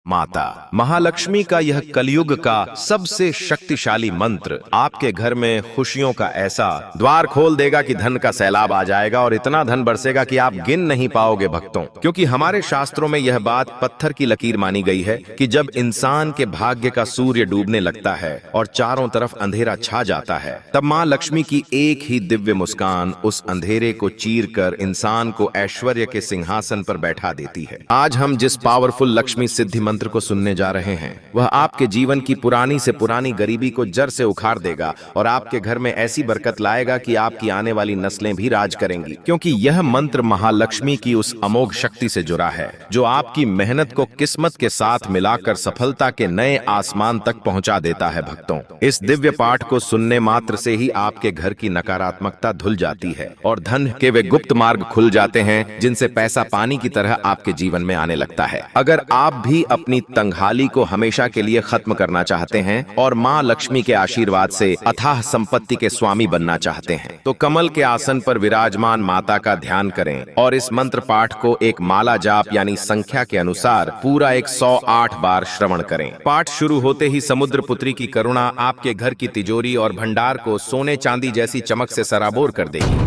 माता महालक्ष्मी का यह कलयुग का सबसे शक्तिशाली मंत्र आपके घर में खुशियों का ऐसा द्वार खोल देगा कि धन का सैलाब आ जाएगा और इतना धन बरसेगा कि आप गिन नहीं पाओगे भक्तों। क्योंकि हमारे शास्त्रों में यह बात पत्थर की लकीर मानी गई है कि जब इंसान के भाग्य का सूर्य डूबने लगता है और चारों तरफ अंधेरा छा जाता है, तब माँ लक्ष्मी की एक ही दिव्य मुस्कान उस अंधेरे को चीर कर इंसान को ऐश्वर्य के सिंहासन पर बैठा देती है। आज हम जिस पावरफुल लक्ष्मी सिद्धि मंत्र को सुनने जा रहे हैं, वह आपके जीवन की पुरानी से पुरानी गरीबी को जड़ से उखाड़ देगा और आपके घर में ऐसी बरकत लाएगा कि आपकी आने वाली नस्लें भी राज करेंगी। क्योंकि यह मंत्र महालक्ष्मी की उस अमोघ शक्ति से जुड़ा है जो आपकी मेहनत को किस्मत के साथ मिलाकर सफलता के नए आसमान तक पहुंचा देता है। भक्तों, इस दिव्य पाठ को सुनने मात्र से ही आपके घर की नकारात्मकता धुल जाती है और धन के वे गुप्त मार्ग खुल जाते हैं जिनसे पैसा पानी की तरह आपके जीवन में आने लगता है। अगर आप भी अपनी तंगहाली को हमेशा के लिए खत्म करना चाहते हैं और माँ लक्ष्मी के आशीर्वाद से अथाह संपत्ति के स्वामी बनना चाहते हैं, तो कमल के आसन पर विराजमान माता का ध्यान करें और इस मंत्र पाठ को एक माला जाप यानी संख्या के अनुसार पूरा 108 बार श्रवण करें। पाठ शुरू होते ही समुद्र पुत्री की करुणा आपके घर की तिजोरी और भंडार को सोने चांदी जैसी चमक से सराबोर कर देगी।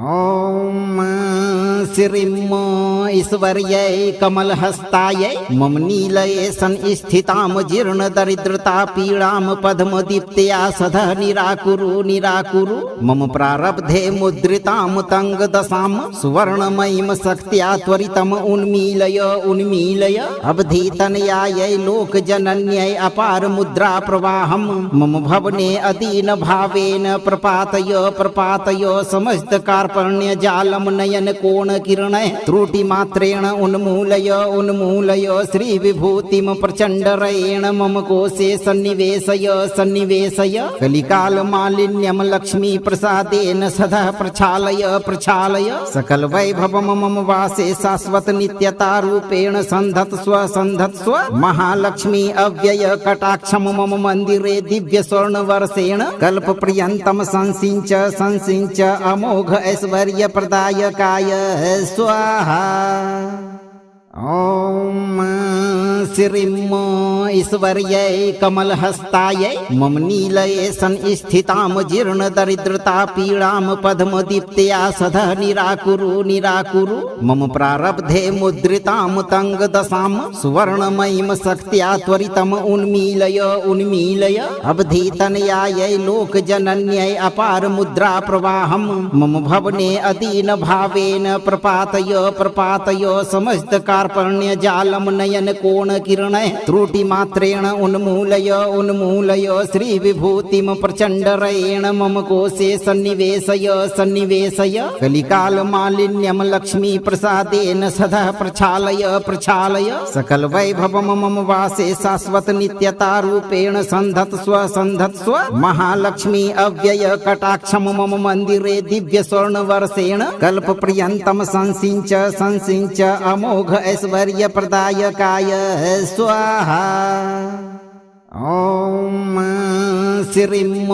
ओम श्रीम ईश्वर्यै कमलहस्तायै मम नीलये संस्थितां जीर्ण दरिद्रता पीड़ां पद्म दीप्त्या सदा निराकुरु निराकुरु मम प्रारब्धे मुद्रितां तंग दशां सुवर्णमयीं शक्त्या त्वरितम् उन्मीलय उन्मीलय अवधीतनयायै लोक जनन्यै अपार मुद्रा प्रवाहं मम भवने अदीन भावेन प्रपातय प्रपातय समस्त कार्पण्य जालम नयन कोण किरण त्रुटि मात्रेण उन्मूलय उन्मूलय श्री विभूतिम प्रचंडरेण मम कोशे सन्निवेशय सन्निवेशय कलिकाल मालिन्यम लक्ष्मी प्रसादेन सदा प्रक्षालय प्रक्षालय सकल वैभवम मम वासे शाश्वत नित्यता रूपेण संधत्स्व महालक्ष्मी अव्यय कटाक्षम मम मंदिरे दिव्य स्वर्ण वर्षेण कल्प पर्यंतम संसिंच संसिंच अमोघ ऐश्वर्य प्रदायकाय स्वाहा। ओम श्रीम ईश्वर्यै कमलहस्तायै मम नीलये संस्थितां जीर्ण दरिद्रता पीड़ां पद्म दीप्त्या सदा निराकुरु निराकुरु मम प्रारब्धे मुद्रितां तंग दशां सुवर्णमयीं शक्त्या त्वरितम् उन्मीलय उन्मीलय अवधीतनयायै लोक जनन्यै अपार मुद्रा प्रवाहं मम भवने अदीन भावेन प्रपातय प्रपातय समस्त कार्पण्य जालम नयन कोण किरण त्रुटि मात्रेण उन्मूलय उन्मूलय श्री विभूतिम प्रचंडरेण मम कोशे सन्निवेशय सन्निवेशय कलिकाल मालिन्यम लक्ष्मी प्रसादेन सदा प्रक्षालय प्रक्षालय सकल वैभवम मम वासे शाश्वत नित्यता रूपेण संधत्स्व महालक्ष्मी अव्यय कटाक्षम मम मंदिरे दिव्य स्वर्ण वर्षेण कल्प पर्यंतम संसिंच संसिंच अमोघ ऐश्वर्य प्रदायकाय स्वाहा। ओम श्रीम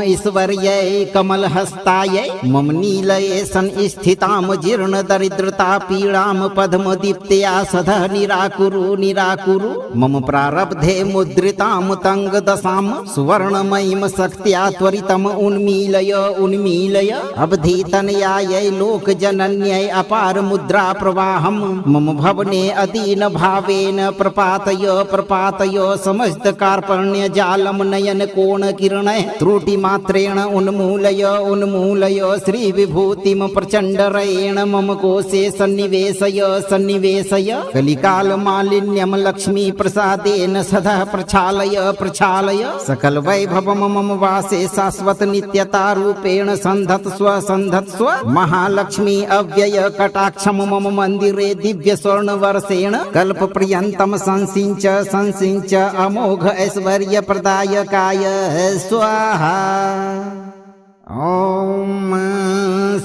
ईश्वर्यै कमलहस्तायै मम नीलये संस्थितां जीर्ण दरिद्रता पीड़ां पद्म दीप्त्या सदा निराकुरु निराकुरु मम प्रारब्धे मुद्रितां तंग दशां सुवर्णमयीं शक्त्या त्वरितम् उन्मीलय उन्मीलय अवधीतनयायै लोक जनन्यै अपार मुद्रा प्रवाहं मम भवने अदीन भावेन प्रपातय प्रपातय समस्त कार्पण्य जालम नयन कोण किरण त्रुटि मात्रेण उन्मूलय उन्मूलय श्री विभूतिम प्रचंडरेण मम कोशे सन्निवेशय सन्निवेशय कलिकाल मालिन्यम लक्ष्मी प्रसादेन सदा प्रक्षालय प्रक्षालय सकल वैभवम मम वासे शाश्वत नित्यता रूपेण संधत्स्व महालक्ष्मी अव्यय कटाक्षम मम मंदिरे दिव्य स्वर्ण वर्षेण कल्प पर्यंतम संसिंच संसिंच अमोघ ऐश्वर्य प्रदायकाय स्वाहा। ओम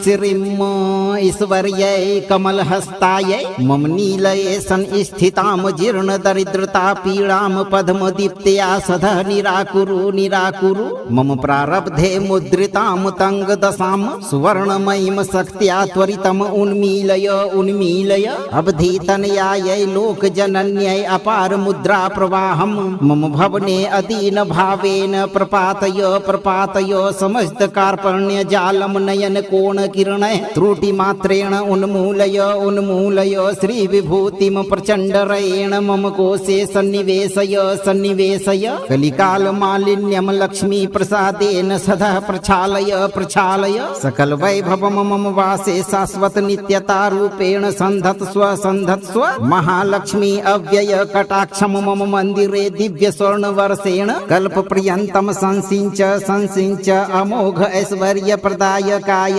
श्रीम् ईश्वर्यै कमलहस्तायै मम नीलये संस्थितां जीर्णदरिद्रता पीडां पद्मदीप्त्या सदा निराकुरु निराकुरु मम प्रारब्धे मुद्रितां तङ्गदशां सुवर्णमयीं शक्त्या त्वरितम् उन्मीलय उन्मीलय अवधीतनयायै लोकजनन्यै अपार मुद्रा प्रवाहं मम भवने अदीन भावेन प्रपातय प्रपातय समस्त कार्पण्य जालम नयन कोण किरण त्रुटि मात्रेण उन्मूलय उन्मूलय श्री विभूतिम प्रचंडरेण मम कोशे सन्निवेशय सन्निवेशय कलिकाल मालिन्यम लक्ष्मी प्रसादेन सदा प्रक्षालय प्रक्षालय सकल वैभवम मम वासे शाश्वत नित्यता रूपेण संधत्स्व संधत्स्व महालक्ष्मी अव्यय कटाक्षम मम मंदिरे दिव्य स्वर्ण वर्षेण कल्प पर्यंतम संसिंच संसिंच अमोघ ऐश्वर्य प्रदायकाय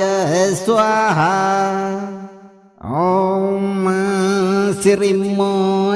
स्वाहा। ॐ श्रीम्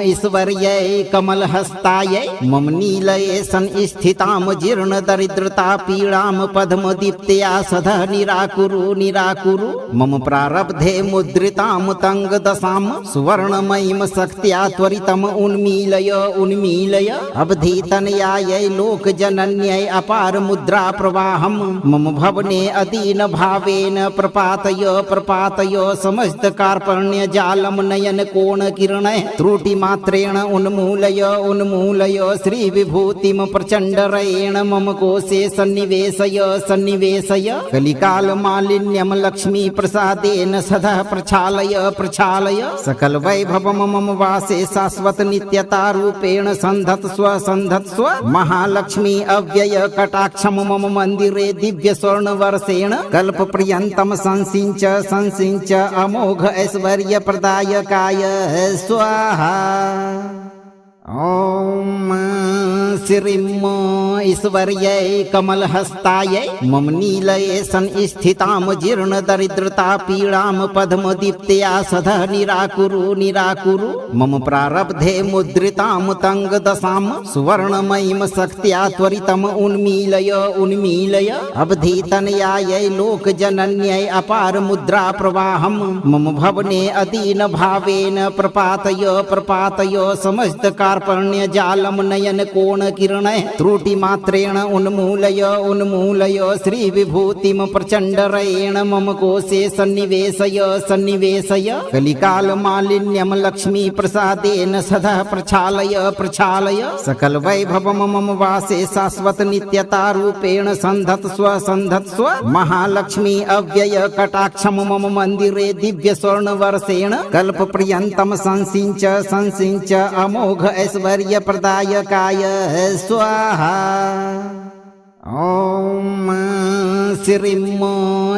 ईश्वर्यै कमलहस्तायै मम नीलये संस्थितां जीर्णदरिद्रता पीडां पद्मदीप्त्या सदा निराकुरु निराकुरु मम प्रारब्धे मुद्रितां तङ्गदशां सुवर्णमयीं शक्त्या त्वरितम् उन्मीलय उन्मीलय अवधीतनयायै लोकजनन्यै अपार मुद्रा प्रवाहं मम भवने अदीन भावेन प्रपातय प्रपातय समस्त कार्पण्य जालम नयन कोण किरण त्रुटि मात्रेण उन्मूलय उन्मूलय श्री विभूतिम प्रचंडरेण मम कोशे सन्निवेशय सन्निवेशय कलिकाल मालिन्यम लक्ष्मी प्रसादेन सदा प्रक्षालय प्रक्षालय सकल वैभवम मम वासे शाश्वत नित्यता रूपेण संधत्स्व संधत्स्व महालक्ष्मी अव्यय कटाक्षम मम मंदिरे दिव्य स्वर्ण वर्षेण कल्प पर्यंतम संसिंच संसिंच अमोघ ऐश्वर्य प्रदायकाय स्वाहा। ॐ श्रीम् ईश्वर्यै कमलहस्तायै मम नीलये संस्थितां जीर्णदरिद्रता पीडां पद्मदीप्त्या सदा निराकुरु निराकुरु मम प्रारब्धे मुद्रितां तङ्गदशां सुवर्णमयीं शक्त्या त्वरितम् उन्मीलय उन्मीलय अवधीतनयायै लोकजनन्यै अपार मुद्रा प्रवाहं मम भवने अदीन भावेन प्रपातय प्रपातय समस्त कार्पण्य जालम नयन कोण किरण त्रुटि मात्रेण उन्मूलय उन्मूलय श्री विभूतिम प्रचंडरेण मम कोशे सन्निवेशय सन्निवेशय कलिकाल मालिन्यम लक्ष्मी प्रसादेन सदा प्रक्षालय प्रक्षालय सकल वैभवम मम वासे शाश्वत नित्यता रूपेण संधत्स्व संधत्स्व महालक्ष्मी अव्यय कटाक्षम मम मंदिरे दिव्य स्वर्ण वर्षेण कल्प पर्यंतम संसिंच संसिंच अमोघ ऐश्वर्य प्रदायकाय स्वाहा। ॐ श्रीम्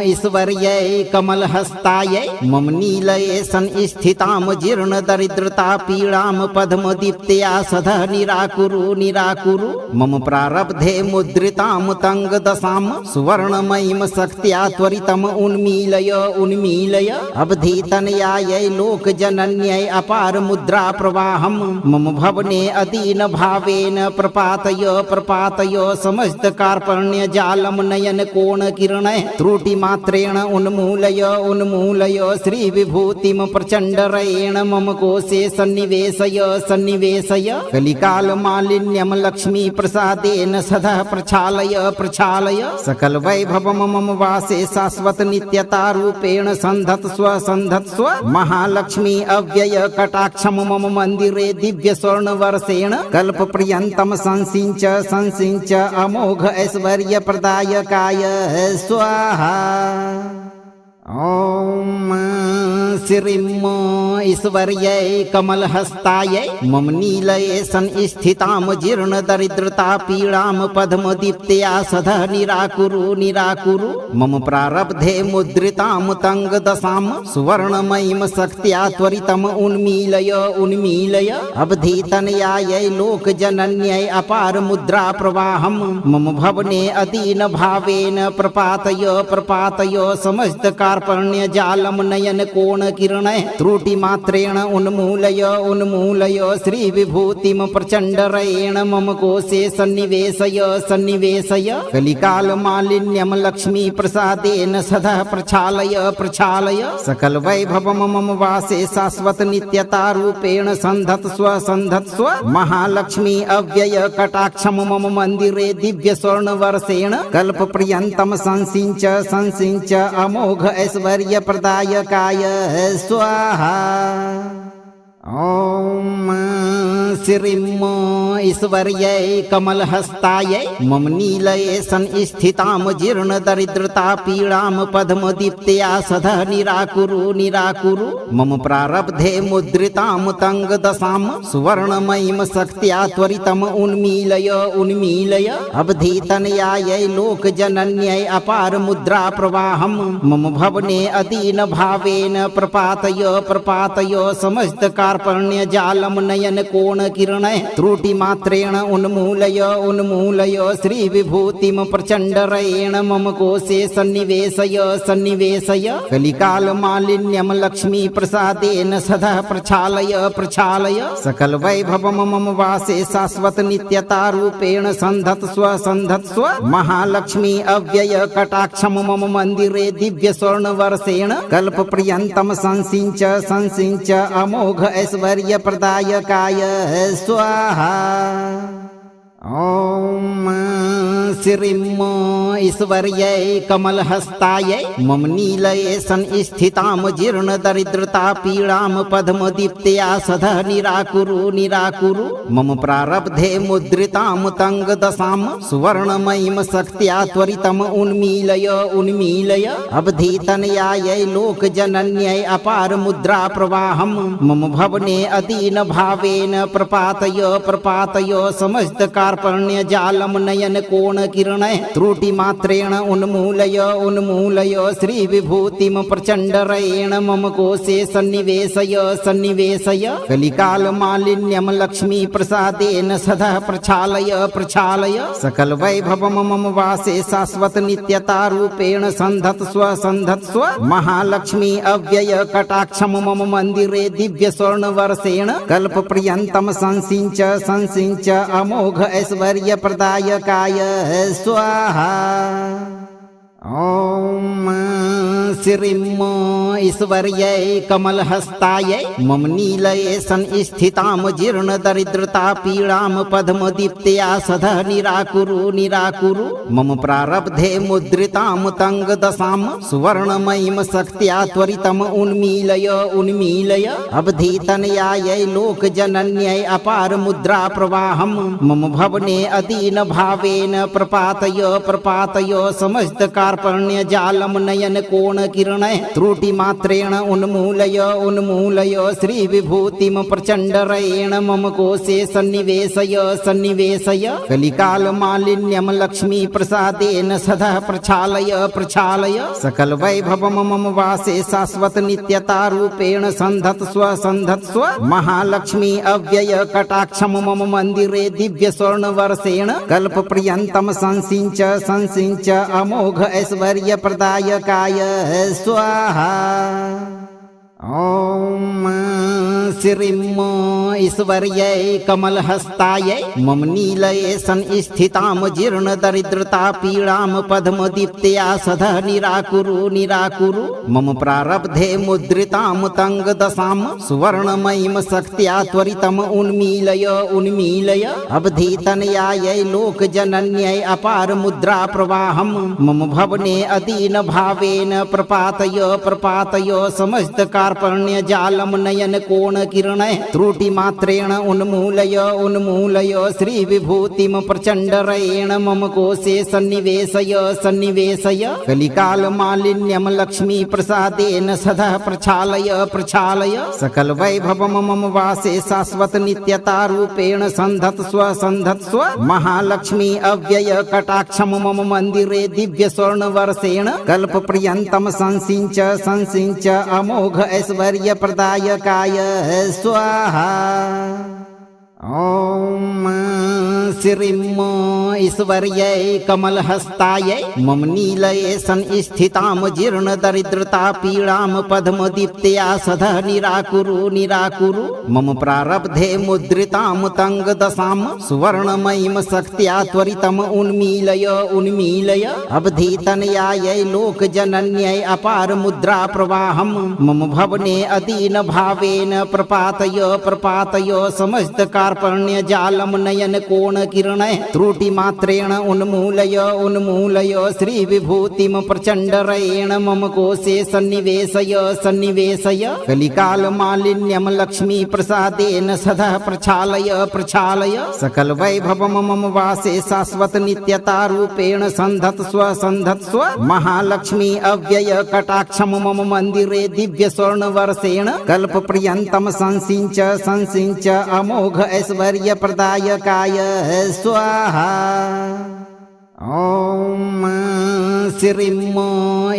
ईश्वर्यै कमलहस्तायै मम नीलये संस्थितां जीर्णदरिद्रता पीडां पद्मदीप्त्या सदा निराकुरु निराकुरु मम प्रारब्धे मुद्रितां तङ्गदशां सुवर्णमयीं शक्त्या त्वरितम् उन्मीलय उन्मीलय अवधीतनयायै लोकजनन्यै अपार मुद्रा प्रवाहं मम भवने अदीन भावेन प्रपातय प्रपातय समस्त कार्पण्य जालम नयन कोण किरण त्रुटि मात्रेण उन्मूलय उन्मूलय श्री विभूतिम प्रचंडरेण मम कोशे सन्निवेशय सन्निवेशय कलिकाल मालिन्यम लक्ष्मी प्रसादेन सदा प्रक्षालय प्रक्षालय सकल वैभवम मम वासे शाश्वत नित्यता रूपेण संधत्स्व संधत्स्व महालक्ष्मी अव्यय कटाक्षम मम मंदिरे दिव्य स्वर्ण वर्षेण कल्प पर्यंतम संसिंच संसिंच अमोघ ऐश्वर्य प्रदायकाय स्वाहा। ॐ श्रीम् ईश्वर्यै कमलहस्तायै मम नीलये संस्थितां जीर्णदरिद्रता पीडां पद्मदीप्त्या सदा निराकुरु निराकुरु मम प्रारब्धे मुद्रितां तङ्गदशां सुवर्णमयीं शक्त्या त्वरितम् उन्मीलय उन्मीलय अवधीतनयायै लोकजनन्यै अपार मुद्रा प्रवाहं मम भवने अदीन भावेन प्रपातय प्रपातय समस्त कार्पण्य जालम नयन कोण कोणकिरणैः त्रुटिमात्रेण उन्मूलय उन्मूलय श्रीविभूतिं प्रचण्डरेण मम कोशे सन्निवेशय सन्निवेशय कलिकालमालिन्यं लक्ष्मीप्रसादेन सदा प्रक्षालय प्रक्षालय सकलवैभवं मम वासे शाश्वत नित्यतारूपेण सन्धत्स्व सन्धत्स्व महालक्ष्मी अव्यय कटाक्षं मम मन्दिरे दिव्य स्वर्णवर्षेण कल्पपर्यन्तं संसिञ्च संसिञ्च अमोघ ऐश्वर्य प्रदायकाय स्वाहा। ॐ श्रीं ईश्वर्यै कमलहस्तायै मम नीलये संस्थितां जीर्णदरिद्रता पीडां पद्मदीप्त्या सदा निराकुरु निराकुरु मम प्रारब्धे मुद्रितां तङ्गदशां सुवर्णमयीं शक्त्या त्वरितम् उन्मीलय उन्मीलय अवधीतनयायै लोकजनन्यै अपार मुद्रा प्रवाहं मम भवने अदीन भावेन प्रपातय प्रपातय समस्त कार्पण्य जालम नयन कोण किरणैः त्रुटिमात्रेण उन्मूलय उन्मूलय श्रीविभूतिं प्रचण्डरेण मम कोशे सन्निवेशय सन्निवेशय कलिकालमालिन्यं लक्ष्मीप्रसादेन सदा प्रक्षालय प्रक्षालय सकलवैभवं मम वासे शाश्वत नित्यतारूपेण सन्धत्स्व सन्धत्स्व महालक्ष्मी अव्यय कटाक्षं मम मन्दिरे दिव्य स्वर्णवर्षेण कल्पपर्यन्तं संसिञ्च संसिञ्च अमोघ ऐश्वर्य प्रदायकाय स्वाहा। ॐ श्रीं ईश्वर्यै कमलहस्तायै मम नीलये संस्थितां जीर्णदरिद्रता पीडां पद्मदीप्त्या सदा निराकुरु निराकुरु मम प्रारब्धे मुद्रितां तङ्गदशां सुवर्णमयीं शक्त्या त्वरितम् उन्मीलय उन्मीलय अवधीतनयायै लोकजनन्यै अपार मुद्रा प्रवाहं मम भवने अदीन भावेन प्रपातय प्रपातय समस्त कार्पण्य जालम नयन कोण किरणैः त्रुटिमात्रेण उन्मूलय उन्मूलय श्रीविभूतिं प्रचण्डरेण मम कोशे सन्निवेशय सन्निवेशय कलिकालमालिन्यं लक्ष्मीप्रसादेन सदा प्रक्षालय प्रक्षालय सकलवैभवं मम वासे शाश्वत नित्यतारूपेण सन्धत्स्व सन्धत्स्व महालक्ष्मी अव्यय कटाक्षं मम मन्दिरे दिव्य स्वर्णवर्षेण कल्पपर्यन्तं संसिञ्च संसिञ्च अमोघ ऐश्वर्य प्रदायकाय स्वाहा। ॐ श्रीं ईश्वर्यै कमलहस्तायै मम नीलये संस्थितां जीर्णदरिद्रता पीडां पद्मदीप्त्या सदा निराकुरु निराकुरु मम प्रारब्धे मुद्रितां तङ्गदशां सुवर्णमयीं शक्त्या त्वरितम् उन्मीलय उन्मीलय अवधीतनयायै लोकजनन्यै अपार मुद्रा प्रवाहं मम भवने अदीन भावेन प्रपातय प्रपातय समस्त कार्पण्य जालम नयन कोण किरणैः त्रुटिमात्रेण उन्मूलय उन्मूलय श्रीविभूतिं प्रचण्डरेण मम कोशे सन्निवेशय सन्निवेशय कलिकालमालिन्यं लक्ष्मीप्रसादेन सदा प्रक्षालय प्रक्षालय सकलवैभवं मम वासे शाश्वत नित्यतारूपेण सन्धत्स्व सन्धत्स्व महालक्ष्मी अव्यय कटाक्षं मम मन्दिरे दिव्य स्वर्णवर्षेण कल्पपर्यन्तं संसिञ्च संसिञ्च अमोघ ऐश्वर्य प्रदायकाय स्वाहा। ॐ श्रीं ईश्वर्यै कमलहस्तायै मम नीलये संस्थितां जीर्णदरिद्रता पीडां पद्मदीप्त्या सदा निराकुरु निराकुरु मम प्रारब्धे मुद्रितां तङ्गदशां सुवर्णमयीं शक्त्या त्वरितम् उन्मीलय उन्मीलय अवधीतनयायै लोकजनन्यै अपार मुद्रा प्रवाहं मम भवने अदीन भावेन प्रपातय प्रपातय समस्त कार्पण्य जालम नयन कोण किरणैः त्रुटिमात्रेण उन्मूलय उन्मूलय श्रीविभूतिं प्रचण्डरेण मम कोशे सन्निवेशय सन्निवेशय कलिकालमालिन्यं लक्ष्मीप्रसादेन सदा प्रक्षालय प्रक्षालय सकलवैभवं मम वासे शाश्वत नित्यतारूपेण सन्धत्स्व सन्धत्स्व महालक्ष्मी अव्यय कटाक्षं मम मन्दिरे दिव्य स्वर्णवर्षेण कल्पपर्यन्तं संसिञ्च संसिञ्च अमोघ ऐश्वर्य प्रदायकाय स्वाहा। ॐ श्रीं ईश्वर्यै कमलहस्तायै मम नीलये संस्थितां जीर्णदरिद्रता पीडां पद्मदीप्त्या सदा निराकुरु निराकुरु मम प्रारब्धे मुद्रितां तङ्गदशां सुवर्णमयीं शक्त्या त्वरितम् उन्मीलय उन्मीलय अवधीतनयायै लोकजनन्यै अपार मुद्रा प्रवाहं मम भवने अदीन भावेन प्रपातय प्रपातय समस्त कार्पण्य जालम नयन कोण किरणै त्रुटि मात्रेण उन्मूलय उन्मूलय श्री विभूतिम प्रचंडरेण मम कोशे सन्निवेशय सन्निवेशय कलिकाल मालिन्यम लक्ष्मी प्रसादेन सदा प्रक्षालय प्रक्षालय सकल वैभवम मम वासे शाश्वत नित्यता रूपेण संधत्स्व संधत्स्व महालक्ष्मी अव्यय कटाक्षम मम मंदिरे दिव्य स्वर्ण वर्षेण कल्प पर्यंतम संसिंच संसिंच अमोघ ऐश्वर्य प्रदायकाय स्वाहा। ओम श्रीं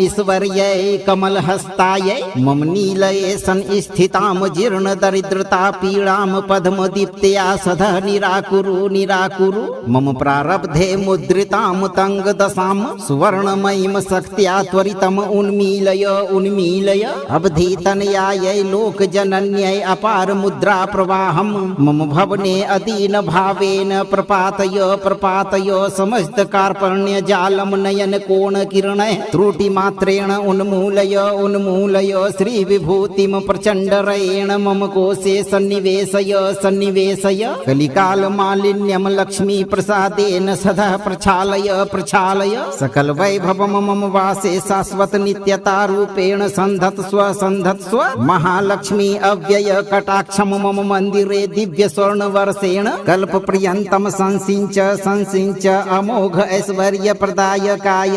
ईश्वर्यै कमलहस्तायै मम नीलये संस्थितां जीर्णदरिद्रता पीडां पद्मदीप्त्या सदा निराकुरु निराकुरु मम प्रारब्धे मुद्रितां तङ्गदशां सुवर्णमयीं शक्त्या त्वरितम् उन्मीलय उन्मीलय अवधीतनयायै लोकजनन्यै अपार मुद्रा प्रवाहं मम भवने अदीन भावेन प्रपातय प्रपातय समस्त कार्पण्य जालम नयन कोण किरणै त्रुटि मात्रेण उन्मूलय उन्मूलय श्री विभूतिम प्रचंडरेण मम कोशे सन्निवेशय सन्निवेशय कलिकाल मालिन्यम लक्ष्मी प्रसादेन सदा प्रक्षालय प्रक्षालय सकल वैभवम मम वासे शाश्वत नित्यता रूपेण संधत्स्व संधत्स्व महालक्ष्मी अव्यय कटाक्षम मम मंदिरे दिव्य स्वर्ण वर्षेण कल्प पर्यंतम संसिंच संसिंच अमोघ ऐश्वर्य प्रदायकाय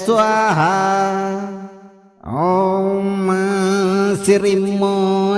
स्वाहा। ओम श्रीं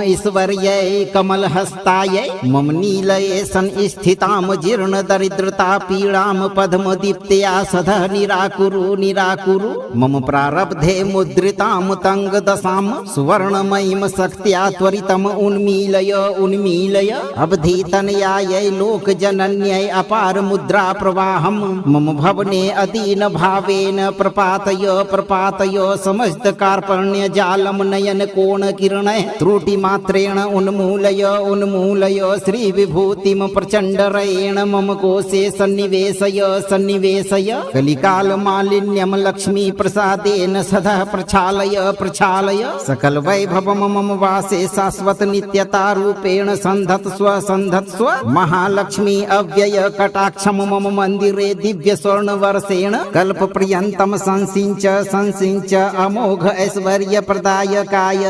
ईश्वर्यै कमलहस्तायै मम नीलये संस्थितां जीर्णदरिद्रता पीडां पद्मदीप्त्या सदा निराकुरु निराकुरु मम प्रारब्धे मुद्रितां तङ्गदशां सुवर्णमयीं शक्त्या त्वरितम् उन्मीलय उन्मीलय अवधीतनयायै लोकजनन्यै अपार मुद्रा प्रवाहं मम भवने अदीन भावेन प्रपातय प्रपातय समस्त कार्पण्य जालम नयन कोण किरणै त्रुटि मात्रेण उन्मूलय उन्मूलय श्री विभूतिम प्रचंडरेण मम कोशे सन्निवेशय सन्निवेशय कलिकाल मालिन्यम लक्ष्मी प्रसादेन सदा प्रक्षालय प्रक्षालय सकल वैभवम मम वासे शाश्वत नित्यता रूपेण संधत्स्व संधत्स्व महालक्ष्मी अव्यय कटाक्षम मम मंदिरे दिव्य स्वर्ण वर्षेण कल्प पर्यंतम संसिंच संसिंच अमोघ ऐश्वर्य प्रदायकाय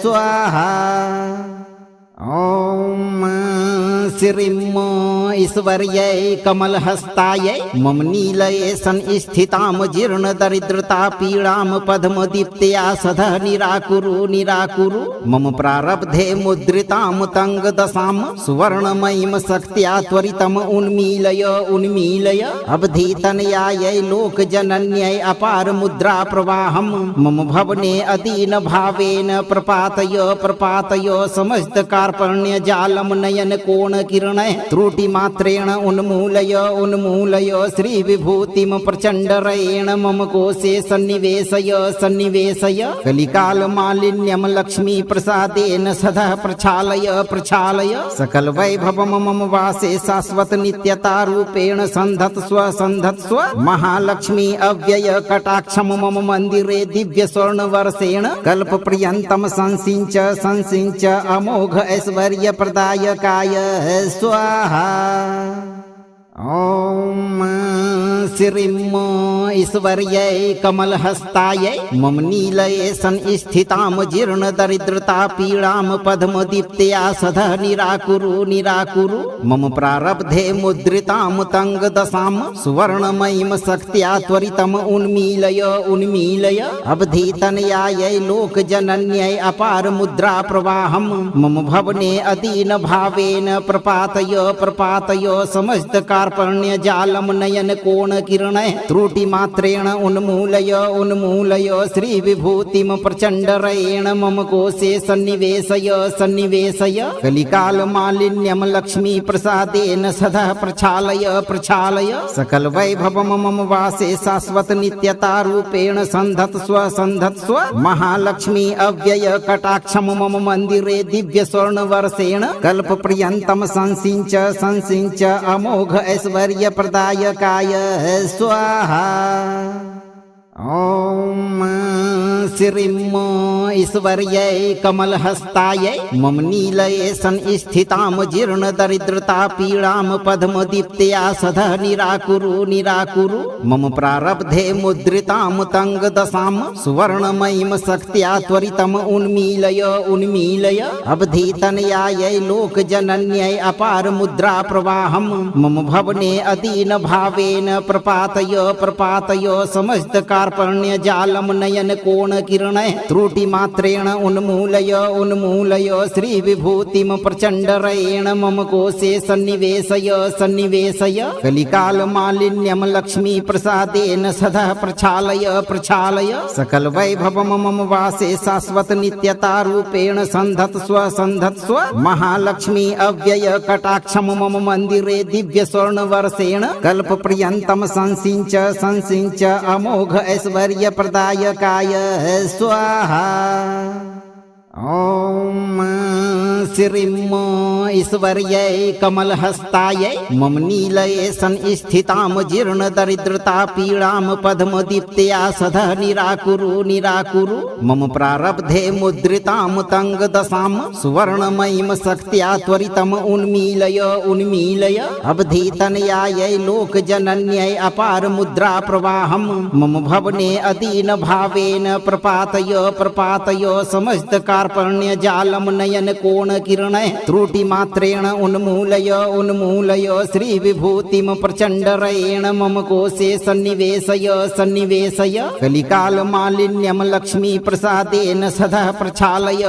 स्वाहा। ओम श्रीं ईश्वर्यै कमलहस्तायै मम नीलये संस्थितां जीर्णदरिद्रता पीडां पद्मदीप्त्या सदा निराकुरु निराकुरु मम प्रारब्धे मुद्रितां तङ्गदशां सुवर्णमयीं शक्त्या त्वरितम् उन्मीलय उन्मीलय अवधीतनयायै लोकजनन्यै अपार मुद्रा प्रवाहं मम भवने अदीन भावेन प्रपातय प्रपातय समस्त कार्पण्य जालम नयन कोण किरणै त्रुटि मात्रेण उन्मूलय उन्मूलय श्री विभूतिम प्रचंडरेण मम कोशे सन्निवेशय सन्निवेशय कलिकाल मालिन्यम लक्ष्मी प्रसादेन सदा प्रक्षालय प्रक्षालय सकल वैभवम मम वासे शाश्वत नित्यता रूपेण संधत्स्व संधत्स्व महालक्ष्मी अव्यय कटाक्षम मम मंदिरे दिव्य स्वर्ण वर्षेण कल्प पर्यंतम संसिंच संसिंच अमोघ ऐश्वर्य प्रदायकाय स्वाहा। ओम श्रीं ईश्वर्यै कमलहस्तायै मम नीलये संस्थितां जीर्णदरिद्रता पीडां पद्मदीप्त्या सदा निराकुरु निराकुरु मम प्रारब्धे मुद्रितां तङ्गदशां सुवर्णमयीं शक्त्या त्वरितम् उन्मीलय उन्मीलय अवधीतनयायै लोकजनन्यै अपार मुद्रा प्रवाहं मम भवने अदीन भावेन प्रपातय प्रपातय समस्त कार्पण्य जालम नयन कोण किरणैः त्रुटिमात्रेण उन्मूलय श्रीविभूतिं प्रचण्डरेण मम कोशे सन्निवेशय कलिकालमालिन्यं लक्ष्मीप्रसादेन सदा प्रक्षालय सकलवैभवं मम वासे शाश्वत नित्यतारूपेण सन्धत्स्व महालक्ष्मी अव्यय कटाक्षं मम मन्दिरे दिव्य स्वर्णवर्षेण कल्पपर्यन्तं संसिञ्च अमोघ ऐश्वर्य प्रदायकाय स्वाहा। ॐ श्रीं ईश्वर्यै कमलहस्तायै मम नीलये संस्थितां जीर्णदरिद्रतापीडां पद्मदीप्त्या सदा निराकुरु मम प्रारब्धे मुद्रितां तङ्गदशां सुवर्णमयीं शक्त्या त्वरितम् उन्मीलय अवधीतनयायै लोकजनन्यै अपार मुद्रा प्रवाहं मम भवने अदीन भावेन प्रपातय समस्त कार्पण्य जालम नयन कोण किरणैः त्रुटिमात्रेण उन्मूलय श्रीविभूतिं प्रचण्डरेण मम कोशे सन्निवेशय कलिकालमालिन्यं लक्ष्मीप्रसादेन सदा प्रक्षालय सकलवैभवं मम वासे शाश्वत नित्यतारूपेण सन्धत्स्व महालक्ष्मी अव्यय कटाक्षं मम मन्दिरे दिव्य स्वर्णवर्षेण कल्पपर्यन्तं संसिञ्च अमोघ ऐश्वर्य प्रदायकाय स्वाहा। ॐ श्रीं ईश्वर्यै कमलहस्तायै मम नीलये संस्थितां जीर्णदरिद्रतापीडां पद्मदीप्त्या सदा निराकुरु मम प्रारब्धे मुद्रितां तङ्गदशां सुवर्णमयीं शक्त्या त्वरितम् उन्मीलय अवधीतनयायै लोकजनन्यै अपार मुद्रा प्रवाहं मम भवने अदीन भावेन प्रपातय समस्त कार्पण्य जालम नयन कोण किरणैः त्रुटिमात्रेण उन्मूलय श्रीविभूतिं प्रचण्डरेण मम कोशे सन्निवेशय कलिकालमालिन्यं लक्ष्मीप्रसादेन सदा प्रक्षालय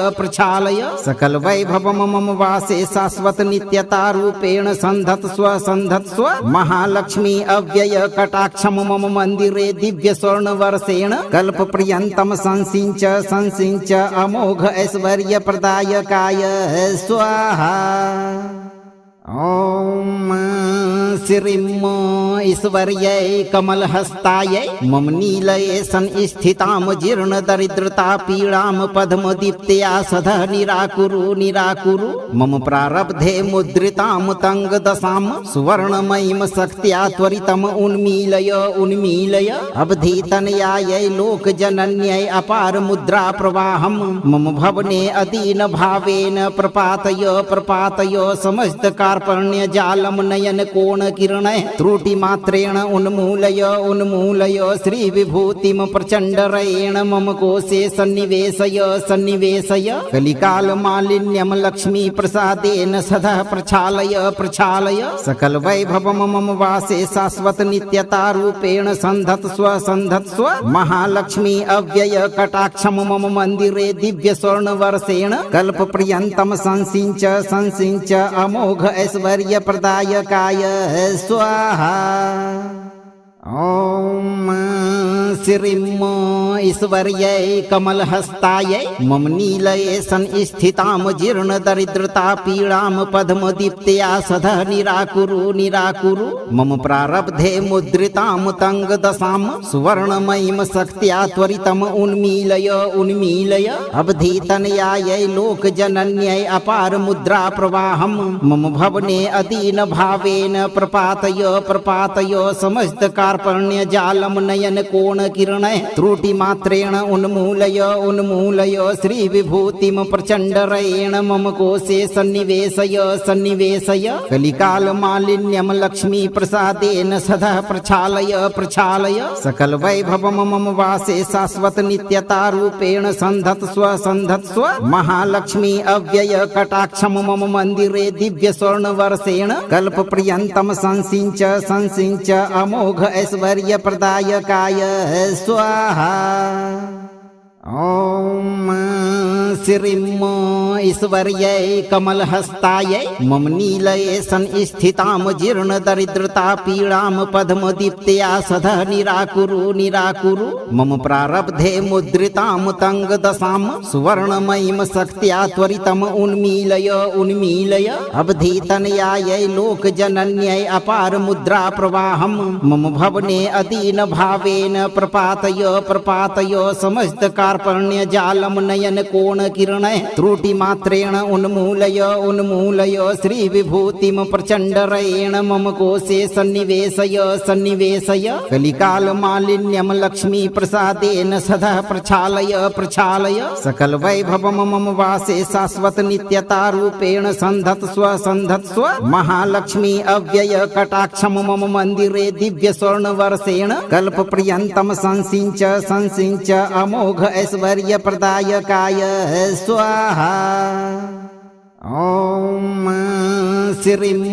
सकलवैभवं मम वासे शाश्वत नित्यतारूपेण सन्धत्स्व महालक्ष्मी अव्यय कटाक्षं मम मन्दिरे दिव्य स्वर्णवर्षेण कल्पपर्यन्तं संसिञ्च अमोघ ऐश्वर्य प्रदायकाय स्वाहा। ॐ श्रीं ईश्वर्यै कमलहस्तायै मम नीलये संस्थितां जीर्णदरिद्रतापीडां पद्मदीप्त्या सदा निराकुरु मम प्रारब्धे मुद्रितां तङ्गदशां सुवर्णमयीं शक्त्या त्वरितम् उन्मीलय अवधीतनयायै लोकजनन्यै अपार मुद्रा प्रवाहं मम भवने अदीन भावेन प्रपातय समस्त कार्पण्य जालम नयन कोण किरणैः त्रुटिमात्रेण उन्मूलय श्रीविभूतिं प्रचण्डरेण मम कोशे सन्निवेशय कलिकालमालिन्यं लक्ष्मीप्रसादेन सदा प्रक्षालय सकलवैभवं मम वासे शाश्वत नित्यतारूपेण सन्धत्स्व महालक्ष्मी अव्यय कटाक्षं मम मन्दिरे दिव्य स्वर्णवर्षेण कल्पपर्यन्तं संसिञ्च अमोघ ऐश्वर्य प्रदायकाय स्वाहा। ॐ श्रीं ईश्वर्यै कमलहस्तायै मम नीलये संस्थितां जीर्णदरिद्रतापीडां पद्मदीप्त्या सदा निराकुरु मम प्रारब्धे मुद्रितां तङ्गदशां सुवर्णमयीं शक्त्या त्वरितम् उन्मीलय अवधीतनयायै लोकजनन्यै अपार मुद्रा प्रवाहं मम भवने अदीन भावेन प्रपातय समस्त कार्पण्य जालम नयन कोण किरणैः त्रुटिमात्रेण उन्मूलय श्रीविभूतिं प्रचण्डरेण मम कोशे सन्निवेशय कलिकालमालिन्यं लक्ष्मीप्रसादेन सदा प्रक्षालय सकलवैभवं मम वासे शाश्वत नित्यतारूपेण सन्धत्स्व महालक्ष्मी अव्यय कटाक्षं मम मन्दिरे दिव्य स्वर्णवर्षेण कल्पपर्यन्तं संसिञ्च अमोघ ऐश्वर्य प्रदायकाय स्वाहा। ॐ श्रीं ईश्वर्यै कमलहस्तायै मम नीलये संस्थितां जीर्णदरिद्रता पीडां पद्मदीप्त्या सदा निराकुरु निराकुरु मम प्रारब्धे मुद्रितां तङ्गदशां सुवर्णमयीं शक्त्या त्वरितम् उन्मीलय उन्मीलय अवधीतनयायै लोकजनन्यै अपार मुद्रा प्रवाहं मम भवने अदीन भावेन प्रपातय प्रपातय समस्त कार्पण्य जालम नयन कोण किरणै त्रुटि मात्रेण उन्मूलय उन्मूलय श्री विभूतिम प्रचंडरेण मम कोशे सन्निवेशय सन्निवेशय कलिकाल मालिन्यम लक्ष्मी प्रसादेन सदा प्रक्षालय प्रक्षालय सकल वैभवम मम वासे शाश्वत नित्यता रूपेण संधत्स्व संधत्स्व महालक्ष्मी अव्यय कटाक्षम मम मंदिरे दिव्य स्वर्ण वर्षेण कल्प पर्यंतम संसिंच संसिंच अमोघ ऐश्वर्य प्रदायकाय स्वाहा। ॐ श्रीं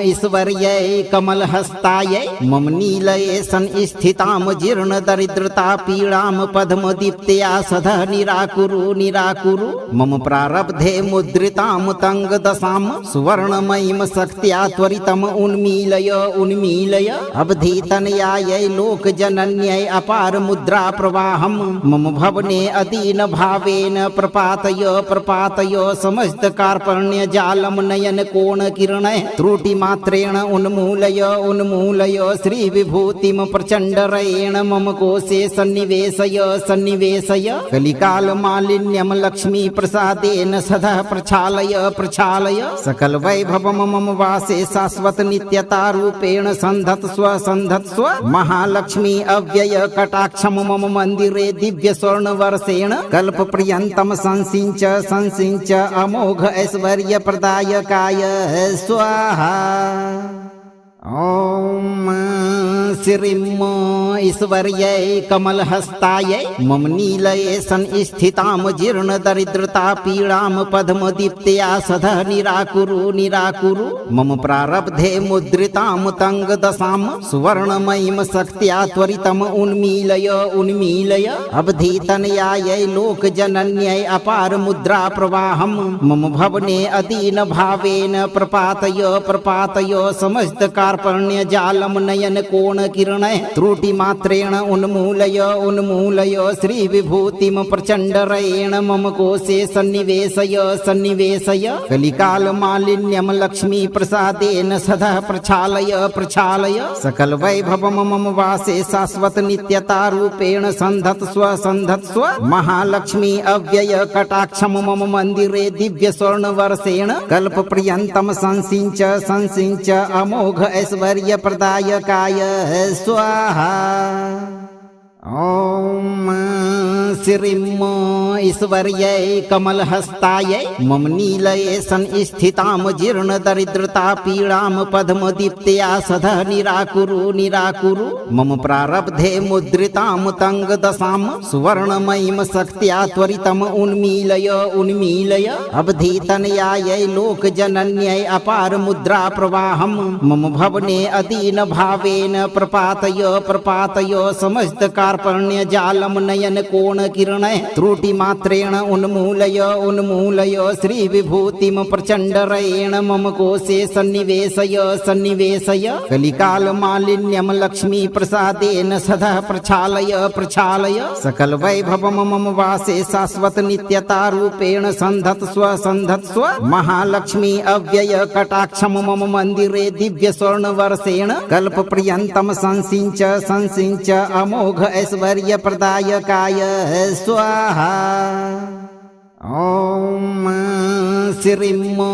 ईश्वर्यै कमलहस्तायै मम नीलये संस्थितां जीर्णदरिद्रता पीडां पद्मदीप्त्या सदा निराकुरु निराकुरु मम प्रारब्धे मुद्रितां तङ्गदशां सुवर्णमयीं शक्त्या त्वरितम् उन्मीलय उन्मीलय अवधीतनयायै लोकजनन्यै अपार मुद्रा प्रवाहं मम भवने अदीन भावेन प्रपातय प्रपातय समस्त कार्पण्य जालम नयन कोण किरणै त्रुटि मात्रेण उन्मूलय उन्मूलय श्री विभूतिम प्रचंडरेण मम कोशे सन्निवेशय सन्निवेशय कलिकाल मालिन्यम लक्ष्मी प्रसादेन सदा प्रक्षालय प्रक्षालय सकल वैभवम मम वासे शाश्वत नित्यता रूपेण संधत्स्व संधत्स्व महालक्ष्मी अव्यय कटाक्षम मम मंदिरे दिव्य स्वर्ण वर्षेण कल्प पर्यंतम संसिंच संसिंच अमोघ ऐश्वर्य प्रदायकाय स्वाहा। ॐ श्रीं ईश्वर्यै कमलहस्तायै मम नीलये संस्थितां जीर्णदरिद्रता पीडां पद्मदीप्त्या सदा निराकुरु निराकुरु मम प्रारब्धे मुद्रितां तङ्गदशां सुवर्णमयीं शक्त्या त्वरितम् उन्मीलय उन्मीलय अवधीतनयायै लोकजनन्यै अपार मुद्रा प्रवाहं मम भवने अदीन भावेन प्रपातय प्रपातय समस्त कार्पण्य जालम नयन कोण किरणै त्रुटि मात्रेण उन्मूलय उन्मूलय श्री विभूतिम प्रचंडरेण मम कोशे सन्निवेशय सन्निवेशय कलिकाल मालिन्यम लक्ष्मी प्रसादेन सदा प्रक्षालय प्रक्षालय सकल वैभवम मम वासे शाश्वत नित्यता रूपेण संधत्स्व संधत्स्व महालक्ष्मी अव्यय कटाक्षम मम मंदिरे दिव्य स्वर्ण वर्षेण कल्प पर्यंतम संसिंच संसिंच अमोघ ऐश्वर्य प्रदायकाय स्वाहा। ॐ श्रीं ईश्वर्यै कमलहस्तायै मम नीलये संस्थितां जीर्णदरिद्रता पीडां पद्मदीप्त्या सदा निराकुरु निराकुरु मम प्रारब्धे मुद्रितां तङ्गदशां सुवर्णमयीं शक्त्या त्वरितम् उन्मीलय उन्मीलय अवधीतनयायै लोकजनन्यै अपार मुद्रा प्रवाहं मम भवने अदीन भावेन प्रपातय प्रपातय समस्त कार्पण्य जालम नयन कोण किरणै त्रुटि मात्रेण उन्मूलय उन्मूलय श्री विभूतिम प्रचंडरेण मम कोशे सन्निवेशय सन्निवेशय कलिकाल मालिन्यम लक्ष्मी प्रसादेन सदा प्रक्षालय प्रक्षालय सकल वैभवम मम वासे शाश्वत नित्यता रूपेण संधत्स्व संधत्स्व महालक्ष्मी अव्यय कटाक्षम मम मंदिरे दिव्य स्वर्ण वर्षेण कल्प पर्यंतम संसिंच संसिंच अमोघ ऐश्वर्य प्रदायकाय स्वाहा। ॐ श्रीं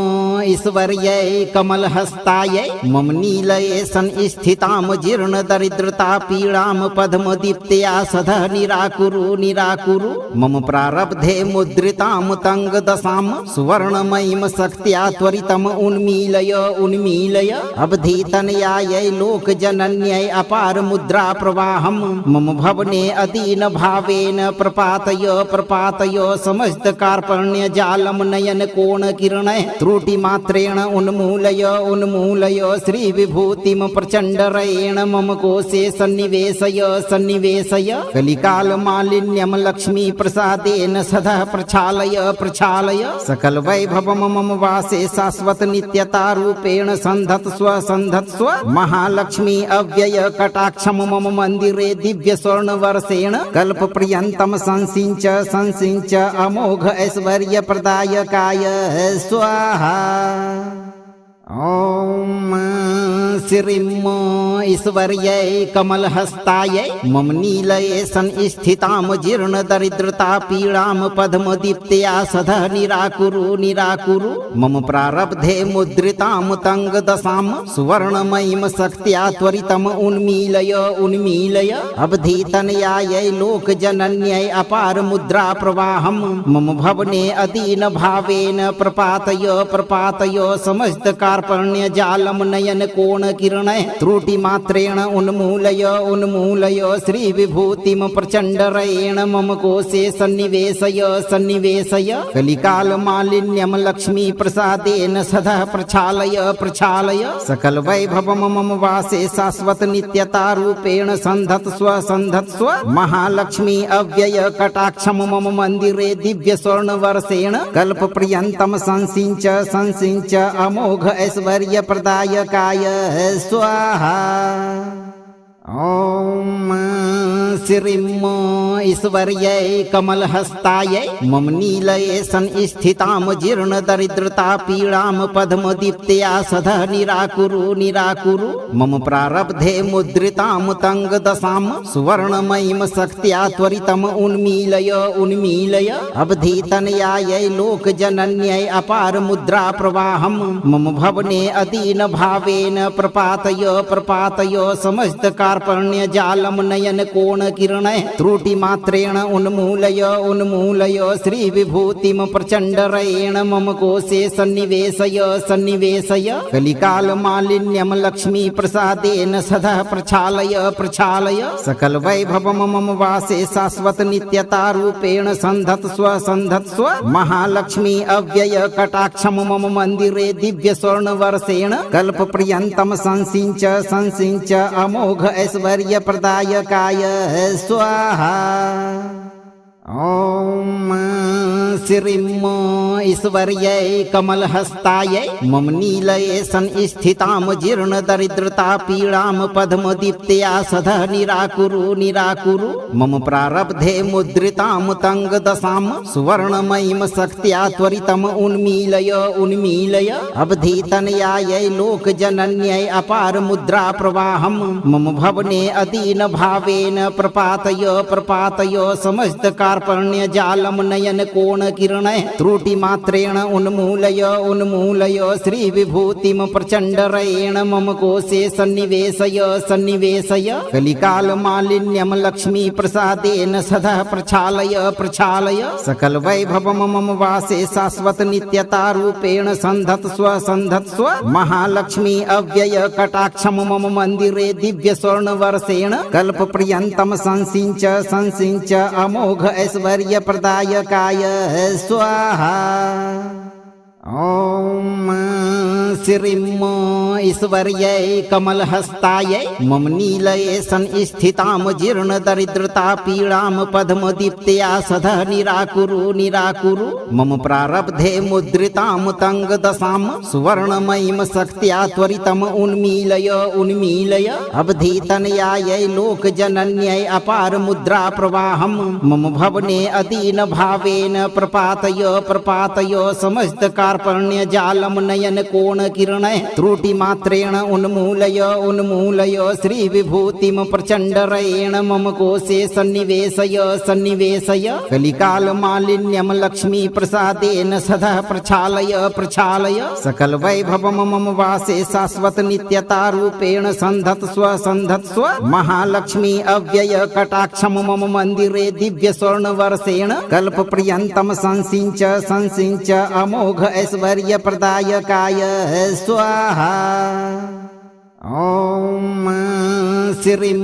ईश्वर्यै कमलहस्तायै मम नीलये संस्थितां जीर्णदरिद्रता पीडां पद्मदीप्त्या सदा निराकुरु निराकुरु मम प्रारब्धे मुद्रितां तङ्गदशां सुवर्णमयीं शक्त्या त्वरितम् उन्मीलय उन्मीलय अवधीतनयायै लोकजनन्यै अपार मुद्रा प्रवाहं मम भवने अदीन भावेन प्रपातय प्रपातय समस्त कार्पण्य जालम नयन कोण कोणकिरणैः त्रुटिमात्रेण उन्मूलय उन्मूलय श्रीविभूतिं प्रचण्डरेण मम कोशे सन्निवेशय सन्निवेशय कलिकालमालिन्यं लक्ष्मीप्रसादेन सदा प्रक्षालय प्रक्षालय सकलवैभवं मम वासे शाश्वत नित्यतारूपेण सन्धत्स्व सन्धत्स्व महालक्ष्मी अव्यय कटाक्षं मम मन्दिरे दिव्य स्वर्णवर्षेण कल्पपर्यन्तं संसिञ्च संसिञ्च अमोघ ऐश्वर्यप्रदायकाय स्वाहा। ॐ श्रीं ईश्वर्यै कमलहस्तायै मम नीलये संस्थितां जीर्णदरिद्रतापीडां पद्मदीप्त्या सदा निराकुरु निराकुरु मम प्रारब्धे मुद्रितां तङ्गदशां सुवर्णमयीं शक्त्या त्वरितम् उन्मीलय उन्मीलय अवधीतनयायै लोकजनन्यै अपार मुद्रा प्रवाहं मम भवने अदीनभावेन प्रपातय प्रपातय समस्त कार्पण्य जालम नयन कोण किरणैः त्रुटिमात्रेण उन्मूलय उन्मूलय श्रीविभूतिं प्रचण्डरेण मम कोशे सन्निवेशय सन्निवेशय कलिकालमालिन्यं लक्ष्मीप्रसादेन सदा प्रक्षालय प्रक्षालय सकलवैभवं मम वासे शाश्वत नित्यतारूपेण सन्धत्स्व सन्धत्स्व महालक्ष्मी अव्यय कटाक्षं मम मन्दिरे दिव्य स्वर्णवर्षेण कल्पपर्यन्तं संसिञ्च संसिञ्च अमोघ ऐश्वर्यप्रदायकाय स्वाहा। ॐ श्रीं ईश्वर्यै कमलहस्तायै मम नीलये संस्थितां जीर्णदरिद्रतापीडां पद्मदीप्त्या सदा निराकुरु निराकुरु मम प्रारब्धे मुद्रितां तङ्गदशां सुवर्णमयीं शक्त्या त्वरितम् उन्मीलय उन्मीलय अवधीतनयायै लोकजनन्यै अपार मुद्रा प्रवाहं मम भवने अदीनभावेन प्रपातय प्रपातय समस्त कार्पण्य जालम नयन कोण किरणैः त्रुटिमात्रेण उन्मूलय उन्मूलय श्रीविभूतिं प्रचण्डरेण मम कोशे सन्निवेशय सन्निवेशय कलिकालमालिन्यं लक्ष्मीप्रसादेन सदा प्रक्षालय प्रक्षालय सकलवैभवं मम वासे शाश्वत नित्यतारूपेण सन्धत्स्व सन्धत्स्व महालक्ष्मी अव्यय कटाक्षं मम मन्दिरे दिव्य स्वर्णवर्षेण कल्पपर्यन्तं संसिञ्च संसिञ्च अमोघ ऐश्वर्यप्रदायकाय स्वाहा। ॐ श्रीं ईश्वर्यै कमलहस्तायै मम नीलये संस्थितां जीर्णदरिद्रतापीडां पद्मदीप्त्या सदा निराकुरु निराकुरु मम प्रारब्धे मुद्रितां तङ्गदशां सुवर्णमयीं शक्त्या त्वरितम् उन्मीलय उन्मीलय अवधीतनयायै लोकजनन्यै अपार मुद्रा प्रवाहं मम भवने अदीनभावेन प्रपातय प्रपातय समस्त कार्पण्य जालम नयन कोण किरणैः त्रुटिमात्रेण उन्मूलय उन्मूलय श्रीविभूतिं प्रचण्डरेण मम कोशे सन्निवेशय सन्निवेशय कलिकालमालिन्यं लक्ष्मीप्रसादेन सदा प्रक्षालय प्रक्षालय सकलवैभवं मम वासे शाश्वत नित्यतारूपेण सन्धत्स्व सन्धत्स्व महालक्ष्मी अव्यय कटाक्षं मम मन्दिरे दिव्य स्वर्णवर्षेण कल्पपर्यन्तं संसिञ्च संसिञ्च अमोघ ऐश्वर्यप्रदायकाय स्वाहा। ॐ श्रीं ईश्वर्यै कमलहस्तायै मम नीलये संस्थितां जीर्णदरिद्रतापीडां पद्मदीप्त्या सदा निराकुरु निराकुरु मम प्रारब्धे मुद्रितां तङ्गदशां सुवर्णमयीं शक्त्या त्वरितम् उन्मीलय उन्मीलय अवधीतनयायै लोकजनन्यै अपार मुद्रा प्रवाहं मम भवने अदीनभावेन प्रपातय प्रपातय समस्त कार्पण्य जालम नयन कोण किरणैः त्रुटिमात्रेण उन्मूलय उन्मूलय श्रीविभूतिं प्रचण्डरेण मम कोशे सन्निवेशय सन्निवेशय कलिकालमालिन्यं लक्ष्मीप्रसादेन सदा प्रक्षालय प्रक्षालय सकलवैभवं मम वासे शाश्वत नित्यतारूपेण सन्धत्स्व सन्धत्स्व महालक्ष्मी अव्यय कटाक्षं मम मन्दिरे दिव्य स्वर्णवर्षेण कल्पपर्यन्तं संसिञ्च संसिञ्च अमोघ ऐश्वर्यप्रदायकाय स्वाहा। ॐ श्रीं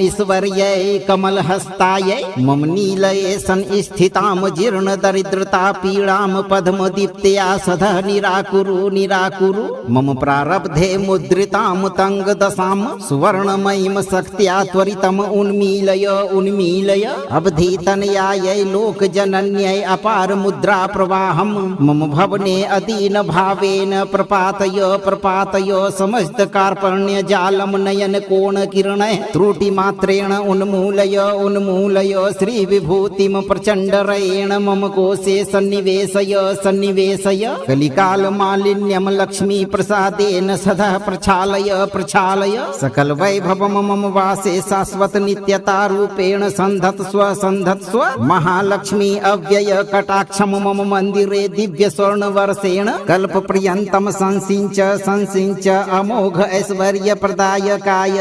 ईश्वर्यै कमलहस्तायै मम नीलये संस्थितां जीर्णदरिद्रता पीडां पद्मदीप्त्या सदा निराकुरु निराकुरु मम प्रारब्धे मुद्रितां तङ्गदशां सुवर्णमयीं शक्त्या त्वरितम् उन्मीलय उन्मीलय अवधीतनयायै लोकजनन्यै अपार मुद्रा प्रवाहं मम भवने अदीन भावेन प्रपातय प्रपातय समस्त कार्पण्य जालम नयन कोण किरणै त्रुटि मात्रेण उन्मूलय उन्मूलय श्री विभूतिम प्रचंडरेण मम कोशे सन्निवेशय सन्निवेशय कलिकाल मालिन्यम लक्ष्मी प्रसादेन सदा प्रक्षालय प्रक्षालय सकल वैभवम मम वासे शाश्वत नित्यता रूपेण संधत्स्व संधत्स्व महालक्ष्मी अव्यय कटाक्षम मम मंदिरे दिव्य स्वर्ण वर्षेण कल्प पर्यंतम संसिंच संसिंच अमोघ ऐश्वर्य प्रदायकाय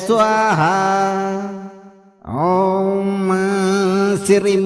स्वाहा। ओम श्रीं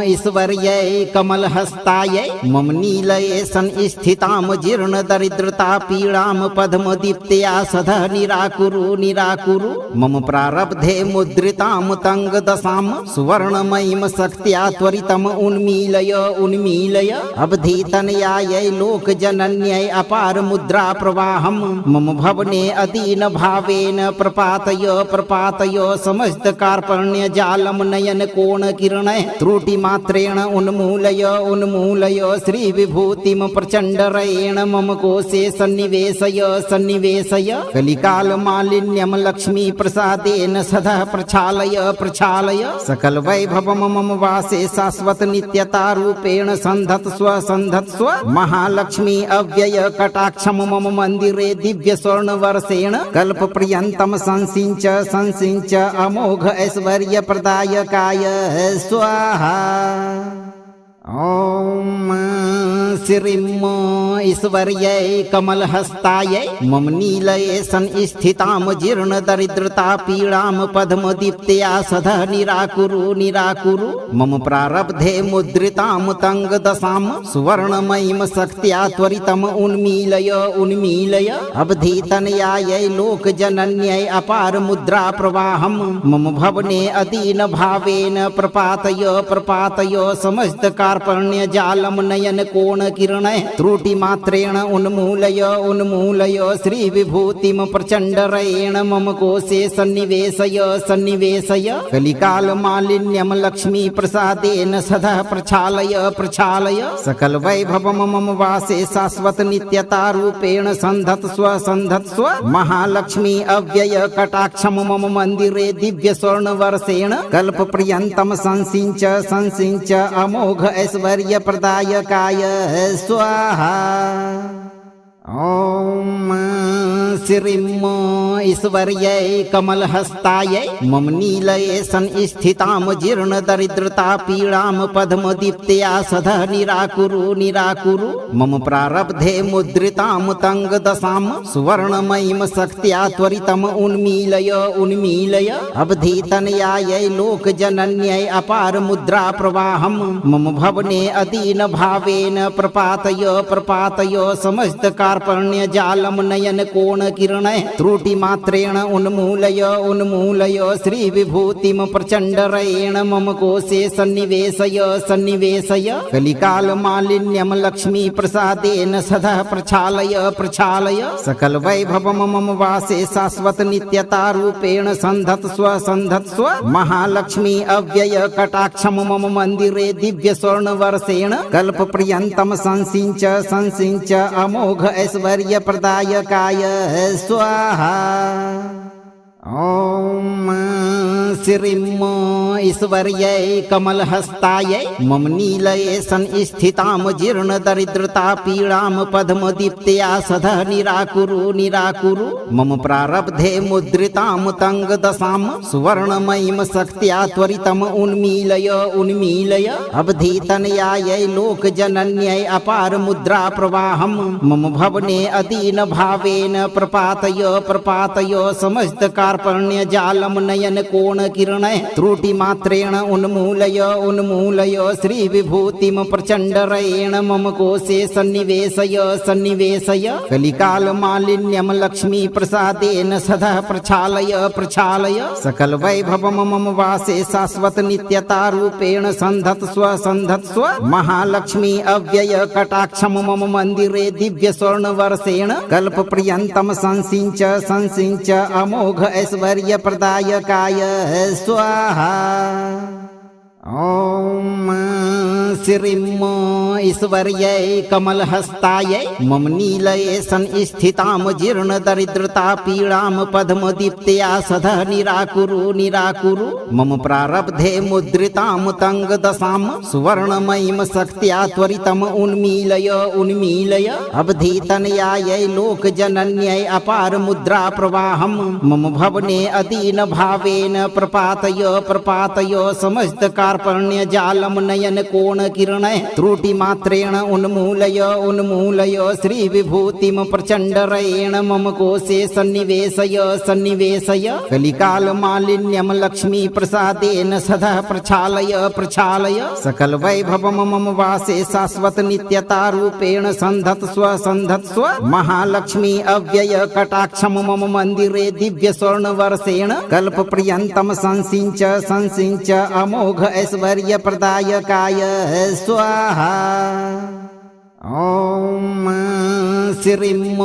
ईश्वर्यै कमलहस्तायै मम नीलये संस्थितां जीर्णदरिद्रता पीडां पद्मदीप्त्या सदा निराकुरु निराकुरु मम प्रारब्धे मुद्रितां तङ्गदशां सुवर्णमयीं शक्त्या त्वरितम् उन्मीलय उन्मीलय अवधीतनयायै लोकजनन्यै अपार मुद्रा प्रवाहं मम भवने अदीन भावेन प्रपातय प्रपातय समस्त कार्पण्य जालम नयन कोण किरणै त्रुटि मात्रेण उन्मूलय उन्मूलय श्री विभूतिम प्रचंडरेण मम कोशे सन्निवेशय सन्निवेशय कलिकाल मालिन्यम लक्ष्मी प्रसादेन सदा प्रक्षालय प्रक्षालय सकल वैभवम मम वासे शाश्वत नित्यता रूपेण संधत्स्व संधत्स्व महालक्ष्मी अव्यय कटाक्षम मम मंदिरे दिव्य स्वर्ण वर्षेण कल्प पर्यंतम संसिंच संसिंच अमोघ ऐश्वर्य प्रदायकाय स्वाहा। ओम श्रीं ईश्वर्यै कमलहस्तायै मम नीलये संस्थितां जीर्णदरिद्रता पीडां पद्मदीप्त्या सदा निराकुरु निराकुरु मम प्रारब्धे मुद्रितां तङ्गदशां सुवर्णमयीं शक्त्या त्वरितम् उन्मीलय उन्मीलय अवधीतनयायै लोकजनन्यै अपार मुद्रा प्रवाहं मम भवने अदीन भावेन प्रपातय प्रपातय समस्त कार्पण्य जालम नयन कोण किरणै त्रुटि मात्रेण उन्मूलय उन्मूलय श्री विभूतिम प्रचंडरेण मम कोशे सन्निवेशय सन्निवेशय कलिकाल मालिन्यम लक्ष्मी प्रसादेन सदा प्रक्षालय प्रक्षालय सकल वैभवम मम वासे शाश्वत नित्यता रूपेण संधत्स्व संधत्स्व महालक्ष्मी अव्यय कटाक्षम मम मंदिरे दिव्य स्वर्ण वर्षेण कल्प पर्यंतम संसिंच संसिंच अमोघ ऐश्वर्य प्रदायकाय स्वाहा। ओम श्रीं ईश्वर्यै कमलहस्तायै मम नीलये संस्थितां जीर्णदरिद्रता पीडां पद्मदीप्त्या सदा निराकुरु निराकुरु मम प्रारब्धे मुद्रितां तङ्गदशां सुवर्णमयीं शक्त्या त्वरितम् उन्मीलय उन्मीलय अवधीतनयायै लोकजनन्यै अपार मुद्रा प्रवाहं मम भवने अदीन भावेन प्रपातय प्रपातय समस्त कार्पण्य जालम नयन कोण किरणै त्रुटि मात्रेण उन्मूलय उन्मूलय श्री विभूतिम प्रचंडरेण मम कोशे सन्निवेशय सन्निवेशय कलिकाल मालिन्यम लक्ष्मी प्रसादेन सदा प्रक्षालय प्रक्षालय सकल वैभवम मम वासे शाश्वत नित्यता रूपेण संधत्स्व संधत्स्व महालक्ष्मी अव्यय कटाक्षम मम मंदिरे दिव्य स्वर्ण वर्षेण कल्प पर्यंतम संसिंच संसिंच अमोघ ऐश्वर्य प्रदायकाय स्वाहा। ओम श्रीं ईश्वर्यै कमलहस्तायै मम नीलये संस्थितां जीर्णदरिद्रता पीडां पद्मदीप्त्या सदा निराकुरु निराकुरु मम प्रारब्धे मुद्रितां तङ्गदशां सुवर्णमयीं शक्त्या त्वरितम् उन्मीलय उन्मीलय अवधीतनयायै लोकजनन्यै अपार मुद्रा प्रवाहं मम भवने अदीन भावेन प्रपातय प्रपातय समस्त कार्पण्य जालम नयन कोण किरणैः त्रुटिमात्रेण उन्मूलय उन्मूलय श्रीविभूतिं प्रचण्डरेण मम कोशे सन्निवेशय सन्निवेशय कलिकालमालिन्यं लक्ष्मीप्रसादेन सदा प्रक्षालय प्रक्षालय सकलवैभवं मम वासे शाश्वत नित्यतारूपेण सन्धत्स्व सन्धत्स्व महालक्ष्मी अव्यय कटाक्षं मम मन्दिरे दिव्यस्वर्णवर्षेण कल्पपर्यन्तं संसिञ्च संसिञ्च अमोघ ऐश्वर्यप्रदायकाय स्वाहा। ॐ श्रीं ईश्वर्यै कमलहस्तायै मम नीलये संस्थितां जीर्णदरिद्रतापीडां पद्मदीप्त्या सदा निराकुरु निराकुरु मम प्रारब्धे मुद्रितां तङ्गदशां सुवर्णमयीं शक्त्या त्वरितम् उन्मीलय उन्मीलय अवधीतनयायै लोकजनन्यै अपार मुद्रा प्रवाहं मम भवने अदीनभावेन प्रपातय प्रपातय समस्त कार्पण्य जालम नयन कोण किरणैः त्रुटिमात्रेण उन्मूलय उन्मूलय श्रीविभूतिं प्रचण्डरेण मम कोशे सन्निवेशय सन्निवेशय कलिकालमालिन्यं लक्ष्मीप्रसादेन सदा प्रक्षालय प्रक्षालय सकलवैभवं मम वासे शाश्वत नित्यतारूपेण सन्धत्स्व सन्धत्स्व महालक्ष्मी अव्यय कटाक्षं मम मन्दिरे दिव्यस्वर्णवर्षेण कल्पपर्यन्तं संसिञ्च संसिञ्च अमोघ ऐश्वर्यप्रदायकाय स्वाहा। ॐ श्रीं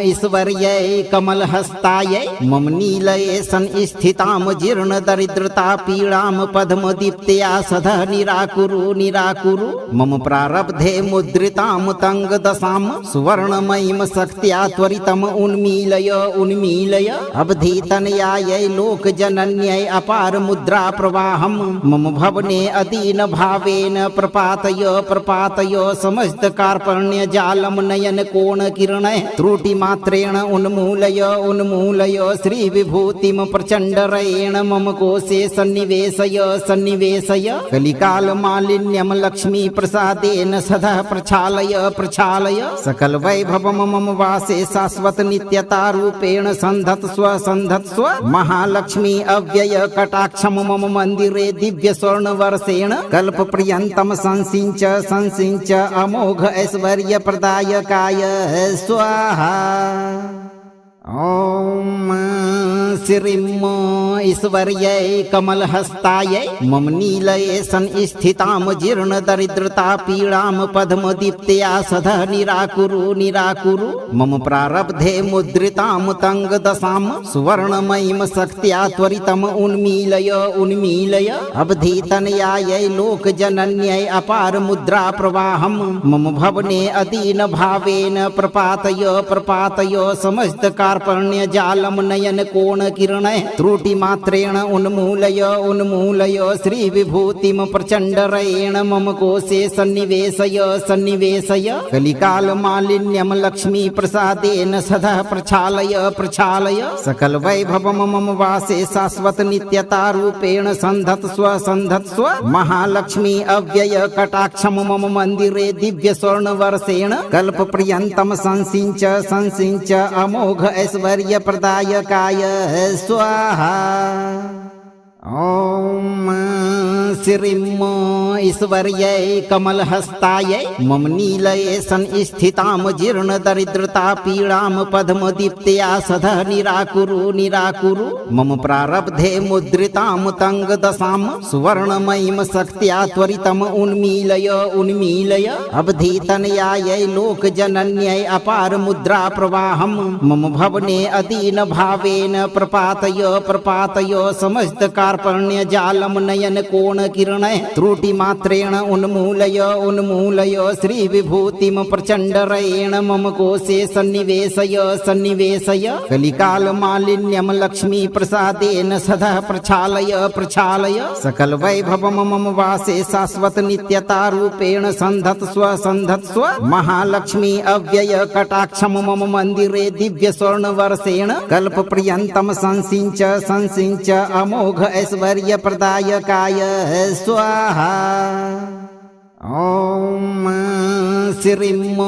ईश्वर्यै कमलहस्तायै मम नीलये संस्थितां जीर्णदरिद्रतापीडां पद्मदीप्त्या सदा निराकुरु निराकुरु मम प्रारब्धे मुद्रितां तङ्गदशां सुवर्णमयीं शक्त्या त्वरितम् उन्मीलय उन्मीलय अवधीतनयायै लोकजनन्यै अपार मुद्रा प्रवाहं मम भवने अदीनभावेन प्रपातय प्रपातय समस्त कार्पण्य जालम नयन कोण किरणैः त्रुटिमात्रेण उन्मूलय उन्मूलय श्रीविभूतिं प्रचण्डरेण मम कोशे सन्निवेशय सन्निवेशय कलिकालमालिन्यं लक्ष्मीप्रसादेन सदा प्रक्षालय प्रक्षालय सकलवैभवं मम वासे शाश्वत नित्यतारूपेण सन्धत्स्व सन्धत्स्व महालक्ष्मी अव्यय कटाक्षं मम मन्दिरे दिव्यस्वर्णवर्षेण कल्पपर्यन्तं संसिञ्च संसिञ्च अमोघ ऐश्वर्यप्रदायकाय स्वाहा। ॐ श्रीं ईश्वर्यै कमलहस्तायै मम नीलये संस्थितां जीर्णदरिद्रतापीडां पद्मदीप्त्या सदा निराकुरु निराकुरु मम प्रारब्धे मुद्रितां तङ्गदशां सुवर्णमयीं शक्त्या त्वरितम् उन्मीलय उन्मीलय अवधीतनयायै लोकजनन्यै अपार मुद्रा प्रवाहं मम भवने अदीनभावेन प्रपातय प्रपातय समस्त कार्पण्य जालम नयन कोण किरणैः त्रुटिमात्रेण उन्मूलय उन्मूलय श्रीविभूतिं प्रचण्डरेण मम कोशे सन्निवेशय सन्निवेशय कलिकालमालिन्यं लक्ष्मीप्रसादेन सदा प्रक्षालय प्रक्षालय सकलवैभवं मम वासे शाश्वत नित्यतारूपेण सन्धत्स्व सन्धत्स्व महालक्ष्मी अव्यय कटाक्षं मम मन्दिरे दिव्यस्वर्णवर्षेण कल्पपर्यन्तं संसिञ्च संसिञ्च अमोघ ऐश्वर्यप्रदायकाय स्वाहा। ॐ श्रीं ईश्वर्यै कमलहस्तायै मम नीलये संस्थितां जीर्णदरिद्रतापीडां पद्मदीप्त्या सदा निराकुरु निराकुरु मम प्रारब्धे मुद्रितां तङ्गदशां सुवर्णमयीं शक्त्या त्वरितम् उन्मीलय उन्मीलय अवधीतनयायै लोकजनन्यै अपार मुद्रा प्रवाहं मम भवने अदीनभावेन प्रपातय प्रपातय समस्त कार्पण्य जालम नयन कोण किरणैः त्रुटिमात्रेण उन्मूलय उन्मूलय श्रीविभूतिं प्रचण्डरेण मम कोशे सन्निवेशय सन्निवेशय कलिकालमालिन्यं लक्ष्मीप्रसादेन सदा प्रक्षालय प्रक्षालय सकलवैभवं मम वासे शाश्वत नित्यतारूपेण सन्धत्स्व सन्धत्स्व महालक्ष्मी अव्यय कटाक्षं मम मन्दिरे दिव्यस्वर्णवर्षेण कल्पपर्यन्तं संसिञ्च संसिञ्च अमोघ ऐश्वर्यप्रदायकाय स्वाहा। ॐ श्रीम्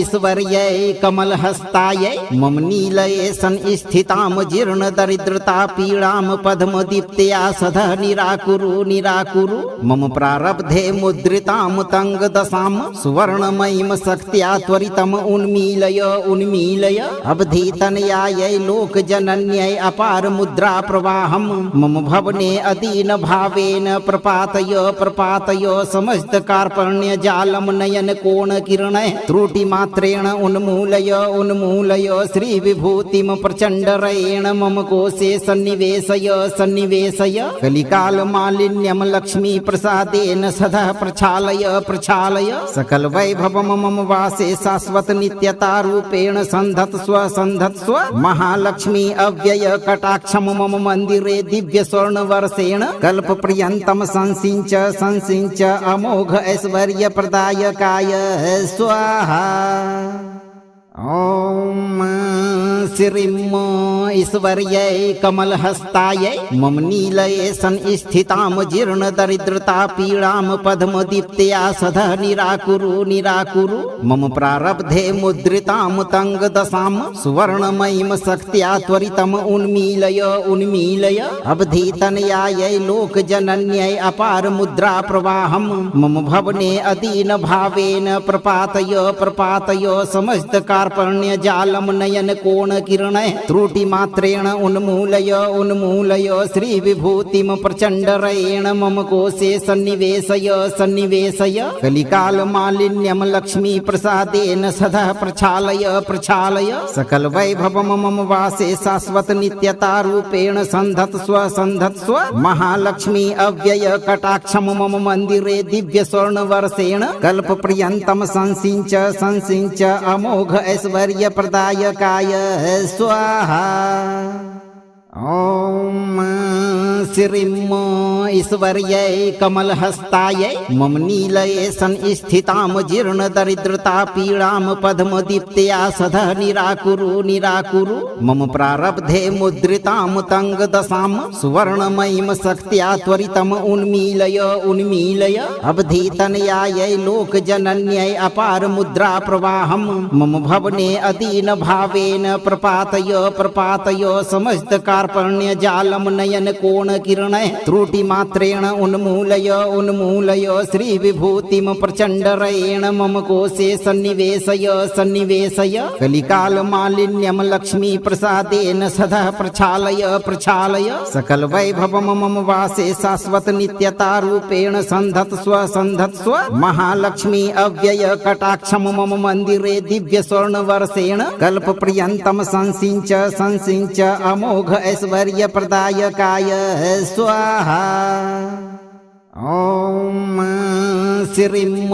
ईश्वर्यै कमलहस्तायै मम नीलये संस्थितां जीर्णदरिद्रता पीडां पद्मदीप्त्या सदा निराकुरु निराकुरु मम प्रारब्धे मुद्रितां तङ्गदशां सुवर्णमयीं शक्त्या त्वरितम् उन्मीलय उन्मीलय अवधीतनयायै लोकजनन्यै अपार मुद्रा प्रवाहं मम भवने अदीन भावेन प्रपातय प्रपातय समस्त कार्पण्य जालम नयन कोण किरण त्रुटि मात्रेण उन्मूलय उन्मूलय श्री विभूतिम प्रचंडरेण मम कोशे सन्निवेशय सन्निवेशय कलिकाल मालिन्यम लक्ष्मी प्रसादेन सदा प्रक्षालय प्रक्षालय सकल वैभवम मम वासे शाश्वत नित्यता रूपेण संधत्स्व संधत्स्व महालक्ष्मी अव्यय कटाक्षम मम मंदिरे दिव्य स्वर्ण वर्षेण कल्प पर्यंतम संसिंच संसिंच अमोघ ऐश्वर्य प्रदायकाय स्वाहा। ॐ श्रीम् ईश्वर्यै कमलहस्तायै मम नीलये संस्थितां जीर्णदरिद्रता पीडां पद्मदीप्त्या सदा निराकुरु निराकुरु मम प्रारब्धे मुद्रितां तङ्गदशां सुवर्णमयीं शक्त्या त्वरितम् उन्मीलय उन्मीलय अवधीतनयायै लोकजनन्यै अपार मुद्रा प्रवाहं मम भवने अदीन भावेन प्रपातय प्रपातय समस्त कार्पण्य जालम नयन कोण किरण त्रुटि मात्रेण उन्मूलय उन्मूलय श्री विभूतिम प्रचंडरेण मम कोशे सन्निवेशय सन्निवेशय कलिकाल मालिन्यम लक्ष्मी प्रसादेन सदा प्रक्षालय प्रक्षालय सकल वैभवम मम वासे शाश्वत नित्यता रूपेण संधत्स्व संधत्स्व महालक्ष्मी अव्यय कटाक्षम मम मंदिरे दिव्य स्वर्ण वर्षेण कल्प पर्यंतम संसिंच संसिंच अमोघ ऐश्वर्य प्रदायकाय स्वाहा। ॐ श्रीम् ईश्वर्यै कमलहस्तायै मम नीलये संस्थितां जीर्णदरिद्रता पीडां पद्मदीप्त्या सदा निराकुरु निराकुरु मम प्रारब्धे मुद्रितां तङ्गदशां सुवर्णमयीं शक्त्या त्वरितम् उन्मीलय उन्मीलय अवधीतनयायै लोकजनन्यै अपार मुद्रा प्रवाहं मम भवने अदीन भावेन प्रपातय प्रपातय समस्त कार्पण्य जालम नयन कोण किरण त्रुटि मात्रेण उन्मूलय उन्मूलय श्री विभूतिम प्रचंडरेण मम कोशे सन्निवेशय सन्निवेशय कलिकाल मालिन्यम लक्ष्मी प्रसादेन सदा प्रक्षालय प्रक्षालय सकल वैभवम मम वासे शाश्वत नित्यता रूपेण संधत्स्व संधत्स्व महालक्ष्मी अव्यय कटाक्षम मम मंदिरे दिव्य स्वर्ण वर्षेण कल्प पर्यंतम संसिंच संसिंच अमोघ ऐश्वर्य प्रदायकाय स्वाहा। ॐ श्रीम्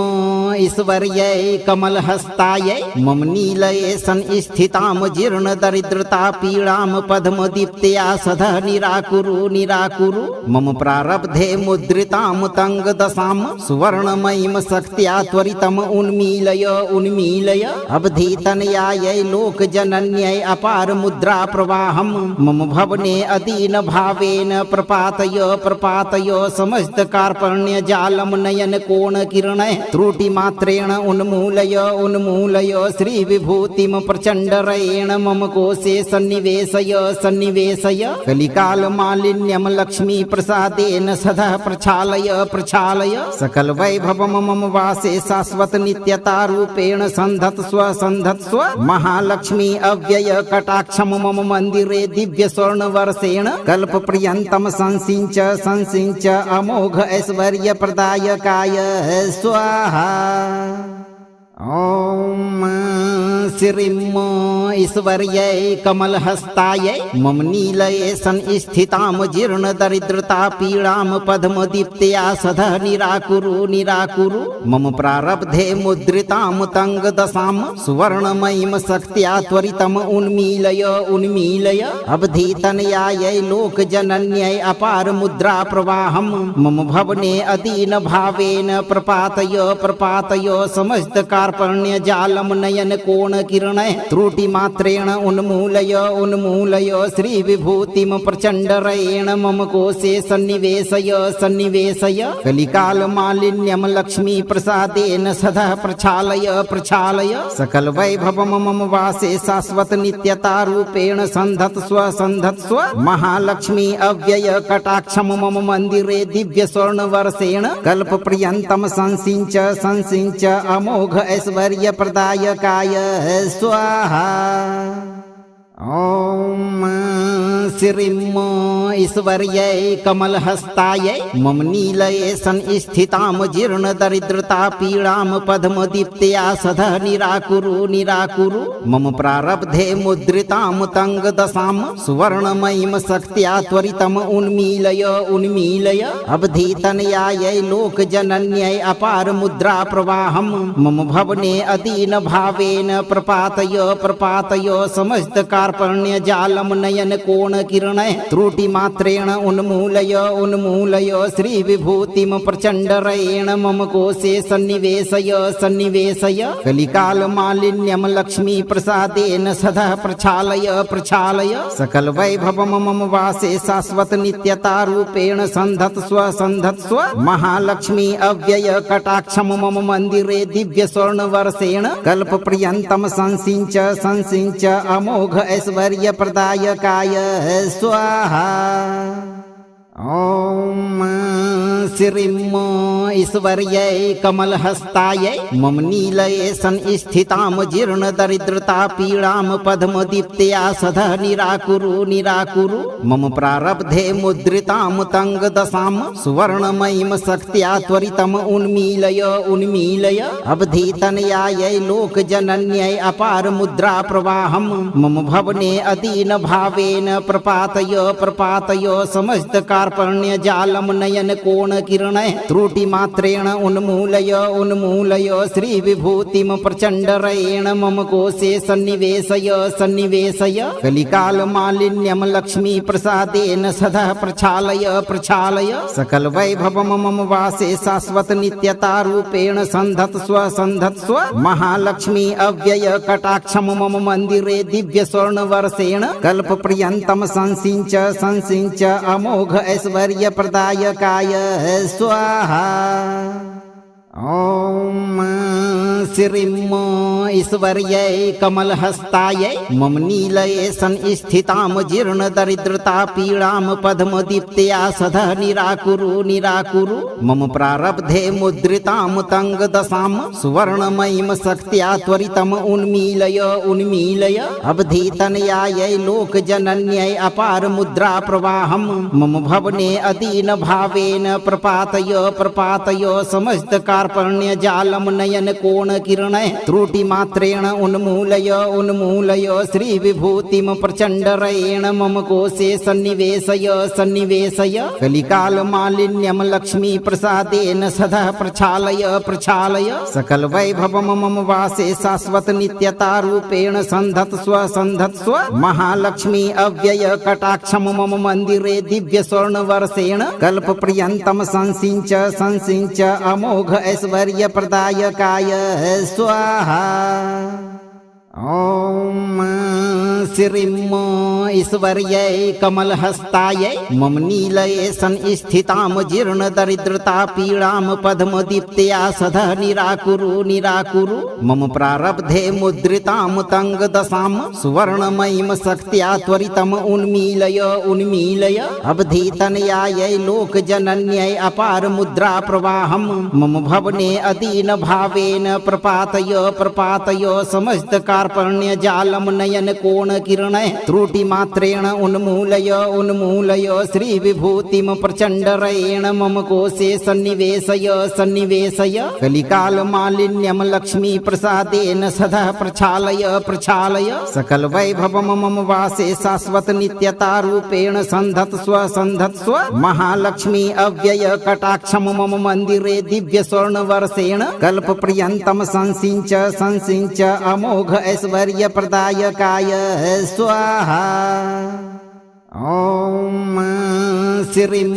ईश्वर्यै कमलहस्तायै मम नीलये संस्थितां जीर्णदरिद्रता पीडां पद्मदीप्त्या सदा निराकुरु निराकुरु मम प्रारब्धे मुद्रितां तङ्गदशां सुवर्णमयीं शक्त्या त्वरितम् उन्मीलय उन्मीलय अवधीतनयायै लोकजनन्यै अपार मुद्रा प्रवाहं मम भवने अदीन भावेन प्रपातय प्रपातय समस्त कार्पण्य जालम नयन कोण किरण त्रुटि मात्रेण उन्मूलय उन्मूलय श्री विभूतिम प्रचंडरेण मम कोशे सन्निवेशय सन्निवेशय कलिकाल मालिन्यम लक्ष्मी प्रसादेन सदा प्रक्षालय प्रक्षालय सकल वैभवम मम वासे शाश्वत नित्यता रूपेण संधत्स्व संधत्स्व महालक्ष्मी अव्यय कटाक्षम मम मंदिरे दिव्य स्वर्ण वर्षेण कल्प पर्यंतम संसिंच संसिंच अमोघ ऐश्वर्य प्रदायकाय स्वाहा। ॐ श्रीम् ईश्वर्यै कमलहस्तायै मम नीलये संस्थितां जीर्णदरिद्रता पीडां पद्मदीप्त्या सदा निराकुरु निराकुरु मम प्रारब्धे मुद्रितां तङ्गदशां सुवर्णमयीं शक्त्या त्वरितम् उन्मीलय उन्मीलय अवधीतनयायै लोकजनन्यै अपार मुद्रा प्रवाहं मम भवने अदीन भावेन प्रपातय प्रपातय समस्त कार्पण्य जालम नयन कोण कोणकिरणैः त्रुटिमात्रेण उन्मूलय श्रीविभूतिं प्रचण्डरेण मम कोशे सन्निवेशय कलिकालमालिन्यं लक्ष्मीप्रसादेन सदा प्रक्षालय सकलवैभवं मम वासे शाश्वत नित्यतारूपेण सन्धत्स्व महालक्ष्मी अव्यय कटाक्षं मम मन्दिरे दिव्यस्वर्णवर्षेण कल्पपर्यन्तं संसिञ्च अमोघ ऐश्वर्यप्रदायकाय स्वाहा। ॐ श्रीं ईश्वर्यै कमलहस्तायै मम नीलये संस्थितां जीर्णदरिद्रता पीडां पद्मदीप्त्या सदा निराकुरु मम प्रारब्धे मुद्रितां तङ्गदशां सुवर्णमयीं शक्त्या त्वरितम् उन्मीलय अवधीतनयायै लोकजनन्यै अपार मुद्रा प्रवाहं मम भवने अदीनभावेन प्रपातय समस्त कार्पण्य जालम नयन कोणकिरणैः त्रुटिमात्रेण उन्मूलय श्रीविभूतिं प्रचण्डरेण मम कोशे सन्निवेशय कलिकालमालिन्यं लक्ष्मीप्रसादेन सदा प्रक्षालय सकलवैभवं मम वासे शाश्वत नित्यतारूपेण सन्धत्स्व महालक्ष्मी अव्यय कटाक्षं मम मन्दिरे दिव्यस्वर्णवर्षेण कल्पपर्यन्तं संसिञ्च अमोघ ऐश्वर्यप्रदायकाय स्वाहा। ॐ श्रीं ईश्वर्यै कमलहस्तायै मम नीलये संस्थितां जीर्णदरिद्रता पीडां पद्मदीप्त्या सदा निराकुरु मम प्रारब्धे मुद्रितां तङ्गदशां सुवर्णमयीं शक्त्या त्वरितम् उन्मीलय अवधीतनयायै लोकजनन्यै अपार मुद्रा प्रवाहं मम भवने अदीनभावेन प्रपातय समस्त कार्पण्य जालम नयन कोणकिरणैः त्रुटिमात्रेण उन्मूलय श्रीविभूतिं प्रचण्डरेण मम कोशे सन्निवेशय कलिकालमालिन्यं लक्ष्मीप्रसादेन सदा प्रक्षालय सकलवैभवं मम वासे शाश्वत नित्यतारूपेण सन्धत्स्व महालक्ष्मी अव्यय कटाक्षं मम मन्दिरे दिव्यस्वर्णवर्षेण कल्पपर्यन्तं संसिञ्च अमोघ ऐश्वर्यप्रदायकाय स्वाहा। ॐ श्रीं ईश्वर्यै कमलहस्तायै मम नीलये संस्थितां जीर्णदरिद्रता पीडां पद्मदीप्त्या सदा निराकुरु मम प्रारब्धे मुद्रितां तङ्गदशां सुवर्णमयीं शक्त्या त्वरितम् उन्मीलय अवधीतनयायै लोकजनन्यै अपार मुद्रा प्रवाहं मम भवने अदीनभावेन प्रपातय समस्त कार्पण्य जालम नयन कोणकिरणैः त्रुटिमात्रेण उन्मूलय श्रीविभूतिं प्रचण्डरेण मम कोशे सन्निवेशय कलिकालमालिन्यं लक्ष्मीप्रसादेन सदा प्रक्षालय सकलवैभवं मम वासे शाश्वत नित्यतारूपेण सन्धत्स्व महालक्ष्मी अव्यय कटाक्षं मम मन्दिरे दिव्यस्वर्णवर्षेण कल्पपर्यन्तं संसिञ्च अमोघ ऐश्वर्यप्रदायकाय स्वाहा। ॐ श्रीं ईश्वर्यै कमलहस्तायै मम नीलये संस्थितां जीर्णदरिद्रता पीडां पद्मदीप्त्या सदा निराकुरु मम प्रारब्धे मुद्रितां तङ्गदशां सुवर्णमयीं शक्त्या त्वरितम् उन्मीलय अवधीतनयायै लोकजनन्यै अपार मुद्रा प्रवाहं मम भवने अदीनभावेन प्रपातय समस्त कार्पण्य जालम नयन कोणकिरणैः त्रुटिमात्रेण उन्मूलय श्रीविभूतिं प्रचण्डरेण मम कोशे सन्निवेशय कलिकालमालिन्यं लक्ष्मीप्रसादेन सदा प्रक्षालय सकलवैभवं मम वासे शाश्वत नित्यतारूपेण सन्धत्स्व महालक्ष्मी अव्यय कटाक्षं मम मन्दिरे दिव्यस्वर्णवर्षेण कल्पपर्यन्तं संसिञ्च अमोघ ऐश्वर्यप्रदायकाय स्वाहा। ॐ श्रीं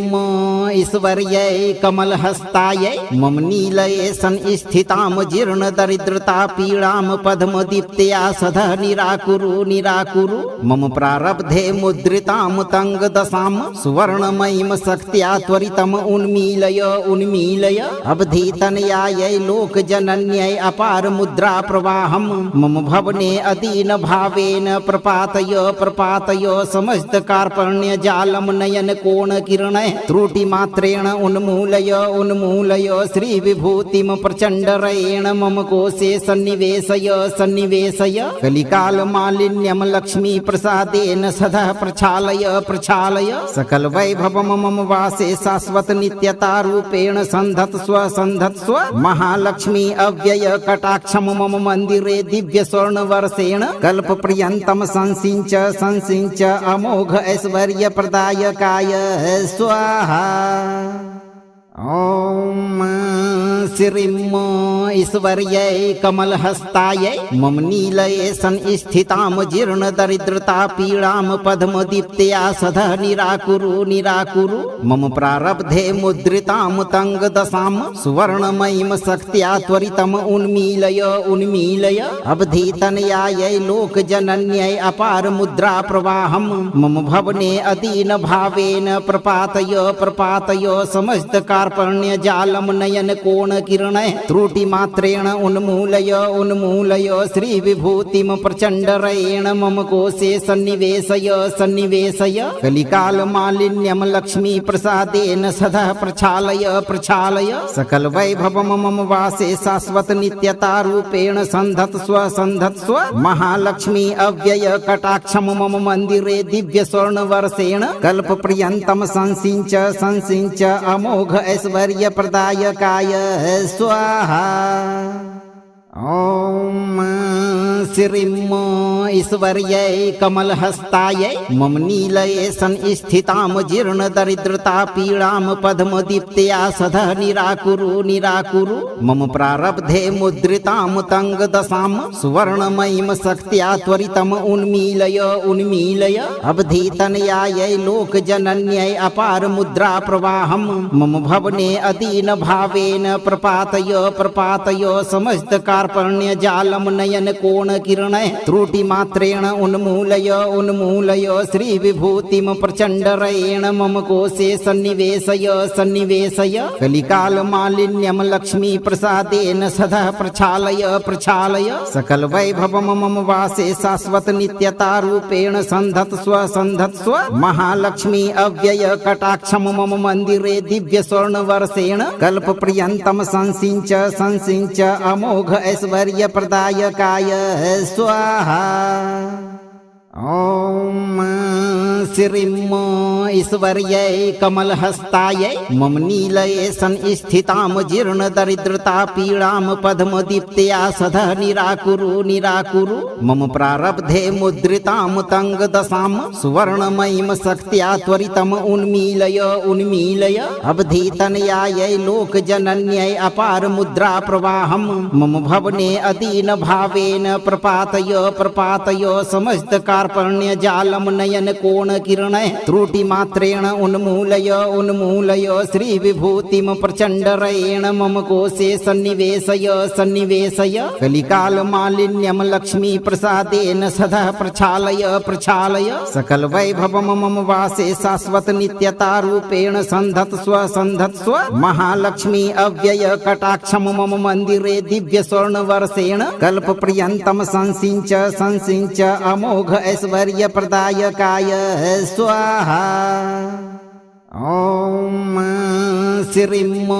ईश्वर्यै कमलहस्तायै मम नीलये संस्थितां जीर्ण दरिद्रता पीडां पद्मदीप्त्या सदा निराकुरु निराकुरु मम प्रारब्धे मुद्रितां तङ्गदशां सुवर्णमयीं शक्त्या त्वरितम् उन्मीलय उन्मीलय अवधीतनयायै लोकजनन्यै अपार मुद्रा प्रवाहं मम भवने अदीन भावेन प्रपातय प्रपातय समस्त कार्पण्य जालम नयन कोण किरणै त्रुटि मात्रेण उन्मूलय उन्मूलय श्री विभूतिम प्रचंडरेण मम कोशे सन्निवेशय सन्निवेशय कलिकाल मालिन्यम लक्ष्मी प्रसादेन सदा प्रक्षालय प्रक्षालय सकल वैभवम मम वासे शाश्वत नित्यता रूपेण संधत्स्व संधत्स्व महालक्ष्मी अव्यय कटाक्षम मम मंदिरे दिव्य स्वर्ण वर्षेण कल्प पर्यंतम संसिंच संसिंच अमोघ ऐश्वर्य प्रदायकाय स्वाहा। ओम श्रीं ईश्वर्यै कमलहस्तायै मम नीलये संस्थितां जीर्ण दरिद्रता पीडां पद्मदीप्त्या सदा निराकुरु निराकुरु मम प्रारब्धे मुद्रितां तङ्गदशां सुवर्णमयीं शक्त्या त्वरितम् उन्मीलय उन्मीलय अवधीतनयायै लोकजनन्यै अपार मुद्रा प्रवाहं मम भवने अदीन भावेन प्रपातय प्रपातय समस्त कार्पण्य जालम नयन कोण किरणै त्रुटि मात्रेण उन्मूलय उन्मूलय श्री विभूतिम प्रचंडरेण मम कोशे सन्निवेशय सन्निवेशय कलिकाल मालिन्यम लक्ष्मी प्रसादेन सदा प्रक्षालय प्रक्षालय सकल वैभवम मम वासे शाश्वत नित्यता रूपेण संधत्स्व संधत्स्व महालक्ष्मी अव्यय कटाक्षम मम मंदिरे दिव्य स्वर्ण वर्षेण कल्प पर्यंतम संसिंच संसिंच अमोघ ऐश्वर्य प्रदायकाय स्वाहा। ओम श्रीं ईश्वर्यै कमलहस्तायै मम नीलये संस्थितां जीर्ण दरिद्रता पीडां पद्मदीप्त्या सदा निराकुरु निराकुरु मम प्रारब्धे मुद्रितां तङ्गदशां सुवर्णमयीं शक्त्या त्वरितम् उन्मीलय उन्मीलय अवधीतनयायै लोकजनन्यै अपार मुद्रा प्रवाहं मम भवने अदीन भावेन प्रपातय प्रपातय समस्त कार्पण्य जालम नयन कोण किरणै त्रुटि मात्रेण उन्मूलय उन्मूलय श्री विभूतिम प्रचंडरेण मम कोशे सन्निवेशय सन्निवेशय कलिकाल मालिन्यम लक्ष्मी प्रसादेन सदा प्रक्षालय प्रक्षालय सकल वैभवम मम वासे शाश्वत नित्यता रूपेण संधत्स्व संधत्स्व महालक्ष्मी अव्यय कटाक्षम मम मंदिरे दिव्य स्वर्ण वर्षेण कल्प पर्यंतम संसिंच संसिंच अमोघ ऐश्वर्य प्रदायकाय स्वाहा। ओम श्रीं ईश्वर्यै कमलहस्तायै मम नीलये संस्थितां जीर्ण दरिद्रता पीडां पद्मदीप्त्या सदा निराकुरु निराकुरु मम प्रारब्धे मुद्रितां तङ्गदशां सुवर्णमयीं शक्त्या त्वरितम् उन्मीलय उन्मीलय अवधीतनयायै लोकजनन्यै अपार मुद्रा प्रवाहं मम भवने अदीन भावेन प्रपातय प्रपातय समस्त कार्पण्य जालम नयन कोण किरणै त्रुटि मात्रेण उन्मूलय उन्मूलय श्री विभूतिम प्रचंडरेण मम कोशे सन्निवेशय सन्निवेशय कलिकाल मालिन्यम लक्ष्मी प्रसादेन सदा प्रक्षालय प्रक्षालय सकल वैभवम मम वासे शाश्वत नित्यता रूपेण संधत्स्व संधत्स्व महालक्ष्मी अव्यय कटाक्षम मम मंदिरे दिव्य स्वर्ण वर्षेण कल्प पर्यंतम संसिंच संसिंच अमोघ ऐश्वर्य प्रदायकाय स्वाहा। ओम श्रीं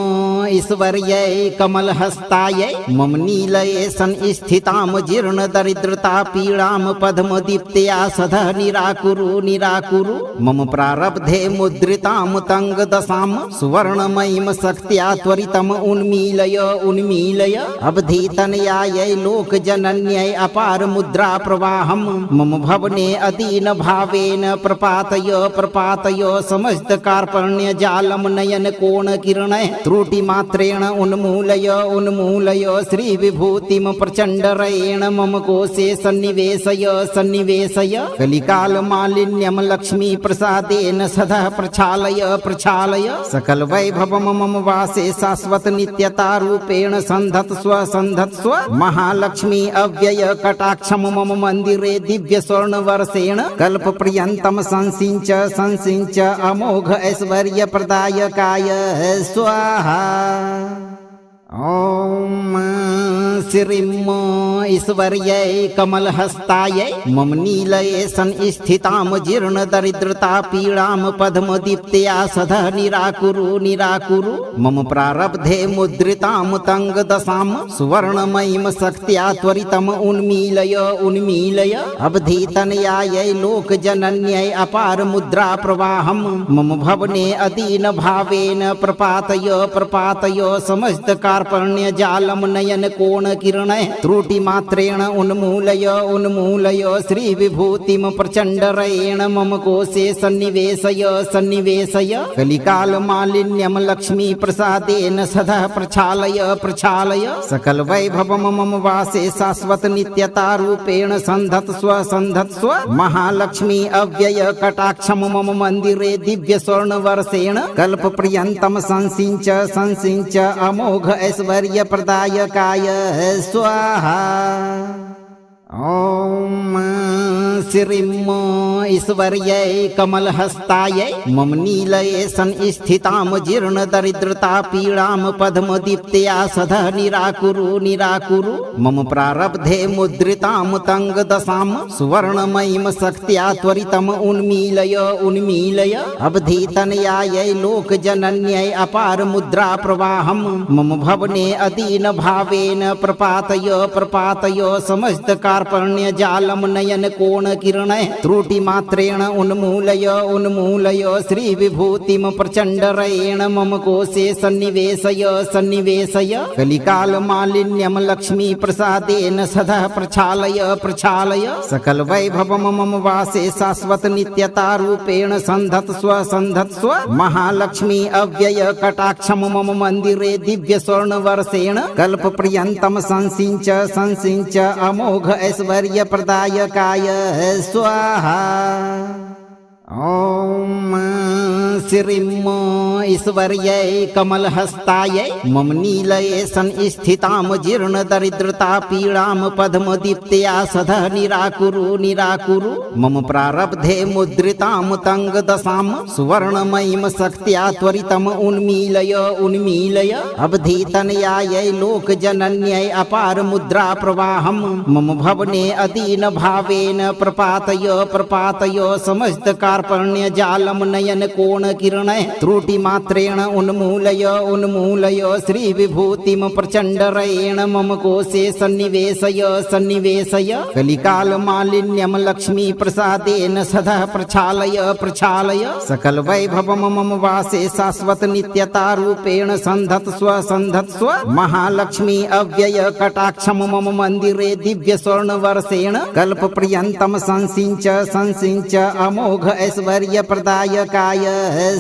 ईश्वर्यै कमलहस्तायै मम नीलये संस्थितां जीर्ण दरिद्रता पीडां पद्मदीप्त्या सदा निराकुरु निराकुरु मम प्रारब्धे मुद्रितां तङ्गदशां सुवर्णमयीं शक्त्या त्वरितम् उन्मीलय उन्मीलय अवधीतनयायै लोकजनन्यै अपार मुद्रा प्रवाहं मम भवने अदीन भावेन प्रपातय प्रपातय समस्त कार्पण्य जालम नयन कोण किरणैः त्रुटिमात्रेण उन्मूलय श्रीविभूतिं प्रचण्डरेण मम कोशे सन्निवेशय कलिकालमालिन्यं लक्ष्मीप्रसादेन सदा प्रक्षालय सकलवैभवं मम वासे शाश्वत नित्यतारूपेण सन्धत्स्व महालक्ष्मी अव्यय कटाक्षं मम मन्दिरे दिव्यस्वर्णवर्षेण कल्पपर्यन्तं संसिञ्च अमोघ ऐश्वर्यप्रदायकाय स्वाहा। ॐ श्रीं ईश्वर्यै कमलहस्तायै मम नीलये संस्थितां जीर्णदरिद्रता पीडां पद्मदीप्त्या सदा निराकुरु मम प्रारब्धे मुद्रितां तङ्गदशां सुवर्णमयीं शक्त्या त्वरितम् उन्मीलय अवधीतनयायै लोकजनन्यै अपार मुद्रा प्रवाहं मम भवने अदीनभावेन प्रपातय समस्त कार्पण्य जालम नयन कोण किरणैः त्रुटिमात्रेण उन्मूलय श्रीविभूतिं प्रचण्डरेण मम कोशे सन्निवेशय कलिकालमालिन्यं लक्ष्मीप्रसादेन सदा प्रक्षालय सकलवैभवं मम वासे शाश्वत नित्यतारूपेण सन्धत्स्व महालक्ष्मी अव्यय कटाक्षं मम मन्दिरे दिव्यस्वर्णवर्षेण कल्पपर्यन्तं संसिञ्च अमोघ ऐश्वर्यप्रदायकाय स्वाहा। ॐ श्रीं ईश्वर्यै कमलहस्तायै मम नीलये संस्थितां जीर्णदरिद्रता पीडां पद्मदीप्त्या सदा निराकुरु मम प्रारब्धे मुद्रितां तङ्गदशां सुवर्णमयीं शक्त्या त्वरितम् उन्मीलय अवधीतनयायै लोकजनन्यै अपार मुद्रा प्रवाहं मम भवने अदीनभावेन प्रपातय समस्त कार्पण्य जालम नयन कोण किरणैः त्रुटिमात्रेण उन्मूलय श्रीविभूतिं प्रचण्डरेण मम कोशे सन्निवेशय कलिकालमालिन्यं लक्ष्मीप्रसादेन सदा प्रक्षालय सकलवैभवं मम वासे शाश्वत नित्यतारूपेण सन्धत्स्व महालक्ष्मी अव्यय कटाक्षं मम मन्दिरे दिव्यस्वर्णवर्षेण कल्पपर्यन्तं संसिञ्च अमोघ ऐश्वर्यप्रदायकाय स्वाहा। ॐ श्रीं ईश्वर्यै कमलहस्तायै मम नीलये संस्थितां जीर्णदरिद्रता पीडां पद्मदीप्त्या सदा निराकुरु मम प्रारब्धे मुद्रितां तङ्गदशां सुवर्णमयीं शक्त्या त्वरितम् उन्मीलय अवधीतनयायै लोकजनन्यै अपार मुद्रा प्रवाहं मम भवने अदीनभावेन प्रपातय समस्त कार्पण्य जालम नयन कोण किरणैः त्रुटिमात्रेण उन्मूलय श्रीविभूतिं प्रचण्डरेण मम कोशे सन्निवेशय कलिकालमालिन्यं लक्ष्मीप्रसादेन सदा प्रक्षालय सकलवैभवं मम वासे शाश्वत नित्यतारूपेण सन्धत्स्व महालक्ष्मी अव्यय कटाक्षं मम मन्दिरे दिव्यस्वर्णवर्षेण कल्पपर्यन्तं संसिञ्च अमोघ ऐश्वर्यप्रदायकाय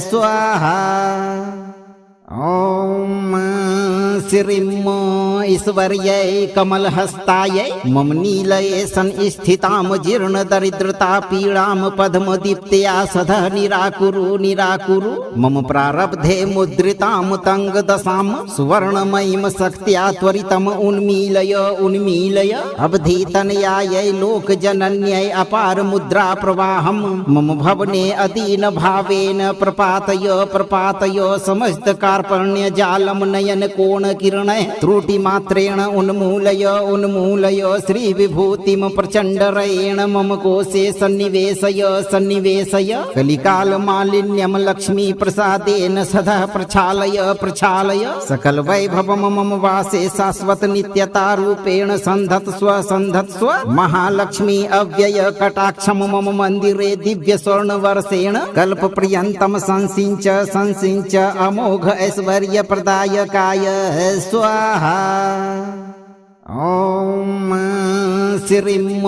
स्वाहा। ॐ श्रीं ईश्वर्यै कमलहस्तायै मम नीलये संस्थितां जीर्णदरिद्रता पीडां पद्मदीप्त्या सदा निराकुरु मम प्रारब्धे मुद्रितां तङ्गदशां सुवर्णमयीं शक्त्या त्वरितम् उन्मीलय अवधीतनयायै लोकजनन्यै अपार मुद्रा प्रवाहं मम भवने अदीनभावेन प्रपातय समस्त कार्पण्य जालम नयन कोण किरणैः त्रुटिमात्रेण उन्मूलय श्रीविभूतिं प्रचण्डरेण मम कोशे सन्निवेशय कलिकालमालिन्यं लक्ष्मीप्रसादेन सदा प्रक्षालय सकलवैभवं मम वासे शाश्वत नित्यतारूपेण सन्धत्स्व महालक्ष्मी अव्यय कटाक्षं मम मन्दिरे दिव्यस्वर्णवर्षेण कल्पपर्यन्तं संसिञ्च अमोघ ऐश्वर्यप्रदायकाय स्वाहा। ॐ श्रीम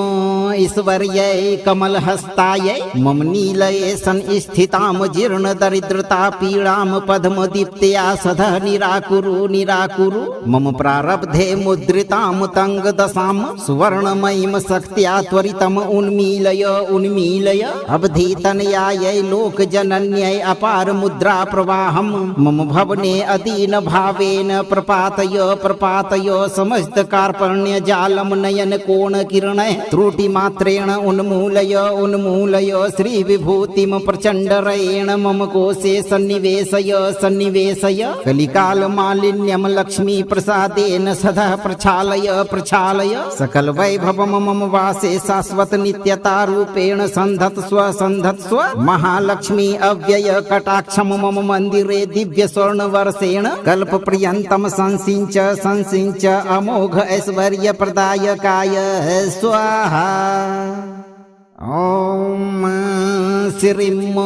ईश्वर्यै कमलहस्तायै मम नीलये संस्थितां जीर्ण दरिद्रता पीडां पद्मदीप्त्या सदा निराकुरु निराकुरु मम प्रारब्धे मुद्रितां तङ्गदशां सुवर्णमयीं शक्त्या त्वरितम् उन्मीलय उन्मीलय अवधीतनयायै लोकजनन्यै अपार मुद्रा प्रवाहं मम भवने अदीन भावेन प्रपातय प्रपातय समस्त कार्पण्य जालम नयन कोण किरणै त्रुटि मात्रेण उन्मूलय उन्मूलय श्री विभूतिम प्रचंडरेण मम कोशे सन्निवेशय सन्निवेशय कलिकाल मालिन्यम लक्ष्मी प्रसादेन सदा प्रक्षालय प्रक्षालय सकल वैभवम मम वासे शाश्वत नित्यता रूपेण संधत्स्व महालक्ष्मी अव्यय कटाक्षम मम मंदिरे दिव्य स्वर्ण वर्षेण कल्प पर्यंतम संसिंच संसिंच अमोघ ऐश्वर्य प्रदायकाय स्वाहा। ओम श्रीम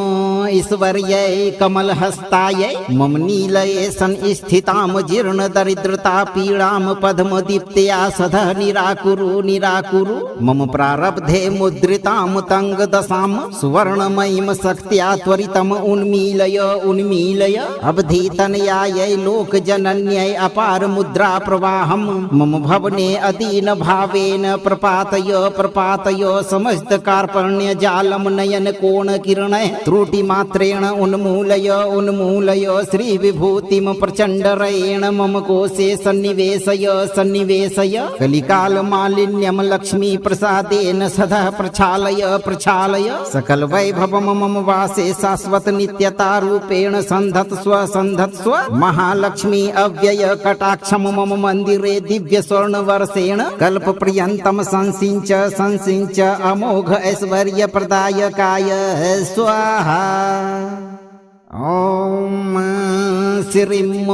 ईश्वर्यै कमलहस्तायै मम नीलये संस्थितां जीर्ण दरिद्रता पीडां पद्मदीप्त्या सदा निराकुरु निराकुरु मम प्रारब्धे मुद्रितां तङ्गदशां सुवर्णमयीं शक्त्या त्वरितम् उन्मीलय उन्मीलय अवधीतनयायै लोकजनन्यै अपार मुद्रा प्रवाहं मम भवने अदीन भावेन प्रपातय प्रपातय समस्त कार्पण्य जालम नयन कोण किरणै त्रुटि मात्रेण उन्मूलय उन्मूलय श्री विभूतिम प्रचंडरेण मम कोशे सन्निवेशय सन्निवेशय कलिकाल मालिन्यम लक्ष्मी प्रसादेन सदा प्रक्षालय प्रक्षालय सकल वैभवम मम वासे शाश्वत नित्यता रूपेण संधत्स्व महालक्ष्मी अव्यय कटाक्षम मम मंदिरे दिव्य स्वर्ण वर्षेण कल्प पर्यंतम संसिंच संसिंच अमोघ ऐश्वर्य प्रदायकाय स्वाहा। ओम श्रीम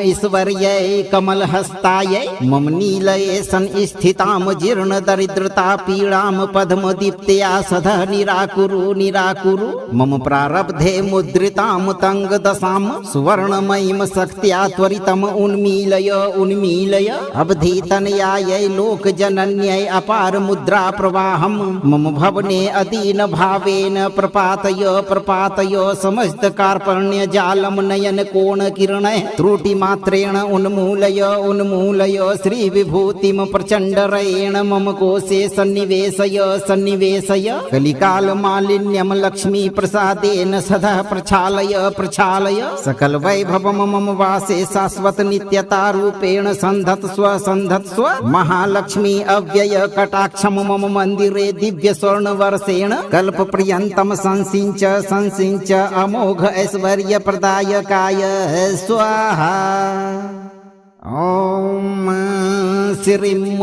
ईश्वर्यै कमलहस्तायै मम नीलये संस्थितां जीर्ण दरिद्रता पीडां पद्मदीप्त्या सदा निराकुरु निराकुरु मम प्रारब्धे मुद्रितां तङ्गदशां सुवर्णमयीं शक्त्या त्वरितम् उन्मीलय उन्मीलय अवधीतनयायै लोकजनन्यै अपार मुद्रा प्रवाहं मम भवने अदीन भावेन प्रपातय प्रपातय समस्त कार्पण्य जालम नयन कोण किरणै त्रुटि मात्रेण उन्मूलय उन्मूलय श्री विभूतिम प्रचंडरेण मम कोशे सन्निवेशय सन्निवेशय कलिकाल मालिन्यम लक्ष्मी प्रसादेन सदा प्रक्षालय प्रक्षालय सकल वैभवम मम वासे शाश्वत नित्यता रूपेण संधत्स्व महालक्ष्मी अव्यय कटाक्षम मम मंदिरे दिव्य स्वर्ण वर्षेण कल्प पर्यंतम संसिंच संसिंच अमोघ ऐश्वर्य प्रदायकाय स्वाहा। ओम श्रीम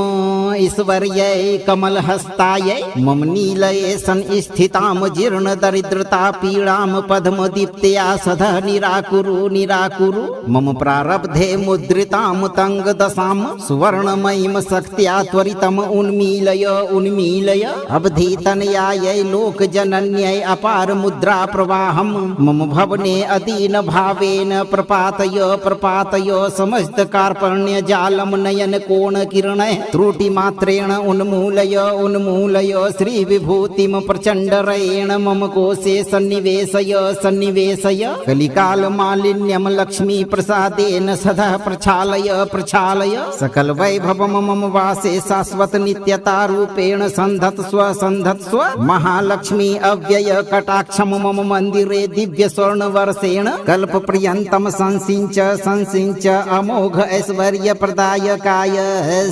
ईश्वर्यै कमलहस्तायै मम नीलये संस्थितां जीर्ण दरिद्रता पीडां पद्मदीप्त्या सदा निराकुरु निराकुरु मम प्रारब्धे मुद्रितां तङ्गदशां सुवर्णमयीं शक्त्या त्वरितम् उन्मीलय उन्मीलय अवधीतनयायै लोकजनन्यै अपार मुद्रा प्रवाहं मम भवने अदीन भावेन प्रपातय प्रपातय समस्त कार्पण्य जालम नयन कोण किरणै त्रुटि मात्रेण उन्मूलय उन्मूलय श्री विभूतिम प्रचंडरेण मम कोशे सन्निवेशय सन्निवेशय कलिकाल मालिन्यम लक्ष्मी प्रसादेन सदा प्रक्षालय प्रक्षालय सकल वैभवम मम वासे शाश्वत नित्यता रूपेण संधत्स्व महालक्ष्मी अव्यय कटाक्षम मम मंदिरे दिव्य स्वर्ण वर्षेण कल्प पर्यंतम संसिंच संसिंच अमोघ ऐश्वर्य प्रदायकाय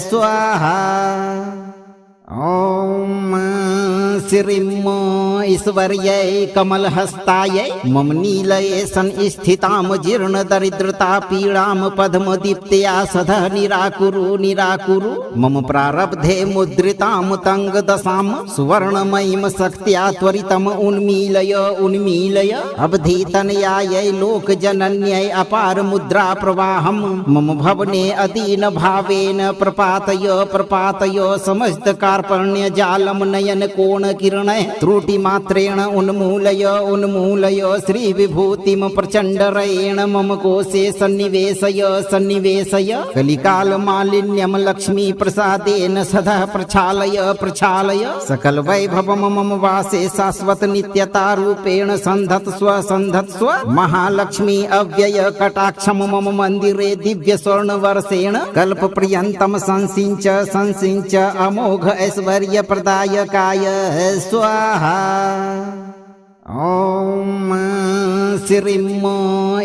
स्वाहा। ओम श्रीम ईश्वर्यै कमलहस्तायै मम नीलये संस्थितां जीर्ण दरिद्रता पीडां पद्मदीप्त्या सदा निराकुरु निराकुरु मम प्रारब्धे मुद्रितां तङ्गदशां सुवर्णमयीं शक्त्या त्वरितम् उन्मीलय उन्मीलय अवधीतनयायै लोकजनन्यै अपार मुद्रा प्रवाहं मम भवने अदीन भावेन प्रपातय प्रपातय समस्त कार्पण्य जालम नयन कोण कोणकिरणैः त्रुटिमात्रेण उन्मूलय उन्मूलय श्रीविभूतिं प्रचण्डरेण मम कोशे सन्निवेशय सन्निवेशय कलिकालमालिन्यं लक्ष्मीप्रसादेन सदा प्रक्षालय प्रक्षालय सकलवैभवं मम वासे शाश्वत नित्यतारूपेण सन्धत्स्व सन्धत्स्व महालक्ष्मी अव्यय कटाक्षं मम मन्दिरे दिव्यस्वर्णवर्षेण कल्पपर्यन्तं संसिञ्च संसिञ्च अमोघ ऐश्वर्यप्रदायकाय स्वाहा। ॐ श्रीं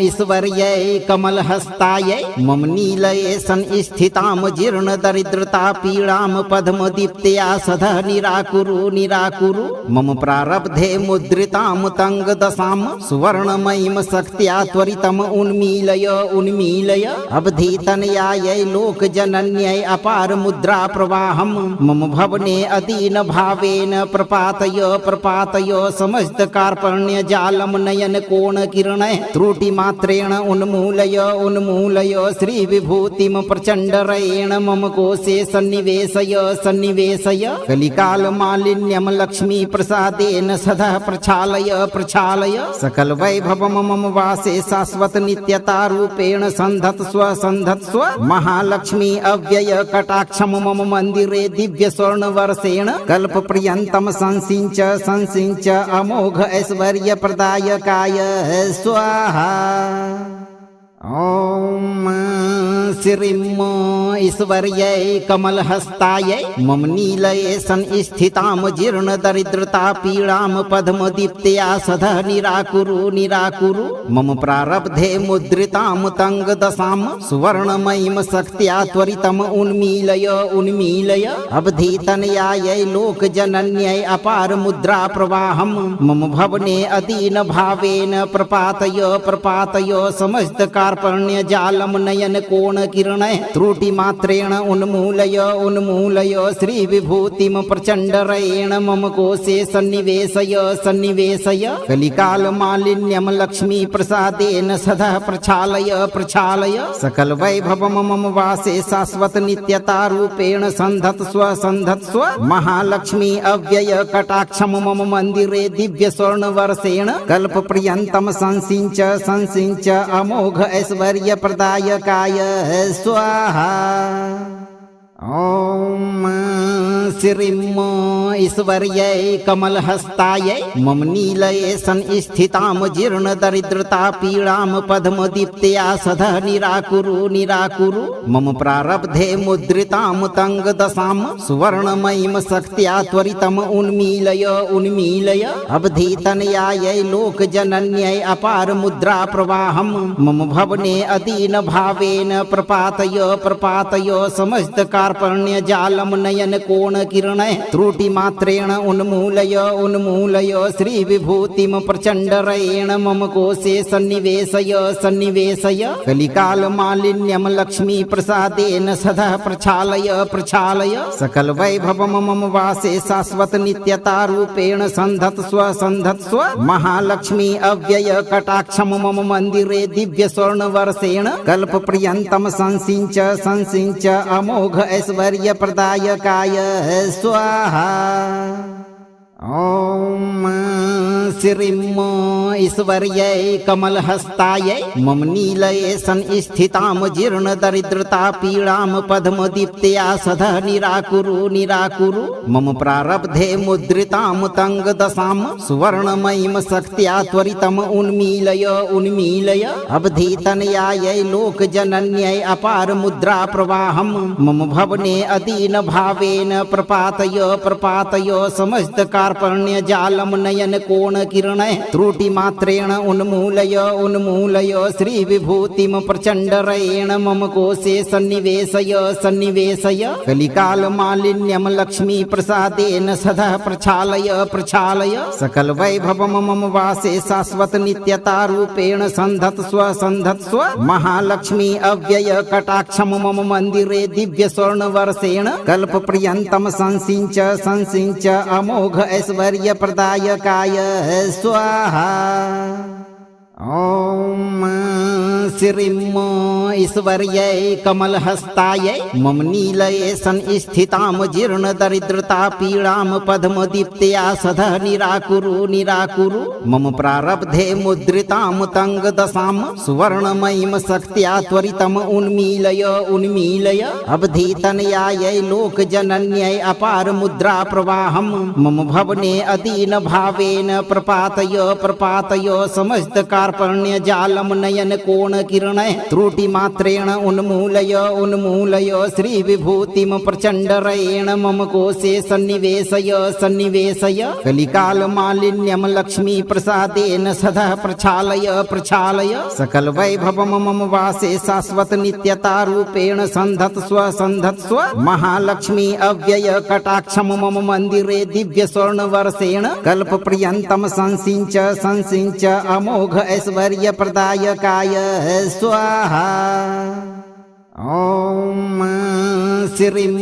ईश्वर्यै कमलहस्तायै मम नीलये संस्थितां जीर्णदरिद्रता पीडां पद्मदीप्त्या सदा निराकुरु निराकुरु मम प्रारब्धे मुद्रितां तङ्गदशां सुवर्णमयीं शक्त्या त्वरितम् उन्मीलय उन्मीलय अवधीतनयायै लोकजनन्यै अपार मुद्रा प्रवाहं मम भवने अदीनभावेन प्रपातय प्रपातय समस्त कार्पण्य जालम नयन कोण किरणैः त्रुटिमात्रेण उन्मूलय उन्मूलय श्रीविभूतिं प्रचण्डरेण मम कोशे सन्निवेशय सन्निवेशय कलिकालमालिन्यं लक्ष्मीप्रसादेन सदा प्रक्षालय प्रक्षालय सकलवैभवं मम वासे शाश्वत नित्यतारूपेण सन्धत्स्व सन्धत्स्व महालक्ष्मी अव्यय कटाक्षं मम मन्दिरे दिव्यस्वर्णवर्षेण कल्पपर्यन्तं संसिञ्च संसिञ्च अमोघ ऐश्वर्यप्रदायकाय स्वाहा। ॐ श्रीं ईश्वर्यै कमलहस्तायै मम नीलये संस्थितां जीर्णदरिद्रता पीडां पद्मदीप्त्या सदा निराकुरु निराकुरु मम प्रारब्धे मुद्रितां तङ्गदशां सुवर्णमयीं शक्त्या त्वरितम् उन्मीलय उन्मीलय अवधीतनयायै लोकजनन्यै अपार मुद्रा प्रवाहं मम भवने अदीनभावेन प्रपातय प्रपातय समस्त कार्पण्य जालम नयन कोण किरणैः त्रुटिमात्रेण उन्मूलय उन्मूलय श्रीविभूतिं प्रचण्डरेण मम कोशे सन्निवेशय सन्निवेशय कलिकालमालिन्यं लक्ष्मीप्रसादेन सदा प्रक्षालय प्रक्षालय सकलवैभवं मम वासे शाश्वत नित्यतारूपेण सन्धत्स्व सन्धत्स्व महालक्ष्मी अव्यय कटाक्षं मम मन्दिरे दिव्यस्वर्णवर्षेण कल्पपर्यन्तं संसिञ्च संसिञ्च अमोघ ऐश्वर्यप्रदायकाय स्वाहा। ॐ श्रीं ईश्वर्यै कमलहस्तायै मम नीलये संस्थितां जीर्णदरिद्रता पीडां पद्मदीप्त्या सदा निराकुरु निराकुरु मम प्रारब्धे मुद्रितां तङ्गदशां सुवर्णमयीं शक्त्या त्वरितम् उन्मीलय उन्मीलय अवधीतनयायै लोकजनन्यै अपार मुद्रा प्रवाहं मम भवने अदीनभावेन प्रपातय प्रपातय समस्त कार्पण्य जालम नयन कोण किरणैः त्रुटिमात्रेण उन्मूलय उन्मूलय श्रीविभूतिं प्रचण्डरेण मम कोशे सन्निवेशय सन्निवेशय कलिकालमालिन्यं लक्ष्मीप्रसादेन सदा प्रक्षालय प्रक्षालय सकलवैभवं मम वासे शाश्वत नित्यतारूपेण सन्धत्स्व सन्धत्स्व महालक्ष्मी अव्यय कटाक्षं मम मन्दिरे दिव्यस्वर्णवर्षेण कल्पपर्यन्तं संसिञ्च संसिञ्च अमोघ ऐश्वर्यप्रदायकाय स्वाहा। ॐ श्रीं ईश्वर्यै कमलहस्तायै मम नीलये संस्थितां जीर्णदरिद्रता पीडां पद्मदीप्त्या सदा निराकुरु निराकुरु मम प्रारब्धे मुद्रितां तङ्गदशां सुवर्णमयीं शक्त्या त्वरितम् उन्मीलय उन्मीलय अवधीतनयायै लोकजनन्यै अपार मुद्रा प्रवाहं मम भवने अदीनभावेन प्रपातय प्रपातय समस्त कार्पण्य जालम नयन कोण किरणैः त्रुटिमात्रेण उन्मूलय उन्मूलय श्रीविभूतिं प्रचण्डरेण मम कोशे सन्निवेशय सन्निवेशय कलिकालमालिन्यं लक्ष्मीप्रसादेन सदा प्रक्षालय प्रक्षालय सकलवैभवं मम वासे शाश्वत नित्यतारूपेण सन्धत्स्व सन्धत्स्व महालक्ष्मी अव्यय कटाक्षं मम मन्दिरे दिव्यस्वर्णवर्षेण कल्पपर्यन्तं संसिञ्च संसिञ्च अमोघ ऐश्वर्यप्रदायकाय स्वाहा। ॐ श्रीं ईश्वर्यै कमलहस्तायै मम नीलये संस्थितां जीर्णदरिद्रता पीडां पद्मदीप्त्या सदा निराकुरु निराकुरु मम प्रारब्धे मुद्रितां तङ्गदशां सुवर्णमयीं शक्त्या त्वरितम् उन्मीलय उन्मीलय अवधीतनयायै लोकजनन्यै अपार मुद्रा प्रवाहं मम भवने अदीन भावेन प्रपातय प्रपातय समस्त कार्पण्य जालम नयन कोण किरणै त्रुटि मात्रेण उन्मूलय उन्मूलय श्री विभूतिम प्रचंडरेण मम कोशे सन्निवेशय सन्निवेशय कलिकाल मालिन्यम लक्ष्मी प्रसादेन सदा प्रक्षालय प्रक्षालय सकल वैभवम मम वासे शाश्वत नित्यता रूपेण संधत्स्व संधत्स्व महालक्ष्मी अव्यय कटाक्षम मम मंदिरे दिव्य स्वर्ण वर्षेण कल्प पर्यंतम संसिंच संसिंच अमोघ ऐश्वर्य प्रदायकाय स्वाहा। ओम श्रीं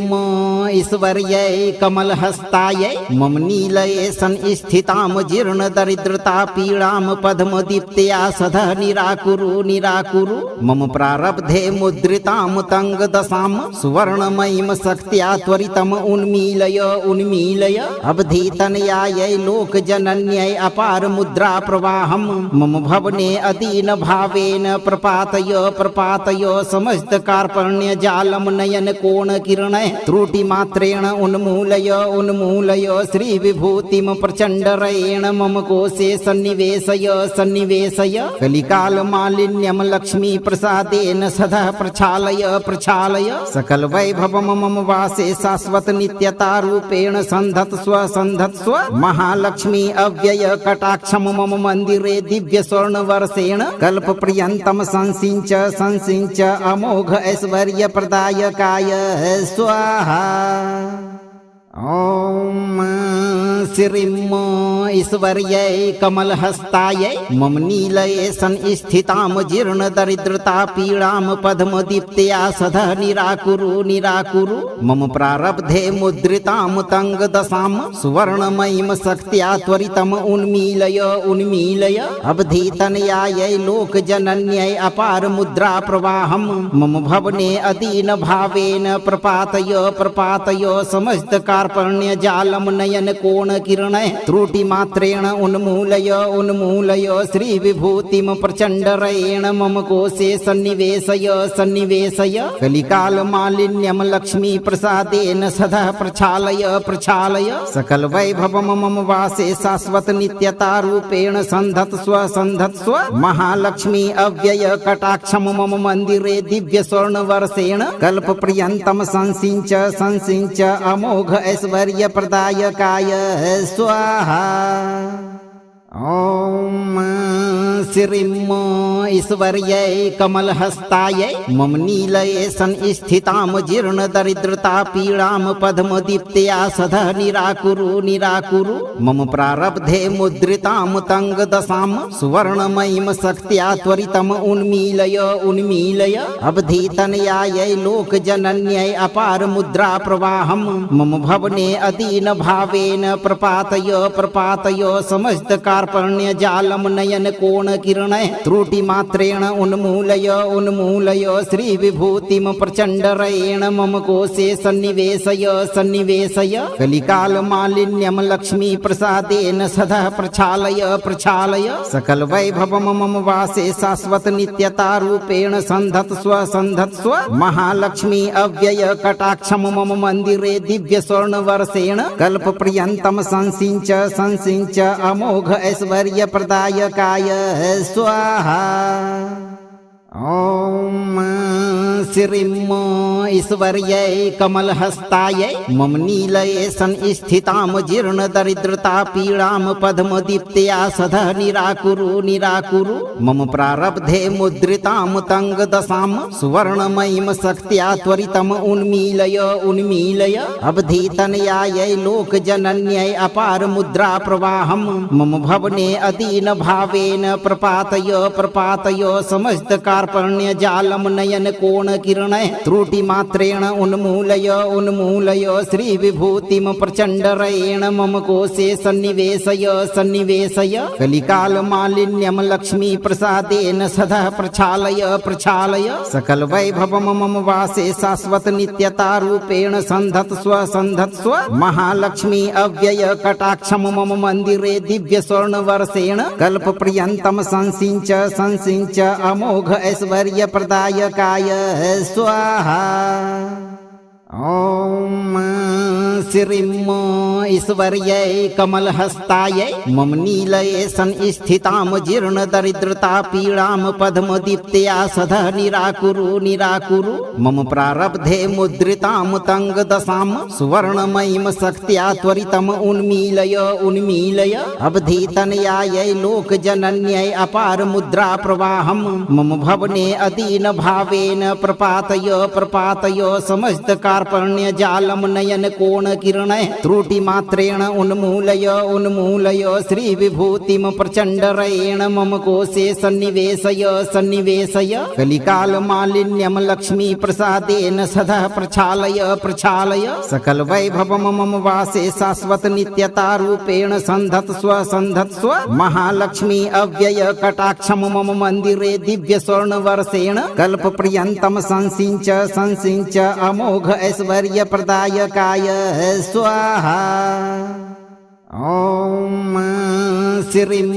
ईश्वर्यै कमलहस्तायै मम नीलये संस्थितां जीर्णदरिद्रता पीडां पद्मदीप्त्या सदा निराकुरु निराकुरु मम प्रारब्धे मुद्रितां तङ्गदशां सुवर्णमयीं शक्त्या त्वरितम् उन्मीलय उन्मीलय अवधीतनयायै लोकजनन्यै अपार मुद्रा प्रवाहं मम भवने अदीन भावेन प्रपातय प्रपातय समस्त कार्पण्य जालम नयन कोण किरणै त्रुटि मात्रेण उन्मूलय उन्मूलय श्री विभूतिम प्रचंडरेण मम कोशे सन्निवेशय सन्निवेशय कलिकाल मालिन्यम लक्ष्मी प्रसादेन सदा प्रक्षालय प्रक्षालय सकल वैभवम मम वासे शाश्वत नित्यता रूपेण संधत्स्व संधत्स्व महालक्ष्मी अव्यय कटाक्षम मम मंदिरे दिव्य स्वर्ण वर्षेण कल्प पर्यंतम संसिंच संसिंच अमोघ ऐश्वर्य प्रदायकाय स्वाहा। ओम श्रीं ईश्वर्यै कमलहस्तायै मम नीलये संस्थितां जीर्णदरिद्रता पीडां पद्मदीप्त्या सदा निराकुरु निराकुरु मम प्रारब्धे मुद्रितां तङ्गदशां सुवर्णमयीं शक्त्या त्वरितम् उन्मीलय उन्मीलय अवधीतनयायै लोकजनन्यै अपार मुद्रा प्रवाहं मम भवने अदीन भावेन प्रपातय प्रपातय समस्त कार्पण्य जालम नयन कोण किरणै त्रुटि मात्रेण उन्मूलय उन्मूलय श्री विभूतिम प्रचंडरेण मम कोशे सन्निवेशय सन्निवेशय कलिकाल मालिन्यम लक्ष्मी प्रसादेन सदा प्रक्षालय प्रक्षालय सकल वैभवम मम वासे शाश्वत नित्यता रूपेण संधत्स्व संधत्स्व महालक्ष्मी अव्यय कटाक्षम मम मंदिरे दिव्य स्वर्ण वर्षेण कल्प पर्यंतम संसिंच संसिंच अमोघ ऐश्वर्य प्रदायकाय स्वाहा। ओम श्रीं ईश्वर्यै कमलहस्तायै मम नीलये संस्थितां जीर्णदरिद्रता पीडां पद्मदीप्त्या सदा निराकुरु निराकुरु मम प्रारब्धे मुद्रितां तङ्गदशां सुवर्णमयीं शक्त्या त्वरितम् उन्मीलय उन्मीलय अवधीतनयायै लोकजनन्यै अपार मुद्रा प्रवाहं मम भवने अदीन भावेन प्रपातय प्रपातय समस्त कार्पण्य जालम नयन कोण किरणै त्रुटि मात्रेण उन्मूलय उन्मूलय श्री विभूतिम प्रचंडरेण मम कोशे सन्निवेशय सन्निवेशय कलिकाल मालिन्यम लक्ष्मी प्रसादेन सदा प्रक्षालय प्रक्षालय सकल वैभवम मम वासे शाश्वत नित्यता रूपेण संधत्स्व संधत्स्व महालक्ष्मी अव्यय कटाक्षम मम मंदिरे दिव्य स्वर्ण वर्षेण कल्प पर्यंतम संसिंच संसिंच अमोघ ऐश्वर्य प्रदायकाय स्वाहा। ओम श्रीं ईश्वर्यै कमलहस्तायै मम नीलये संस्थितां जीर्णदरिद्रता पीडां पद्मदीप्त्या सदा निराकुरु निराकुरु मम प्रारब्धे मुद्रितां तङ्गदशां सुवर्णमयीं शक्त्या त्वरितम् उन्मीलय उन्मीलय अवधीतनयायै लोकजनन्यै अपार मुद्रा प्रवाहं मम भवने अदीन भावेन प्रपातय प्रपातय समस्त कार्पण्य जालम नयन कोण कोणकिरणैः त्रुटिमात्रेण उन्मूलय उन्मूलय श्रीविभूतिं प्रचण्डरयेण मम कोशे सन्निवेशय सन्निवेशय कलिकालमालिन्यं लक्ष्मीप्रसादेन सदा प्रक्षालय प्रक्षालय सकलवैभवं मम वासे शाश्वत नित्यतारूपेण सन्धत्स्व सन्धत्स्व महालक्ष्मी अव्यय कटाक्षं मम मन्दिरे दिव्य स्वर्णवर्षेण कल्पपर्यन्तं संसिञ्च संसिञ्च अमोघ ऐश्वर्यप्रदायकाय स्वाहा। ॐ श्रीं ईश्वर्यै कमलहस्तायै मम नीलये संस्थितां जीर्णदरिद्रता पीडां पद्मदीप्त्या सदा निराकुरु निराकुरु मम प्रारब्धे मुद्रितां तङ्गदशां सुवर्णमयीं शक्त्या त्वरितम् उन्मीलय उन्मीलय अवधीतनयायै लोकजनन्यै अपार मुद्रा प्रवाहं मम भवने अदीन भावेन प्रपातय प्रपातय समस्त कार्पण्य जालम नयन कोण किरणैः त्रुटिमात्रेण उन्मूलय उन्मूलय श्रीविभूतिं प्रचण्डरयेण मम कोशे सन्निवेशय सन्निवेशय कलिकालमालिन्यं लक्ष्मीप्रसादेन सदा प्रक्षालय प्रक्षालय सकलवैभवं मम वासे शाश्वत नित्यतारूपेण सन्धत्स्व सन्धत्स्व महालक्ष्मी अव्यय कटाक्षं मम मन्दिरे दिव्य स्वर्णवर्षेण कल्पपर्यन्तं संसिञ्च संसिञ्च अमोघ ऐश्वर्यप्रदायकाय स्वाहा। ॐ श्रीं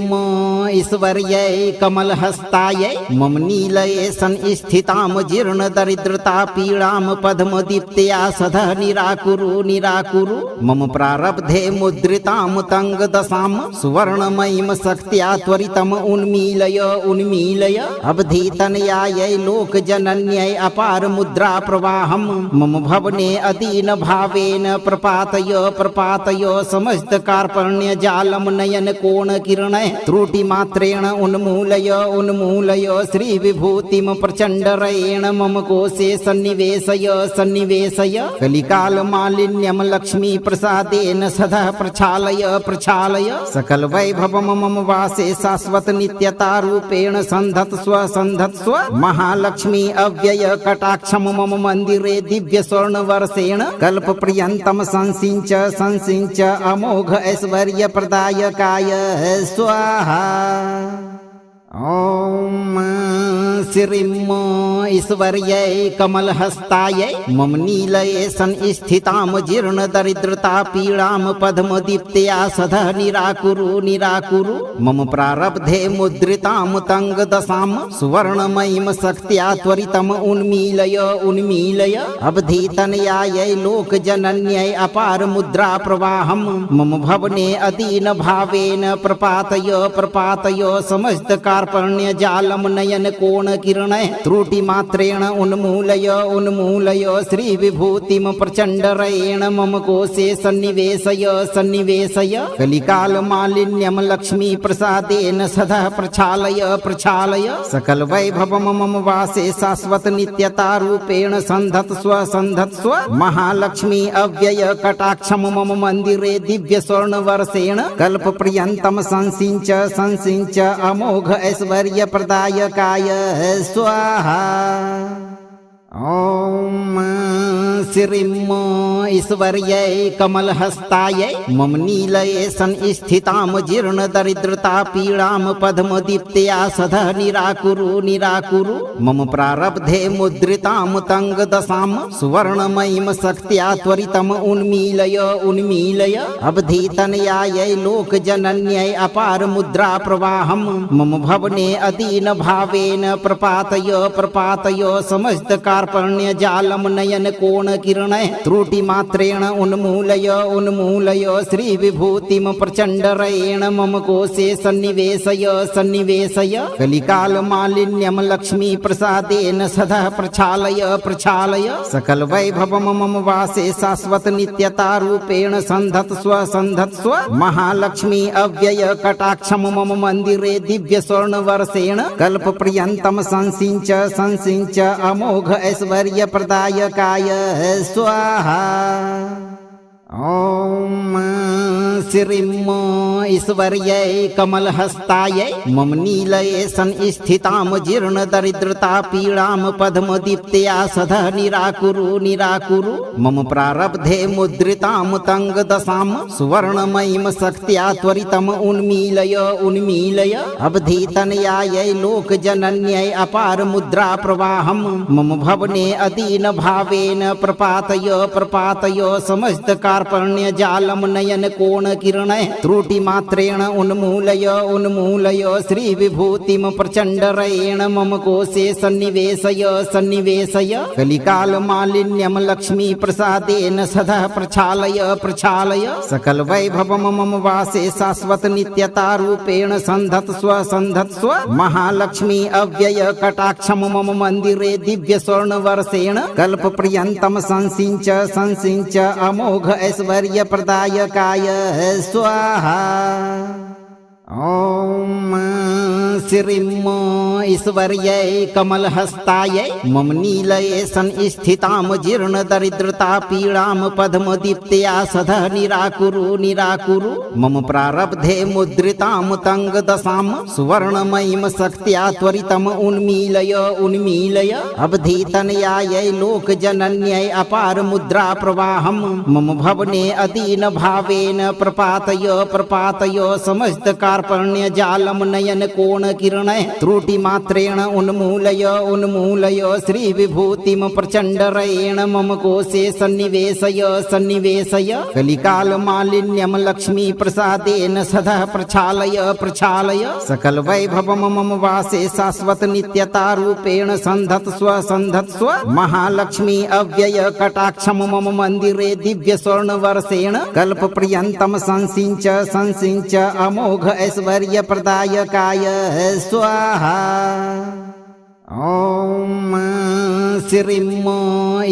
ईश्वर्यै कमलहस्तायै मम नीलये संस्थितां जीर्णदरिद्रता पीडां पद्मदीप्त्या सदा निराकुरु निराकुरु मम प्रारब्धे मुद्रितां तङ्गदशां सुवर्णमयीं शक्त्या त्वरितम् उन्मीलय उन्मीलय अवधीतनयायै लोकजनन्यै अपार मुद्रा प्रवाहं मम भवने अदीन भावेन प्रपातय प्रपातय समस्त कार्पण्य जालम नयन कोण किरणैः त्रुटिमात्रेण उन्मूलय उन्मूलय श्रीविभूतिं प्रचण्डरयेण मम कोशे सन्निवेशय सन्निवेशय कलिकालमालिन्यं लक्ष्मीप्रसादेन सदा प्रक्षालय प्रक्षालय सकलवैभवं मम वासे शाश्वत नित्यतारूपेण सन्धत्स्व सन्धत्स्व महालक्ष्मी अव्यय कटाक्षं मम मन्दिरे दिव्य स्वर्णवर्षेण कल्पपर्यन्तं संसिञ्च संसिञ्च अमोघ ऐश्वर्यप्रदायकाय स्वाहा। ॐ श्रीं ईश्वर्यै कमलहस्तायै मम नीलये संस्थितां जीर्णदरिद्रता पीडां पद्मदीप्त्या सदा निराकुरु निराकुरु मम प्रारब्धे मुद्रितां तङ्गदशां सुवर्णमयीं शक्त्या त्वरितम् उन्मीलय उन्मीलय अवधीतनयायै लोकजनन्यै अपार मुद्रा प्रवाहं मम भवने अदीन भावेन प्रपातय प्रपातय समस्त कार्पण्य जालम नयन कोण किरणैः त्रुटिमात्रेण उन्मूलय उन्मूलय श्रीविभूतिं प्रचण्डरयेण मम कोशे सन्निवेशय सन्निवेशय कलिकालमालिन्यं लक्ष्मीप्रसादेन सदा प्रक्षालय प्रक्षालय सकलवैभवं मम वासे शाश्वत नित्यतारूपेण सन्धत्स्व सन्धत्स्व महालक्ष्मी अव्यय कटाक्षं मम मन्दिरे दिव्य स्वर्णवर्षेण कल्पपर्यन्तं संसिञ्च संसिञ्च अमोघ ऐश्वर्यप्रदायकाय स्वाहा। ॐ श्रीं ईश्वर्यै कमलहस्तायै मम नीलये संस्थितां जीर्णदरिद्रता पीडां पद्मदीप्त्या सदा निराकुरु निराकुरु मम प्रारब्धे मुद्रितां तङ्गदशां सुवर्णमयीं शक्त्या त्वरितम् उन्मीलय उन्मीलय अवधीतनयायै लोकजनन्यै अपार मुद्रा प्रवाहं मम भवने अदीन भावेन प्रपातय प्रपातय समस्त कार्पण्य जालम नयन कोण किरणैः त्रुटिमात्रेण उन्मूलय उन्मूलय श्रीविभूतिं प्रचण्डरयेण मम कोशे सन्निवेशय सन्निवेशय कलिकालमालिन्यं लक्ष्मीप्रसादेन सदा प्रक्षालय प्रक्षालय सकलवैभवं मम वासे शाश्वत नित्यतारूपेण सन्धत्स्व सन्धत्स्व महालक्ष्मी अव्यय कटाक्षं मम मन्दिरे दिव्य स्वर्णवर्षेण कल्पपर्यन्तं संसिञ्च संसिञ्च अमोघ ऐश्वर्यप्रदायकाय स्वाहा। ॐ श्रीं ईश्वर्यै कमलहस्तायै मम नीलये संस्थितां जीर्णदरिद्रतापीडां पद्मदीप्त्या सदा निराकुरु निराकुरु मम प्रारब्धे मुद्रितां तङ्गदशां सुवर्णमयीं शक्त्या त्वरितम् उन्मीलय उन्मीलय अवधीतनयायै लोकजनन्यै अपार मुद्रा प्रवाहं मम भवने अदीन भावेन प्रपातय प्रपातय समस्त कार्पण्य जालम नयन कोण किरणै त्रुटि मात्रेण उन्मूलय उन्मूलय श्री विभूतिम प्रचंडरेण मम कोशे सन्निवेशय सन्निवेशय कलिकाल मालिन्यम लक्ष्मी प्रसादेन सदा प्रक्षालय प्रक्षालय सकल वैभव मम वासे शाश्वत नित्यता रूपेण संधत्स्व संधत्स्व महालक्ष्मी अव्यय कटाक्षम मम मंदिरे दिव्य स्वर्ण वर्षेण कल्प पर्यंतम संसिंच संसिंच अमोघ ऐश्वर्य प्रदायकाय स्वाहा। ओम श्रीं ईश्वर्यै कमलहस्तायै मम नीलये संस्थितां जीर्णदरिद्रतापीडां पद्मदीप्त्या सदा निराकुरु निराकुरु मम प्रारब्धे मुद्रितां तङ्गदशां सुवर्णमयीं शक्त्या त्वरितम् उन्मीलय उन्मीलय अवधीतनयायै लोकजनन्यै अपार मुद्रा प्रवाहं मम भवने अदीन भावेन प्रपातय प्रपातय समस्त कार्पण्य जालम नयन कोण किरणै त्रुटि मात्रेण उन्मूलय उन्मूलय श्री विभूतिम प्रचंडरेण मम कोशे सन्निवेशय सन्निवेशय कलिकाल मालिन्यम लक्ष्मी प्रसादेन सदा प्रक्षालय प्रक्षालय सकल वैभव मम वासे शाश्वत नित्यता रूपेण संधत्स्व संधत्स्व महालक्ष्मी अव्यय कटाक्षम मम मंदिरे दिव्य स्वर्ण वर्षेण कल्प पर्यंतम संसिंच संसिंच अमोघ ऐश्वर्य प्रदायकाय स्वाहा। ओम श्रीं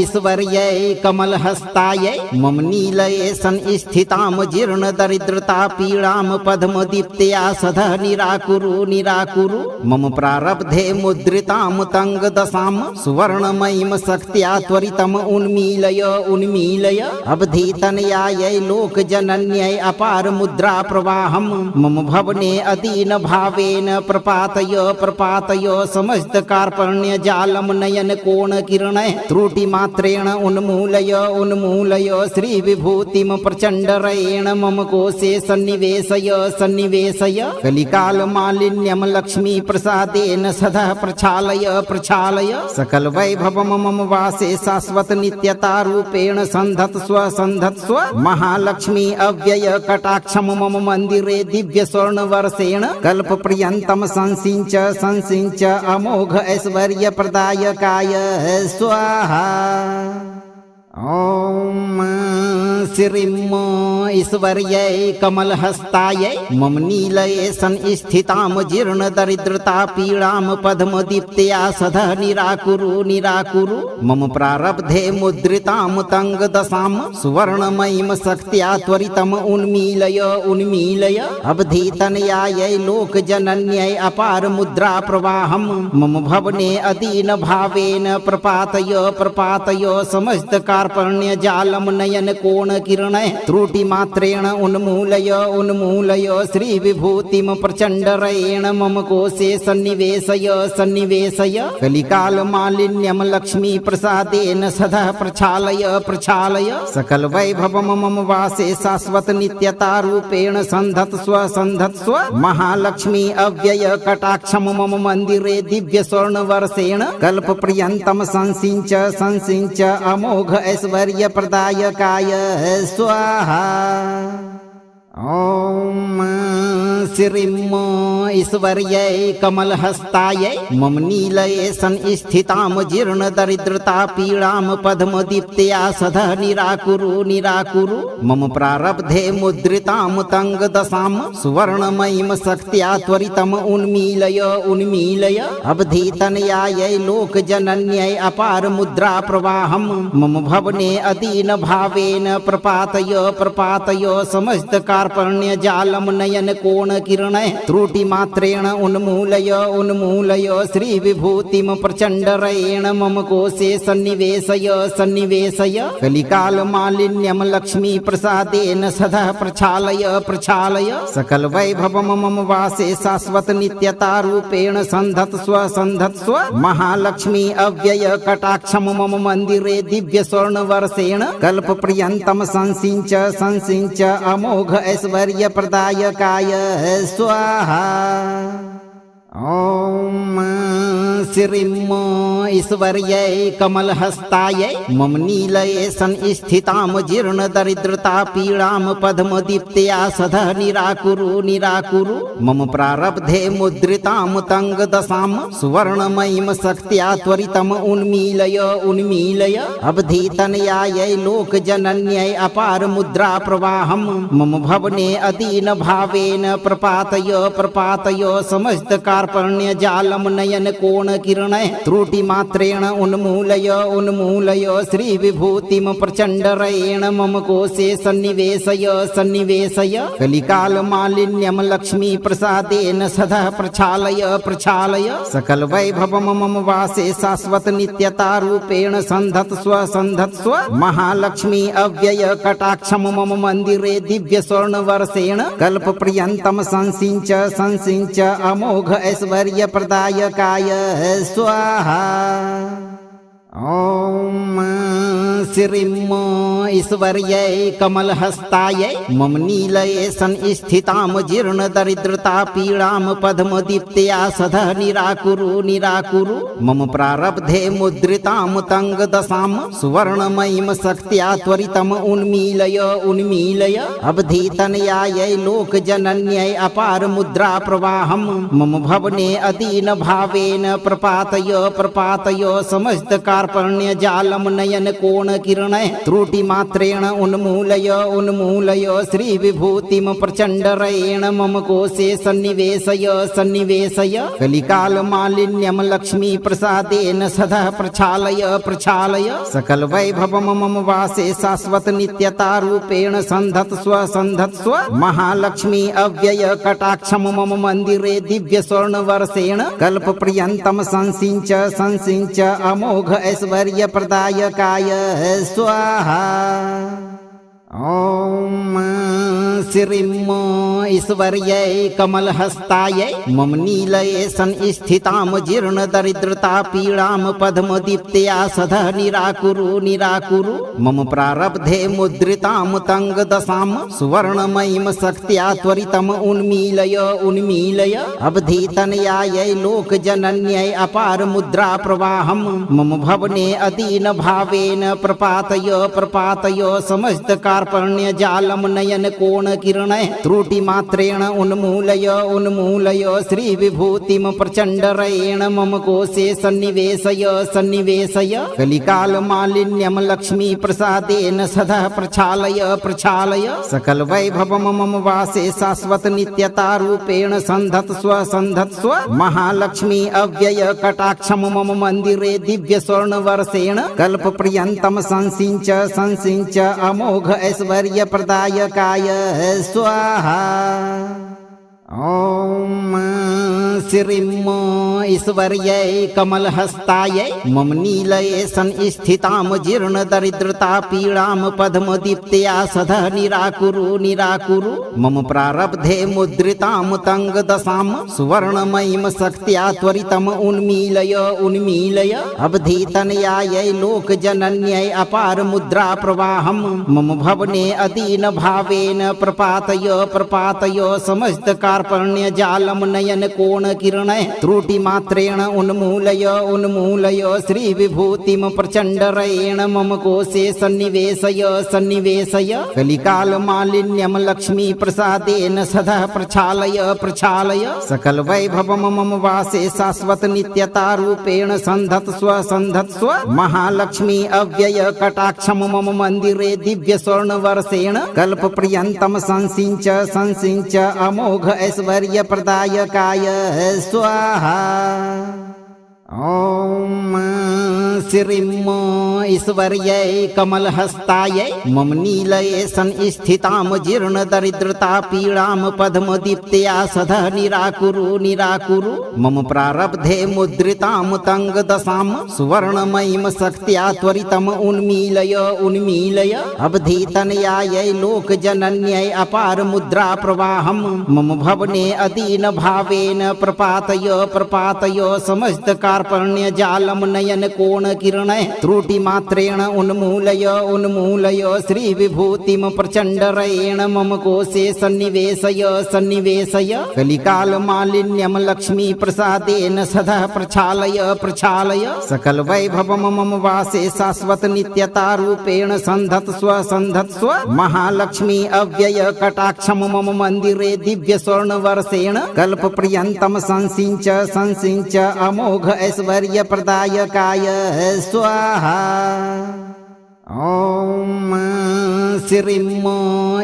ईश्वर्यै कमलहस्तायै मम नीलये संस्थितां जीर्णदरिद्रतापीडां पद्मदीप्त्या सदा निराकुरु निराकुरु मम प्रारब्धे मुद्रितां तङ्गदशां सुवर्णमयीं शक्त्या त्वरितम् उन्मीलय उन्मीलय अवधीतनयायै लोकजनन्यै अपार मुद्रा प्रवाहं मम भवने अदीन भावेन प्रपातय प्रपातय समस्त कार्पण्य जालम नयन कोण किरणै त्रुटि मात्रेण उन्मूलय उन्मूलय श्री विभूतिम प्रचंडरेण मम कोशे सन्निवेशय सन्निवेशय कलिकाल मालिन्यम लक्ष्मी प्रसादेन सदा प्रक्षालय प्रक्षालय सकल वैभव मम वासे शाश्वत नित्यता रूपेण संधत्स्व संधत्स्व महालक्ष्मी अव्यय कटाक्षम मम मंदिरे दिव्य स्वर्ण वर्षेण कल्प पर्यंतम संसिंच संसिंच अमोघ ऐश्वर्य प्रदायकाय स्वाहा। ओम श्रीं ईश्वर्यै कमलहस्तायै मम नीलये संस्थितां जीर्णदरिद्रतापीडां पद्मदीप्त्या सदा निराकुरु निराकुरु मम प्रारब्धे मुद्रितां तङ्गदशां सुवर्णमयीं शक्त्या त्वरितम् उन्मीलय उन्मीलय अवधीतनयायै लोकजनन्यै अपार मुद्रा प्रवाहं मम भवने अदीन भावेन प्रपातय प्रपातय समस्त कार्पण्य जालम नयन कोण किरणै त्रुटि मात्रेण उन्मूलय उन्मूलय श्री विभूतिम प्रचंडरेण मम कोशे सन्निवेशय सन्निवेशय कलिकाल मालिन्यम लक्ष्मी प्रसादेन सदा प्रक्षालय प्रक्षालय सकल वैभव मम वासे शाश्वत नित्यता रूपेण संधत्स्व संधत्स्व महालक्ष्मी अव्यय कटाक्षम मम मंदिरे दिव्य स्वर्ण वर्षेण कल्प पर्यंतम संसिंच संसिंच अमोघ ऐश्वर्य प्रदायकाय स्वाहा। ओम श्रीं ईश्वर्यै कमलहस्तायै मम नीलये संस्थितां जीर्णदरिद्रतापीडां पद्मदीप्त्या सदा निराकुरु निराकुरु मम प्रारब्धे मुद्रितां तङ्गदशां सुवर्णमयीं शक्त्या त्वरितम् उन्मीलय उन्मीलय अवधीतनयायै लोकजनन्यै अपार मुद्रा प्रवाहं मम भवने अदीन भावेन प्रपातय प्रपातय समस्त कार्पण्य जालम नयन कोण कोणकिरणैः त्रुटिमात्रेण उन्मूलय श्रीविभूतिं प्रचण्डरेण मम कोशे सन्निवेशय कलिकालमालिन्यं लक्ष्मीप्रसादेन सदा प्रक्षालय सकलवैभवं मम वासे शाश्वत नित्यतारूपेण सन्धत्स्व महालक्ष्मी अव्यय कटाक्षं मम मन्दिरे दिव्य स्वर्णवर्षेण कल्पपर्यन्तं संसिञ्च अमोघ ऐश्वर्यप्रदायकाय स्वाहा। ॐ श्रीं ईश्वर्यै कमलहस्तायै मम नीलये संस्थितां जीर्णदरिद्रता पीडां पद्मदीप्त्या सदा निराकुरु मम प्रारब्धे मुद्रितां तङ्गदशां सुवर्णमयीं शक्त्या त्वरितम् उन्मीलय अवधीतनयायै लोकजनन्यै अपार मुद्रा प्रवाहं मम भवने अदीन भावेन प्रपातय समस्त कार्पण्य जालम नयन कोण किरणैः त्रुटिमात्रेण उन्मूलय श्रीविभूतिं प्रचण्डरेण मम कोशे सन्निवेशय कलिकालमालिन्यं लक्ष्मीप्रसादेन सदा प्रक्षालय सकलवैभवं मम वासे शाश्वत नित्यतारूपेण सन्धत्स्व महालक्ष्मी अव्यय कटाक्षं मम मन्दिरे दिव्य स्वर्णवर्षेण कल्पपर्यन्तं संसिञ्च अमोघ ऐश्वर्यप्रदायकाय स्वाहा। ॐ श्रीं ईश्वर्यै कमलहस्तायै मम नीलये संस्थितां जीर्णदरिद्रता पीडां पद्मदीप्त्या सदा निराकुरु मम प्रारब्धे मुद्रितां तङ्गदशां सुवर्णमयीं शक्त्या त्वरितम् उन्मीलय अवधीतनयायै लोकजनन्यै अपार मुद्रा प्रवाहं मम भवने अदीन भावेन प्रपातय समस्त कार्पण्य जालम नयन कोण किरणैः त्रुटिमात्रेण उन्मूलय श्रीविभूतिं प्रचण्डरेण मम कोशे सन्निवेशय कलिकालमालिन्यं लक्ष्मीप्रसादेन सदा प्रक्षालय सकलवैभवं मम वासे शाश्वत नित्यतारूपेण सन्धत्स्व महालक्ष्मी अव्यय कटाक्षं मम मन्दिरे दिव्य स्वर्णवर्षेण कल्पपर्यन्तं संसिञ्च अमोघ ऐश्वर्यप्रदायकाय स्वाहा। ॐ श्रीं ईश्वर्यै कमलहस्तायै मम नीलये संस्थितां जीर्णदरिद्रता पीडां पद्मदीप्त्या सदा निराकुरु मम प्रारब्धे मुद्रितां तङ्गदशां सुवर्णमयीं शक्त्या त्वरितम् उन्मीलय अवधीतनयायै लोकजनन्यै अपार मुद्रा प्रवाहं मम भवने अदीन भावेन प्रपातय समस्त कार्पण्य जालम नयन कोण किरणैः त्रुटिमात्रेण उन्मूलय श्रीविभूतिं प्रचण्डरेण मम कोशे सन्निवेशय कलिकालमालिन्यं लक्ष्मीप्रसादेन सदा प्रक्षालय सकलवैभवं मम वासे शाश्वत नित्यतारूपेण सन्धत्स्व महालक्ष्मी अव्यय कटाक्षं मम मन्दिरे दिव्य स्वर्णवर्षेण कल्पपर्यन्तं संसिञ्च अमोघ ऐश्वर्यप्रदायकाय स्वाहा। ॐ श्रीं ईश्वर्यै कमलहस्तायै मम नीलये संस्थितां जीर्णदरिद्रता पीडां पद्मदीप्त्या सदा निराकुरु मम प्रारब्धे मुद्रितां तङ्गदशां सुवर्णमयीं शक्त्या त्वरितम् उन्मीलय अवधीतनयायै लोकजनन्यै अपार मुद्रा प्रवाहं मम भवने अदीन भावेन प्रपातय समस्त कार्पण्य जालम नयन कोण किरणैः त्रुटिमात्रेण उन्मूलय श्रीविभूतिं प्रचण्डरेण मम कोशे सन्निवेशय कलिकालमालिन्यं लक्ष्मीप्रसादेन सदा प्रक्षालय सकलवैभवं मम वासे शाश्वत नित्यतारूपेण सन्धत्स्व महालक्ष्मी अव्यय कटाक्षं मम मन्दिरे दिव्य स्वर्णवर्षेण कल्पपर्यन्तं संसिञ्च अमोघ ऐश्वर्यप्रदायकाय स्वाहा। ॐ श्रीं ईश्वर्यै कमलहस्तायै मम नीलये संस्थितां जीर्ण दरिद्रता पीड़ां पद्मदीप्त्या सदा निराकुरु निराकुरु मम प्रारब्धे मुद्रितां तङ्गदशां सुवर्णमयीं शक्त्या त्वरितम् उन्मीलय उन्मीलय अवधीतनयायै लोकजनन्यै अपार मुद्रा प्रवाहं मम भवने अदीन भावेन प्रपातय प्रपातय समस्त कार्पण्य जालम नयन कोण किरणै त्रुटि मात्रेण उन्मूलय उन्मूलय श्री विभूतिम प्रचंडरेण मम कोशे सन्निवेशय सन्निवेशय कलिकाल मालिन्यम लक्ष्मी प्रसादेन सदा प्रक्षालय प्रक्षालय सकल वैभवम मम वासे शाश्वत नित्यता रूपेण संधत्स्व संधत्स्व महालक्ष्मी अव्यय कटाक्षम मम मंदिरे दिव्य स्वर्ण वर्षेण कल्प पर्यंतम संसिंच संसिंच अमोघ ऐश्वर्य प्रदायकाय स्वाहा। ओम श्रीं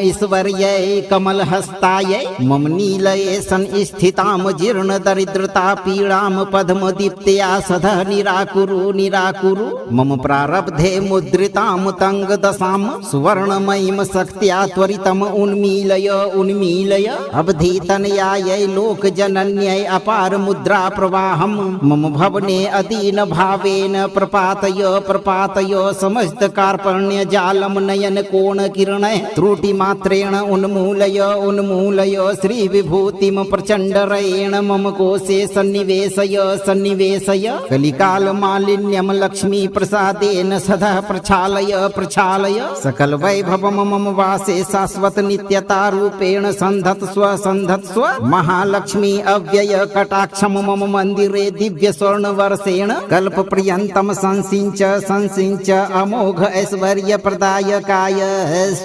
ईश्वर्यै कमलहस्तायै मम नीलये संस्थितां जीर्ण दरिद्रता पीड़ां पद्मदीप्त्या सदा निराकुरु निराकुरु मम प्रारब्धे मुद्रितां तङ्गदशां सुवर्णमयीं शक्त्या त्वरितम् उन्मीलय उन्मीलय अवधीतनयायै लोकजनन्यै अपार मुद्रा प्रवाहं मम भवने अदीन भावेन प्रपातय प्रपातय समस्त कार्पण्य जालम नयन कोण किरणै त्रुटि मात्रेण उन्मूलय उन्मूलय श्री विभूतिम प्रचंडरेण मम कोशे सन्निवेशय सन्निवेशय कलिकाल मालिन्यम लक्ष्मी प्रसादेन सदा प्रक्षालय प्रक्षालय सकल वैभवम मम वासे शाश्वत नित्यता रूपेण संधत्स्व संधत्स्व महालक्ष्मी अव्यय कटाक्षम मम मंदिरे दिव्य स्वर्ण वर्षेण कल्प पर्यंतम संसिंच संसिंच अमोघ ऐश्वर्य प्रदायकाय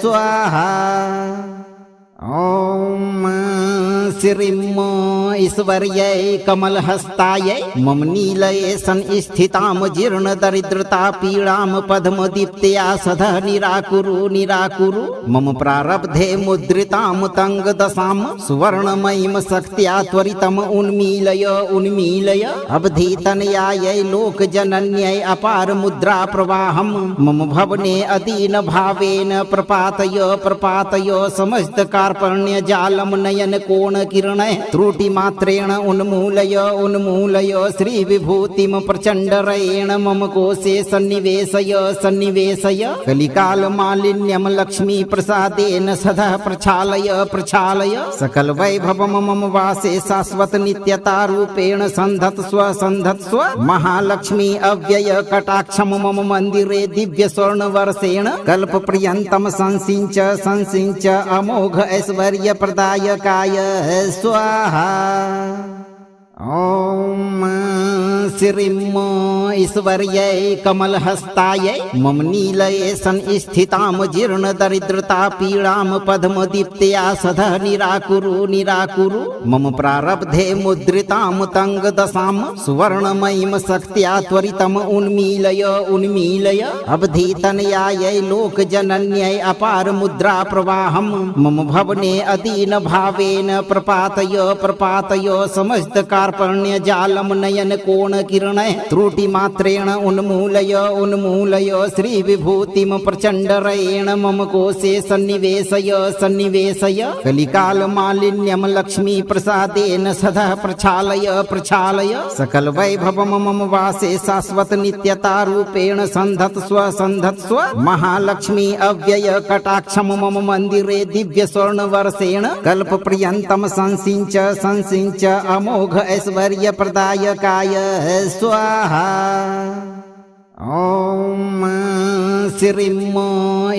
स्वाहा। ओम श्रीं ईश्वर्यै कमलहस्तायै मम नीलये संस्थितां जीर्ण दरिद्रता पीड़ां पद्मदीप्त्या सदा निराकुरु निराकुरु मम प्रारब्धे मुद्रितां तङ्गदशां सुवर्णमयीं शक्त्या त्वरितम् उन्मीलय उन्मीलय अवधीतनयायै लोकजनन्यै अपार मुद्रा प्रवाहं मम भवने अदीन भावेन प्रपातय प्रपातय समस्त कार्पण्य जालम नयन कोण किरणै त्रुटि मात्रेण उन्मूलय उन्मूलय श्री विभूतिम प्रचंडरेण मम कोशे सन्निवेशय सन्निवेशय कलिकाल मालिन्यम लक्ष्मी प्रसादेन सदा प्रक्षालय प्रक्षालय सकल वैभवम मम वासे शाश्वत नित्यता रूपेण संधत्स्व संधत्स्व महालक्ष्मी अव्यय कटाक्षम मम मंदिरे दिव्य स्वर्ण वर्षेण कल्प पर्यंतम संसिंच संसिंच अमोघ ऐश्वर्य प्रदायकाय स्वाहा। ओम श्रीं ईश्वर्यै कमलहस्तायै मम नीलये संस्थितां जीर्ण दरिद्रता पीड़ां पद्मदीप्त्या सदा निराकुरु निराकुरु मम प्रारब्धे मुद्रितां तङ्गदशां सुवर्णमयीं शक्त्या त्वरितम् उन्मीलय उन्मीलय अवधीतनयायै लोकजनन्यै अपार मुद्रा प्रवाहं मम भवने अदीन भावेन प्रपातय प्रपातय समस्त कार्पण्य जालम नयन कोण किरणै त्रुटि मात्रेण उन्मूलय उन्मूलय श्री विभूतिम प्रचंडरेण मम कोशे सन्निवेशय सन्निवेशय कलिकाल मालिन्यम लक्ष्मी प्रसादेन सदा प्रक्षालय प्रक्षालय सकल वैभवम मम वासे शाश्वत नित्यता रूपेण संधत्स्व संधत्स्व महालक्ष्मी अव्यय कटाक्षम मम मंदिरे दिव्य स्वर्ण वर्षेण कल्प पर्यंतम संसिंच संसिंच अमोघ ऐश्वर्य प्रदायकाय स्वाहा। ओम श्रीं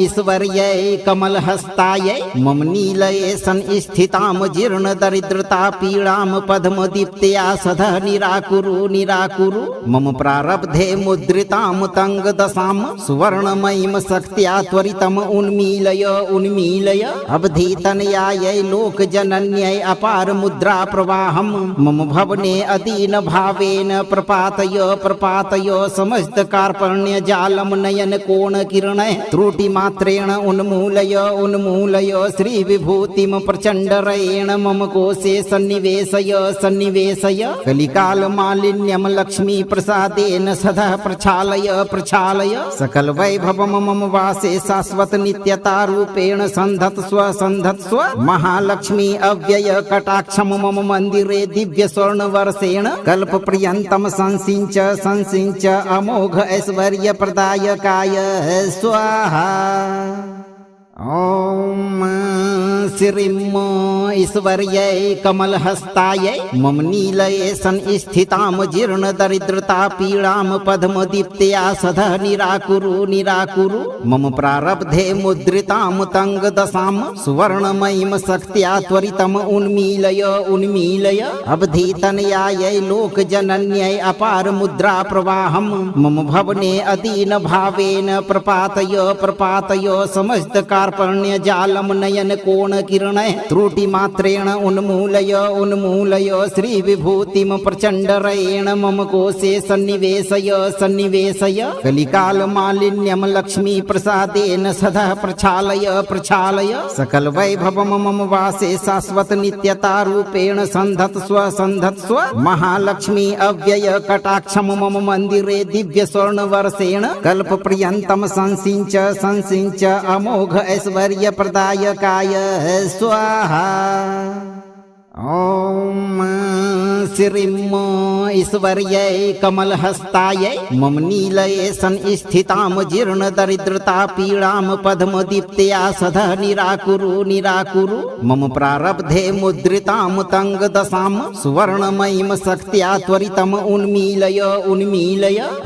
ईश्वर्यै कमलहस्तायै मम नीलये संस्थितां जीर्ण दरिद्रता पीड़ां पद्मदीप्त्या सदा निराकुरु निराकुरु मम प्रारब्धे मुद्रितां तङ्गदशां सुवर्णमयीं शक्त्या त्वरितम् उन्मीलय उन्मीलय अवधीतनयायै लोकजनन्यै अपार मुद्रा प्रवाहं मम भवने अदीन भावेन प्रपातय प्रपातय समस्त कार्पण्य जालम नयन कोण कोणकिरणैः त्रुटिमात्रेण उन्मूलय श्रीविभूतिं प्रचण्डरेण मम कोशे सन्निवेशय कलिकालमालिन्यं लक्ष्मीप्रसादेन सदा प्रक्षालय सकलवैभवं मम वासे शाश्वत नित्यतारूपेण सन्धत्स्व महालक्ष्मी अव्यय कटाक्षं मम मन्दिरे दिव्य स्वर्णवर्षेण कल्पपर्यन्तं संसिञ्च अमोघ ऐश्वर्यप्रदायकाय स्वाहा। ॐ श्रीं ईश्वर्यै कमलहस्तायै मम नीलये संस्थितां जीर्णदरिद्रता पीडां पद्मदीप्त्या सदा निराकुरु मम प्रारब्धे मुद्रितां तङ्गदशां सुवर्णमयीं शक्त्या त्वरितम् उन्मीलय अवधीतनयायै लोकजनन्यै अपार मुद्रा प्रवाहं मम भवने अदीन भावेन प्रपातय समस्त कार्पण्य जालम नयन कोणकिरणैः त्रुटिमात्रेण उन्मूलय श्रीविभूतिं प्रचण्डरेण मम कोशे सन्निवेशय कलिकालमालिन्यं लक्ष्मीप्रसादेन सदा प्रक्षालय सकलवैभवं मम वासे शाश्वत नित्यतारूपेण सन्धत्स्व महालक्ष्मी अव्यय कटाक्षं मम मन्दिरे दिव्य स्वर्णवर्षेण कल्पपर्यन्तं संसिञ्च अमोघ ऐश्वर्यप्रदायकाय स्वाहा। ॐ श्रीं ईश्वर्यै कमलहस्तायै मम नीलये संस्थितां जीर्णदरिद्रता पीडां पद्मदीप्त्या सदा निराकुरु मम प्रारब्धे मुद्रितां तङ्गदशां सुवर्णमयीं शक्त्या त्वरितम् उन्मीलय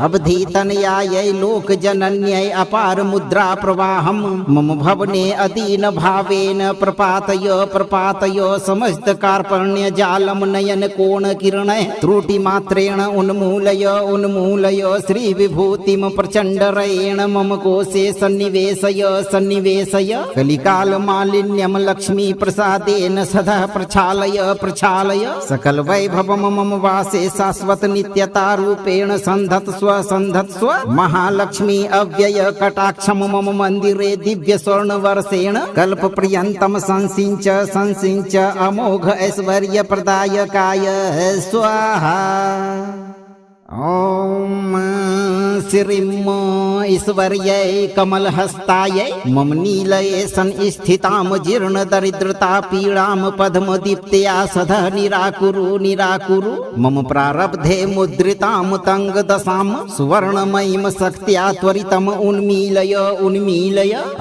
अवधीतनयायै लोकजनन्यै अपार मुद्रा प्रवाहं मम भवने अदीन भावेन प्रपातय समस्त कार्पण्य जालम नयन कोणकिरणैः त्रुटिमात्रेण उन्मूलय श्रीविभूतिं प्रचण्डरेण मम कोशे सन्निवेशय कलिकालमालिन्यं लक्ष्मीप्रसादेन सदा प्रक्षालय सकलवैभवं मम वासे शाश्वत नित्यतारूपेण सन्धत्स्व महालक्ष्मी अव्यय कटाक्षं मम मन्दिरे दिव्य स्वर्णवर्षेण कल्पपर्यन्तं संसिञ्च अमोघ ऐश्वर्यप्रदायकाय स्वाहा। ॐ श्रीं ईश्वर्यै कमलहस्तायै मम नीलये संस्थितां जीर्णदरिद्रता पीडां पद्मदीप्त्या सदा निराकुरु मम प्रारब्धे मुद्रितां तङ्गदशां सुवर्णमयीं शक्त्या त्वरितम् उन्मीलय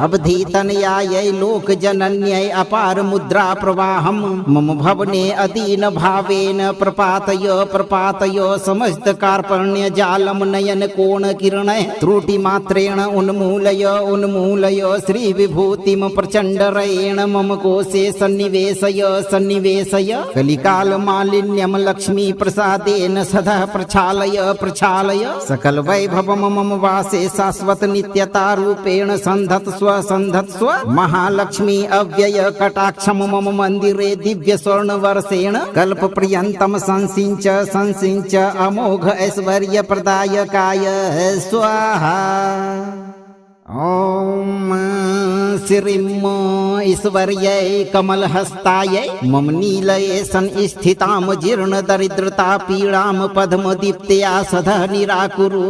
अवधीतनयायै लोकजनन्यै अपार मुद्रा प्रवाहं मम भवने अदीन भावेन प्रपातय समस्त कार्पण्य जालम नयन कोणकिरणैः त्रुटिमात्रेण उन्मूलय श्रीविभूतिं प्रचण्डरेण मम कोशे सन्निवेशय कलिकालमालिन्यं लक्ष्मीप्रसादेन सदा प्रक्षालय सकलवैभवं मम वासे शाश्वत नित्यतारूपेण सन्धत्स्व महालक्ष्मी अव्यय कटाक्षं मम मन्दिरे दिव्य स्वर्णवर्षेण कल्पपर्यन्तं संसिञ्च अमोघ ऐश्वर्यप्रदायकाय स्वाहा। ॐ श्रीं ईश्वर्यै कमलहस्तायै मम नीलये संस्थितां जीर्णदरिद्रता पीडां पद्मदीप्त्या सदा निराकुरु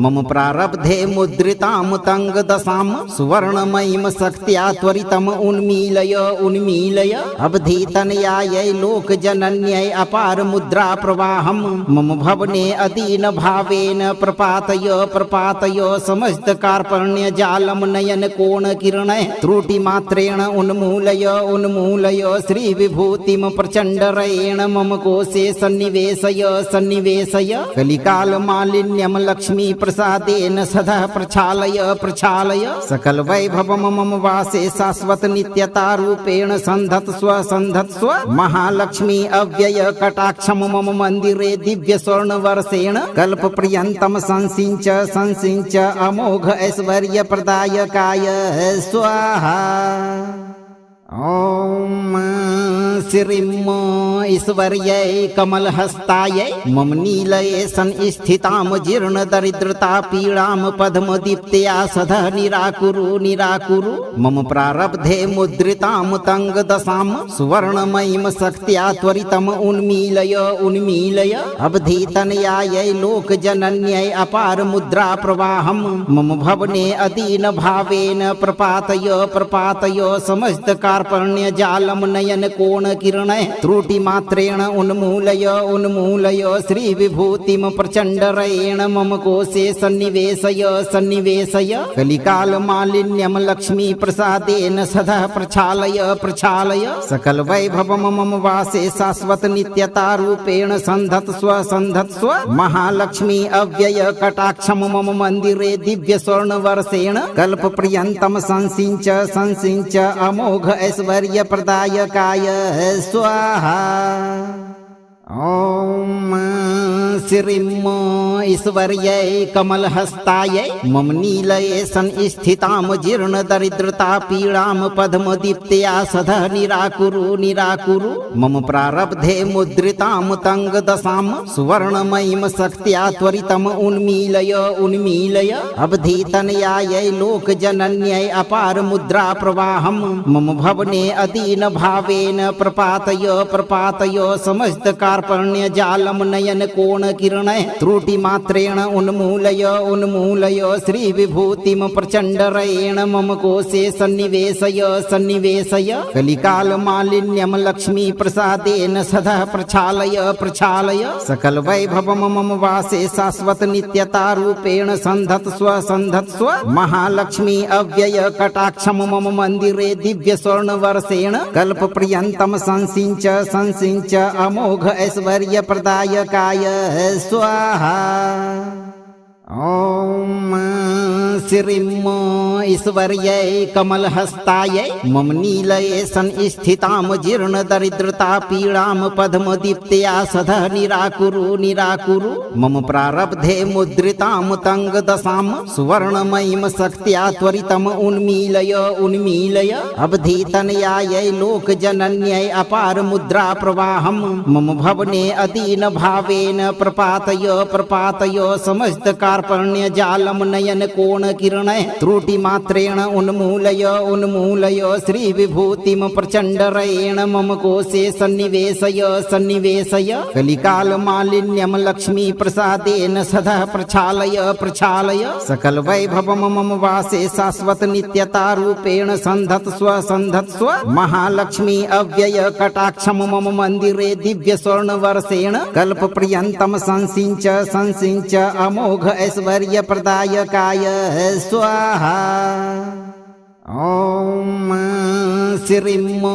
मम प्रारब्धे मुद्रितां तङ्गदशां सुवर्णमयीं शक्त्या त्वरितम् उन्मीलय अवधीतनयायै लोकजनन्यै अपार मुद्रा प्रवाहं मम भवने अदीन भावेन प्रपातय समस्त कार्पण्य जालम नयन कोणकिरणैः त्रुटिमात्रेण उन्मूलय श्रीविभूतिं प्रचण्डरेण मम कोशे सन्निवेशय कलिकालमालिन्यं लक्ष्मीप्रसादेन सदा प्रक्षालय सकलवैभवं मम वासे शाश्वत नित्यतारूपेण सन्धत्स्व महालक्ष्मी अव्यय कटाक्षं मम मन्दिरे दिव्य स्वर्णवर्षेण कल्पपर्यन्तं संसिञ्च अमोघ ऐश्वर्यप्रदायकाय स्वाहा। ॐ श्रीम् ईश्वर्यै कमलहस्तायै मम नीलये संस्थितां जीर्णदरिद्रता पीडां पद्मदीप्त्या सदा निराकुरु निराकुरु मम प्रारब्धे मुद्रितां तङ्गदशां सुवर्णमयीं शक्त्या त्वरितम् उन्मीलय उन्मीलय अवधीतनयायै लोकजनन्यै अपार मुद्रा प्रवाहं मम भवने अदीन भावेन प्रपातय प्रपातय समस्त कार्पण्य जालम नयन कोण किरणै त्रुटि मात्रेण उन्मूलय उन्मूलय श्री विभूतिम प्रचंडरेण मम कोशे सन्निवेशय सन्निवेशय कलिकाल मालिन्यम लक्ष्मी प्रसादेन सदा प्रक्षालय प्रक्षालय सकल वैभवम मम वासे शाश्वत नित्यता रूपेण संधत्स्व संधत्स्व महालक्ष्मी अव्यय कटाक्षम मम मंदिरे दिव्य स्वर्ण वर्षेण कल्प पर्यंतम संसिंच संसिंच अमोघ ऐश्वर्य प्रदायकाय स्वाहा। ओम श्रीम् ईश्वर्यै कमलहस्तायै मम नीलये संस्थितां जीर्णदरिद्रता पीडां पद्मदीप्त्या सदा निराकुरु निराकुरु मम प्रारब्धे मुद्रितां तङ्गदशां सुवर्णमयीं शक्त्या त्वरितम् उन्मीलय उन्मीलय अवधीतनयायै लोकजनन्यै अपार मुद्रा प्रवाहं मम भवने अदीन भावेन प्रपातय प्रपातय समस्त कार्पण्य जालम नयन कोण किरणै त्रुटि मात्रेण उन्मूलय उन्मूलय श्री विभूतिम प्रचंडरेण मम कोशे सन्निवेशय सन्निवेशय कलिकाल मालिन्यम लक्ष्मी प्रसादेन सदा प्रक्षालय प्रक्षालय सकल वैभवम मम वासे शाश्वत नित्यता रूपेण संधत्स्व संधत्स्व महालक्ष्मी अव्यय कटाक्षम मम मंदिरे दिव्य स्वर्ण वर्षेण कल्प पर्यंतम संसिंच संसिंच अमोघ ऐश्वर्य प्रदायकाय स्वाहा। ओम श्रीम् ईश्वर्यै कमलहस्तायै मम नीलये संस्थितां जीर्णदरिद्रता पीडां पद्मदीप्त्या सदा निराकुरु निराकुरु मम प्रारब्धे मुद्रितां तङ्गदशां सुवर्णमयीं शक्त्या त्वरितम् उन्मीलय उन्मीलय अवधीतनयायै लोकजनन्यै अपार मुद्रा प्रवाहं मम भवने अदीन भावेन प्रपातय प्रपातय समस्त कार्पण्य जालम नयन कोण किरणै त्रुटि मात्रेण उन्मूलय उन्मूलय श्री विभूतिम प्रचंडरेण मम कोशे सन्निवेशय सन्निवेशय कलिकाल मालिन्यम लक्ष्मी प्रसादेन सदा प्रक्षालय प्रक्षालय सकल वैभवम मम वासे शाश्वत नित्यता रूपेण संधत्स्व संधत्स्व महालक्ष्मी अव्यय कटाक्षम मम मंदिरे दिव्य स्वर्ण वर्षेण कल्प पर्यंतम संसिंच संसिंच अमोघ ऐश्वर्य प्रदायकाय स्वाहा। ओम श्रीम्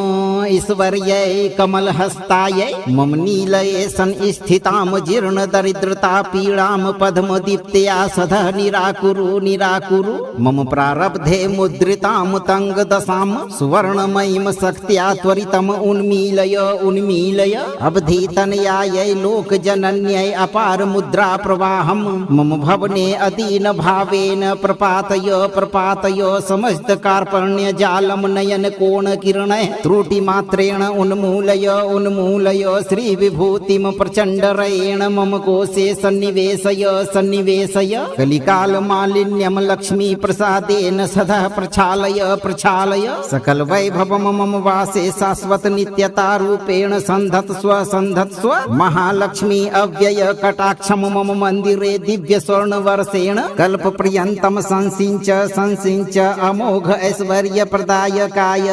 ईश्वर्यै कमलहस्तायै मम नीलये संस्थितां जीर्णदरिद्रता पीडां पद्मदीप्त्या सदा निराकुरु निराकुरु मम प्रारब्धे मुद्रितां तङ्गदशां सुवर्णमयीं शक्त्या त्वरितम् उन्मीलय उन्मीलय अवधीतनयायै लोकजनन्यै अपार मुद्रा प्रवाहं मम भवने अदीन भावेन प्रपातय प्रपातय समस्त कार्पण्य जालम नयन कोण किरणै त्रुटि मात्रेण उन्मूलय उन्मूलय श्री विभूतिम प्रचंडरेण मम कोशे सन्निवेशय सन्निवेशय कलिकाल मालिन्यम लक्ष्मी प्रसादेन सदा प्रक्षालय प्रक्षालय सकल वैभवम मम वासे शाश्वत नित्यता रूपेण संधत्स्व संधत्स्व महालक्ष्मी अव्यय कटाक्षम मम मंदिरे दिव्य स्वर्ण वर्षेण कल्प पर्यंतम संसिंच संसिंच अमोघ ऐश्वर्य प्रदायकाय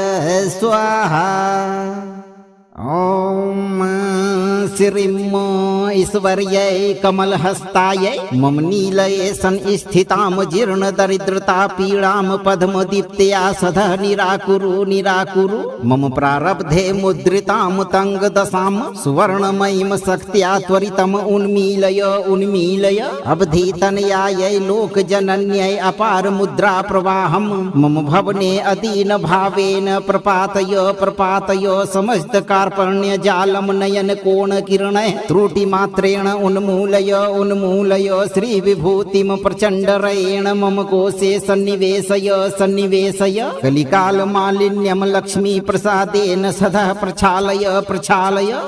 स्वाहा। ओम श्रीम् ईश्वर्यै कमलहस्तायै मम नीलये संस्थितां जीर्णदरिद्रता पीडां पद्मदीप्त्या सदा निराकुरु निराकुरु मम प्रारब्धे मुद्रितां तङ्गदशां सुवर्णमयीं शक्त्या त्वरितम् उन्मीलय उन्मीलय अवधीतनयायै लोकजनन्यै अपार मुद्रा प्रवाहं मम भवने अदीन भावेन प्रपातय प्रपातय समस्त कार्पण्य जालम नयन कोण कोणकिरणैः त्रुटिमात्रेण उन्मूलय श्रीविभूतिं प्रचण्डरेण मम कोशे सन्निवेशय कलिकालमालिन्यं लक्ष्मीप्रसादेन सदा प्रक्षालय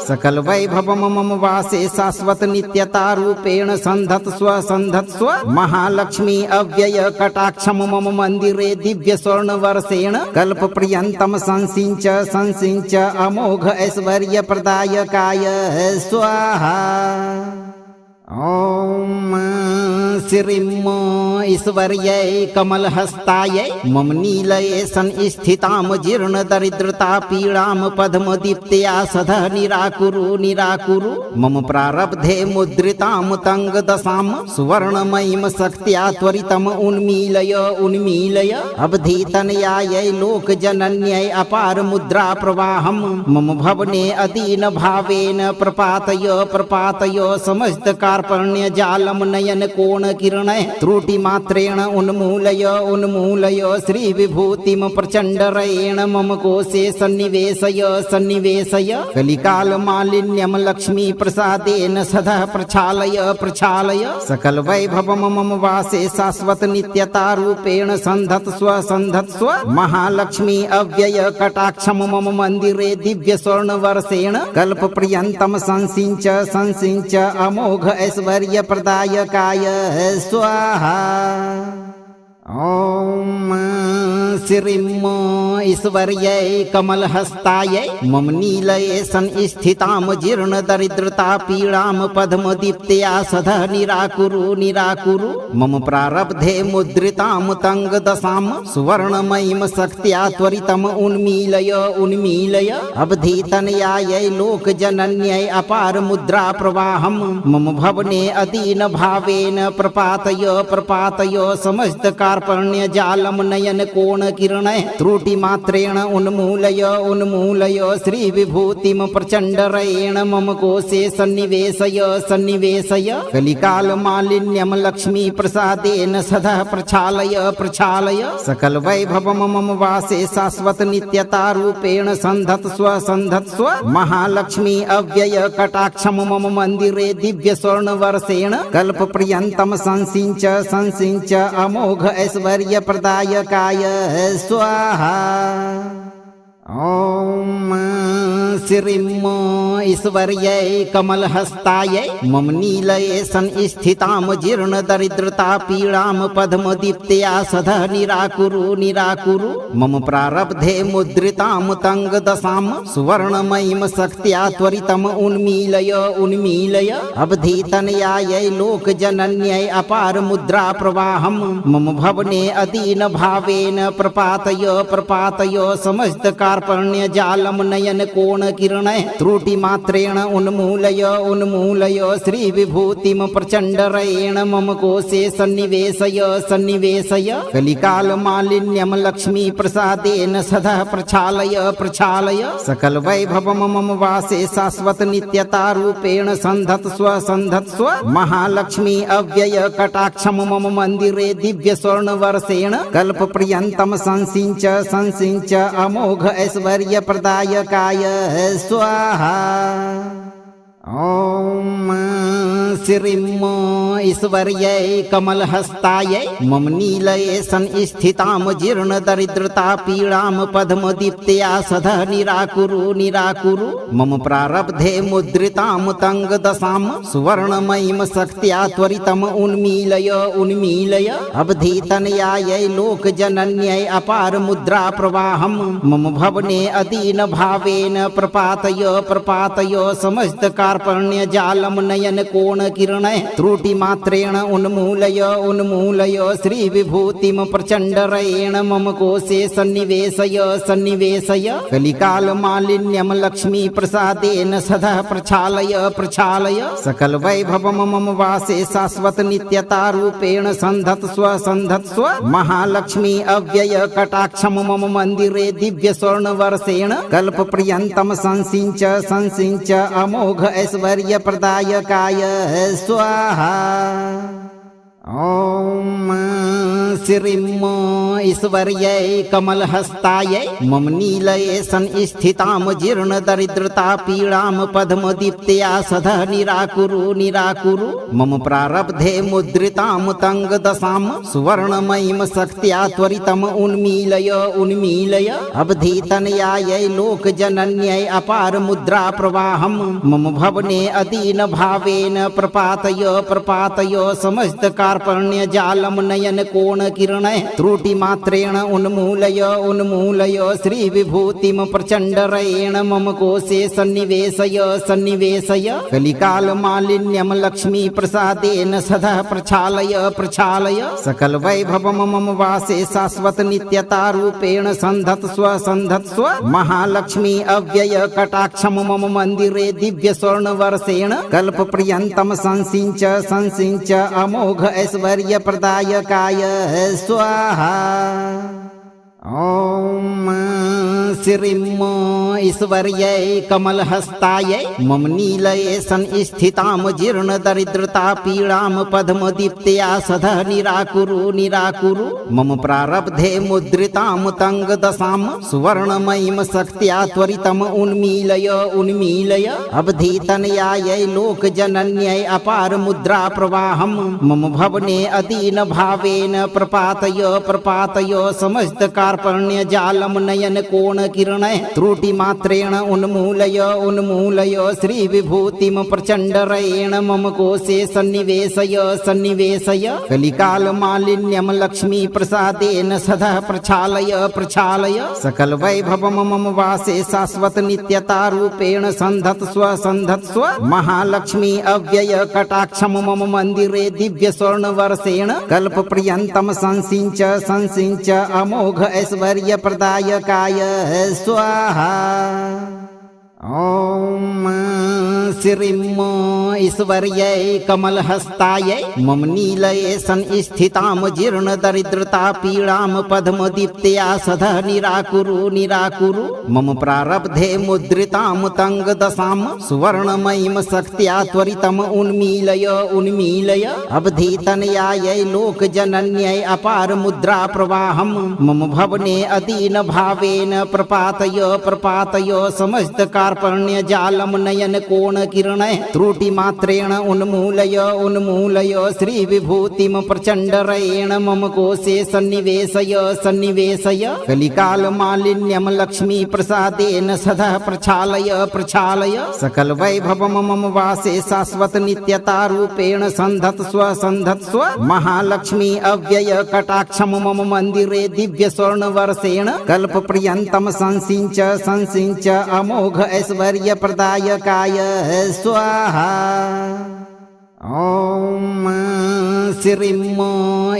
सकलवैभवं मम वासे शाश्वत नित्यतारूपेण सन्धत्स्व महालक्ष्मी अव्यय कटाक्षं मम मन्दिरे दिव्य स्वर्णवर्षेण कल्पपर्यन्तं संसिञ्च अमोघ ऐश्वर्यप्रदायकाय स्वाहा। ॐ श्रीं ईश्वर्यै कमलहस्तायै मम नीलये संस्थितां जीर्णदरिद्रतापीडां पद्मदीप्त्या सदा निराकुरु मम प्रारब्धे मुद्रितां तङ्गदशां सुवर्णमयीं शक्त्या त्वरितम् उन्मीलय अवधीतनयायै लोकजनन्यै अपार मुद्रा प्रवाहं मम भवने अदीन भावेन प्रपातय समस्त कार्पण्य जालम नयन कोण किरणैः त्रुटिमात्रेण उन्मूलय श्री विभूतिं प्रचण्डरेण मम कोशे सन्निवेशय कलिकाल मालिन्यं लक्ष्मी प्रसादेन सदा प्रक्षालय सकल वैभवं मम वासे शाश्वत नित्यतारूपेण सन्धत्स्व महालक्ष्मी अव्यय कटाक्षं मम मन्दिरे दिव्य स्वर्णवर्षेण कल्पपर्यन्तं संसिञ्च अमोघ ऐश्वर्यप्रदायकाय स्वाहा। ॐ श्रीं ईश्वर्यै कमलहस्तायै मम नीलये संस्थितां जीर्णदरिद्रतापीडां पद्मदीप्त्या सदा निराकुरु मम प्रारब्धे मुद्रितां तङ्गदशां सुवर्णमयीं शक्त्या त्वरितम् उन्मीलय अवधीतनयायै लोकजनन्यै अपार मुद्रा प्रवाहं मम भवने अदीन भावेन प्रपातय समस्त कार्पण्य जालम नयन कोण किरणैः त्रुटिमात्रेण उन्मूलय श्री विभूतिं प्रचण्डरेण मम कोशे सन्निवेशय कलिकाल मालिन्यं लक्ष्मी प्रसादेन सदा प्रक्षालय सकल वैभवं मम वासे शाश्वत नित्यतारूपेण सन्धत्स्व महालक्ष्मी अव्यय कटाक्षं मम मन्दिरे दिव्य स्वर्णवर्षेण कल्पपर्यन्तं संसिञ्च अमोघ ऐश्वर्यप्रदायकाय स्वाहा। ॐ श्रीं ईश्वर्यै कमलहस्तायै मम नीलये संस्थितां जीर्णदरिद्रतापीडां पद्मदीप्त्या सदा निराकुरु मम प्रारब्धे मुद्रितां तङ्गदशां सुवर्णमयीं शक्त्या त्वरितम् उन्मीलय अवधीतनयायै लोकजनन्यै अपार मुद्रा प्रवाहं मम भवने अदीन भावेन प्रपातय समस्त कार्पण्य जालम नयन कोण किरणैः त्रुटिमात्रेण उन्मूलय श्री विभूतिं प्रचण्डरेण मम कोशे सन्निवेशय कलिकाल मालिन्यं लक्ष्मी प्रसादेन सदा प्रक्षालय सकल वैभवं मम वासे शाश्वत नित्यतारूपेण सन्धत्स्व महालक्ष्मी अव्यय कटाक्षं मम मन्दिरे दिव्य स्वर्णवर्षेण कल्पपर्यन्तं संसिञ्च अमोघ ऐश्वर्यप्रदायकाय स्वाहा। ॐ श्रीं ईश्वर्यै कमलहस्तायै मम नीलये संस्थितां जीर्णदरिद्रतापीडां पद्मदीप्त्या सदा निराकुरु मम प्रारब्धे मुद्रितां तङ्गदशां सुवर्णमयीं शक्त्या त्वरितम् उन्मीलय अवधीतनयायै लोकजनन्यै अपार मुद्रा प्रवाहं मम भवने अदीन भावेन प्रपातय समस्त कार्पण्य जालम नयन कोण किरणैः त्रुटिमात्रेण उन्मूलय श्री विभूतिं प्रचण्डरेण मम कोशे सन्निवेशय कलिकाल मालिन्यं लक्ष्मी प्रसादेन सदा प्रक्षालय सकल वैभवं मम वासे शाश्वत नित्यतारूपेण सन्धत्स्व महालक्ष्मी अव्यय कटाक्षं मम मन्दिरे दिव्य स्वर्णवर्षेण कल्पपर्यन्तं संसिञ्च अमोघ ऐश्वर्यप्रदायकाय स्वाहा। ॐ श्रीम ईश्वर्यै कमलहस्तायै मम नीलये संस्थितां जीर्ण दरिद्रता पीडां पद्मदीप्त्या सदा निराकुरु निराकुरु मम प्रारब्धे मुद्रितां तङ्गदशां सुवर्णमयीं शक्त्या त्वरितम् उन्मीलय उन्मीलय अवधीतनयायै लोकजनन्यै अपार मुद्रा प्रवाहं मम भवने अदीन भावेन प्रपातय प्रपातय समस्त कार्पण्य जालम नयन कोण किरणै त्रुटि मात्रेण उन्मूलय उन्मूलय श्री विभूतिम प्रचंडरेण मम कोशे सन्निवेशय सन्निवेशय कलिकाल मालिन्यम लक्ष्मी प्रसादेन सदा प्रक्षालय प्रक्षालय सकल वैभवम मम वासे शाश्वत नित्यता रूपेण संधत्स्व संधत्स्व महालक्ष्मी अव्यय कटाक्षम मम मंदिरे दिव्य स्वर्ण वर्षेण कल्प पर्यंतम संसिंच संसिंच अमोघ ऐश्वर्य प्रदायकाय स्वाहा। ओम श्रीम ईश्वर्यै कमलहस्तायै मम नीलये संस्थितां जीर्ण दरिद्रता पीडां पद्मदीप्त्या सदा निराकुरु निराकुरु मम प्रारब्धे मुद्रितां तङ्गदशां सुवर्णमयीं शक्त्या त्वरितम् उन्मीलय उन्मीलय अवधीतनयायै लोकजनन्यै अपार मुद्रा प्रवाहं मम भवने अदीन भावेन प्रपातय प्रपातय समस्त कार्पण्य जालम नयन कोण किरणै त्रुटि मात्रेण उन्मूलय उन्मूलय श्री विभूतिम प्रचंडरेण मम कोशे सन्निवेशय सन्निवेशय कलिकाल मालिन्यम लक्ष्मी प्रसादेन सदा प्रक्षालय प्रक्षालय सकल वैभवम मम वासे शाश्वत नित्यता रूपेण संधत्स्व संधत्स्व महालक्ष्मी अव्यय कटाक्षम मम मंदिरे दिव्य स्वर्ण वर्षेण कल्प पर्यंतम संसिंच संसिंच अमोघ ऐश्वर्य प्रदायकाय स्वाहा। ओम श्रीम ईश्वर्यै कमलहस्तायै मम नीलये संस्थितां जीर्ण दरिद्रता पीडां पद्मदीप्त्या सदा निराकुरु निराकुरु मम प्रारब्धे मुद्रितां तङ्गदशां सुवर्णमयीं शक्त्या त्वरितम् उन्मीलय उन्मीलय अवधीतनयायै लोकजनन्यै अपार मुद्रा प्रवाहं मम भवने अदीन भावेन प्रपातय प्रपातय समस्त कार्पण्य जालम नयन कोण किरणै त्रुटि मात्रेण उन्मूलय उन्मूलय श्री विभूतिम प्रचंडरेण मम कोशे सन्निवेशय सन्निवेशय कलिकाल मालिन्यम लक्ष्मी प्रसादेन सदा प्रक्षालय प्रक्षालय सकल वैभवम मम वासे शाश्वत नित्यता रूपेण संधत्स्व संधत्स्व महालक्ष्मी अव्यय कटाक्षम मम मंदिरे दिव्य स्वर्ण वर्षेण कल्प पर्यंतम संसिंच संसिंच अमोघ ऐश्वर्य प्रदायकाय स्वाहा। ओम श्रीम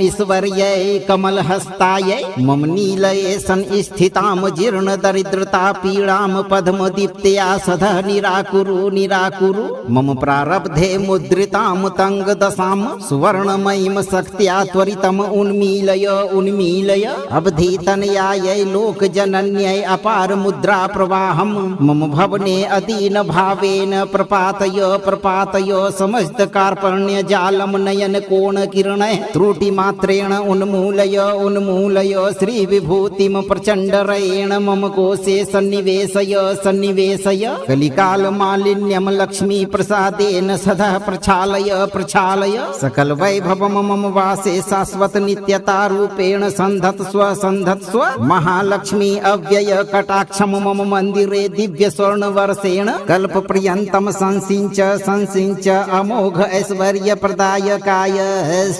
ईश्वर्यै कमलहस्तायै मम नीलये संस्थितां जीर्ण दरिद्रता पीडां पद्मदीप्त्या सदा निराकुरु निराकुरु मम प्रारब्धे मुद्रितां तङ्गदशां सुवर्णमयीं शक्त्या त्वरितम् उन्मीलय उन्मीलय अवधीतनयायै लोकजनन्यै अपार मुद्रा प्रवाहं मम भवने अदीन भावेन प्रपातय प्रपातय समस्त कार्पण्य जालम नयन कोण किरणै त्रुटि मात्रेण उन्मूलय उन्मूलय श्री विभूतिम प्रचंडरेण मम कोशे सन्निवेशय सन्निवेशय कलिकाल मालिन्यम लक्ष्मी प्रसादेन सदा प्रक्षालय प्रक्षालय सकल वैभवम मम वासे शाश्वत नित्यता रूपेण संधत्स्व संधत्स्व महालक्ष्मी अव्यय कटाक्षम मम मंदिरे दिव्य स्वर्ण वर्षेण कल्प पर्यंतम संसिंच संसिंच अमोघ ऐश्वर्य प्रदायकाय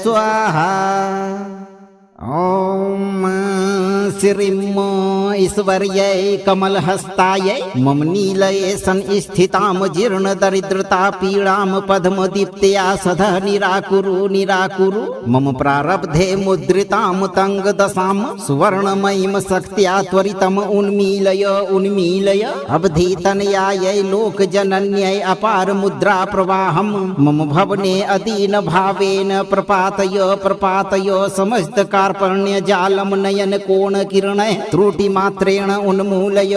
स्वाहा। ओम श्रीम ईश्वर्यै कमलहस्तायै मम नीलये संस्थितां जीर्ण दरिद्रता पीडां पद्मदीप्त्या सदा निराकुरु निराकुरु मम प्रारब्धे मुद्रितां तङ्गदशां सुवर्णमयीं शक्त्या त्वरितम् उन्मीलय उन्मीलय अवधीतनयायै लोकजनन्यै अपार मुद्रा प्रवाहं मम भवने अदीन भावेन प्रपातय प्रपातय समस्त कार्पण्य जालम नयन कोण कोणकिरणैः त्रुटिमात्रेण उन्मूलय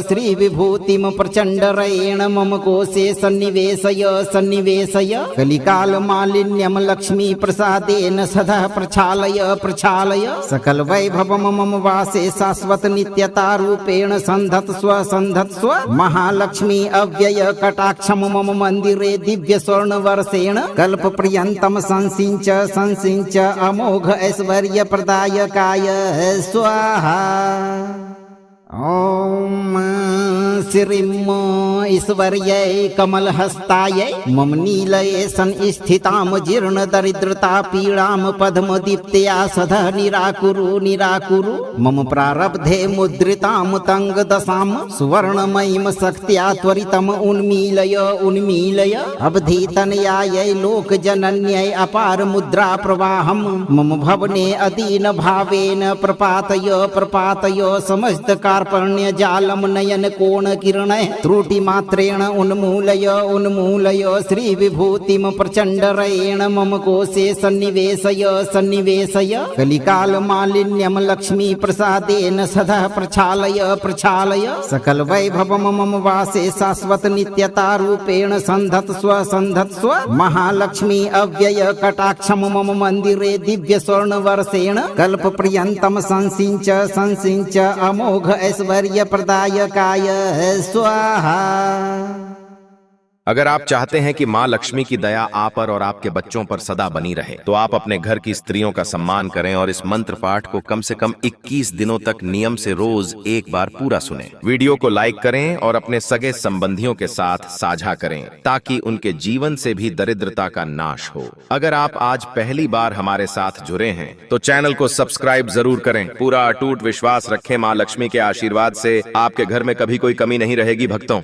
श्रीविभूतिं प्रचण्डरेण मम कोशे सन्निवेशय कलिकालमालिन्यं लक्ष्मीप्रसादेन सदा प्रक्षालय सकलवैभवं मम वासे शाश्वत नित्यतारूपेण सन्धत्स्व महालक्ष्मी अव्यय कटाक्षं मम मन्दिरे दिव्य स्वर्णवर्षेण कल्पपर्यन्तं संसिञ्च अमोघ ऐश्वर्य प्रदायकाय स्वाहा। ॐ श्रीं ईश्वर्यै कमलहस्तायै मम नीलये संस्थितां जीर्णदरिद्रतापीडां पद्मदीप्त्या सदा निराकुरु मम प्रारब्धे मुद्रितां तङ्गदशां सुवर्णमयीं शक्त्या त्वरितम् उन्मीलय अवधितनयायै लोकजनन्यै अपार मुद्रा प्रवाहं मम भवने अदीन भावेन प्रपातय समस्त कार्पण्य जालम नयन कोणकिरणैः त्रुटिमात्रेण उन्मूलय श्रीविभूतिं प्रचण्डरेण मम कोशे सन्निवेशय कलिकालमालिन्यं लक्ष्मीप्रसादेन सदा प्रक्षालय सकलवैभवं मम वासे शाश्वत नित्यतारूपेण सन्धत्स्व महालक्ष्मी अव्यय कटाक्षं मम मन्दिरे दिव्य स्वर्णवर्षेण कल्पपर्यन्तं संसिञ्च अमोघ ऐश्वर्य प्रदायकाय स्वाहा। अगर आप चाहते हैं कि माँ लक्ष्मी की दया आप पर और आपके बच्चों पर सदा बनी रहे तो आप अपने घर की स्त्रियों का सम्मान करें और इस मंत्र पाठ को कम से कम 21 दिनों तक नियम से रोज एक बार पूरा सुनें। वीडियो को लाइक करें और अपने सगे संबंधियों के साथ साझा करें ताकि उनके जीवन से भी दरिद्रता का नाश हो। अगर आप आज पहली बार हमारे साथ जुड़े हैं तो चैनल को सब्सक्राइब जरूर करें। पूरा अटूट विश्वास रखें माँ लक्ष्मी के आशीर्वाद से आपके घर में कभी कोई कमी नहीं रहेगी भक्तों।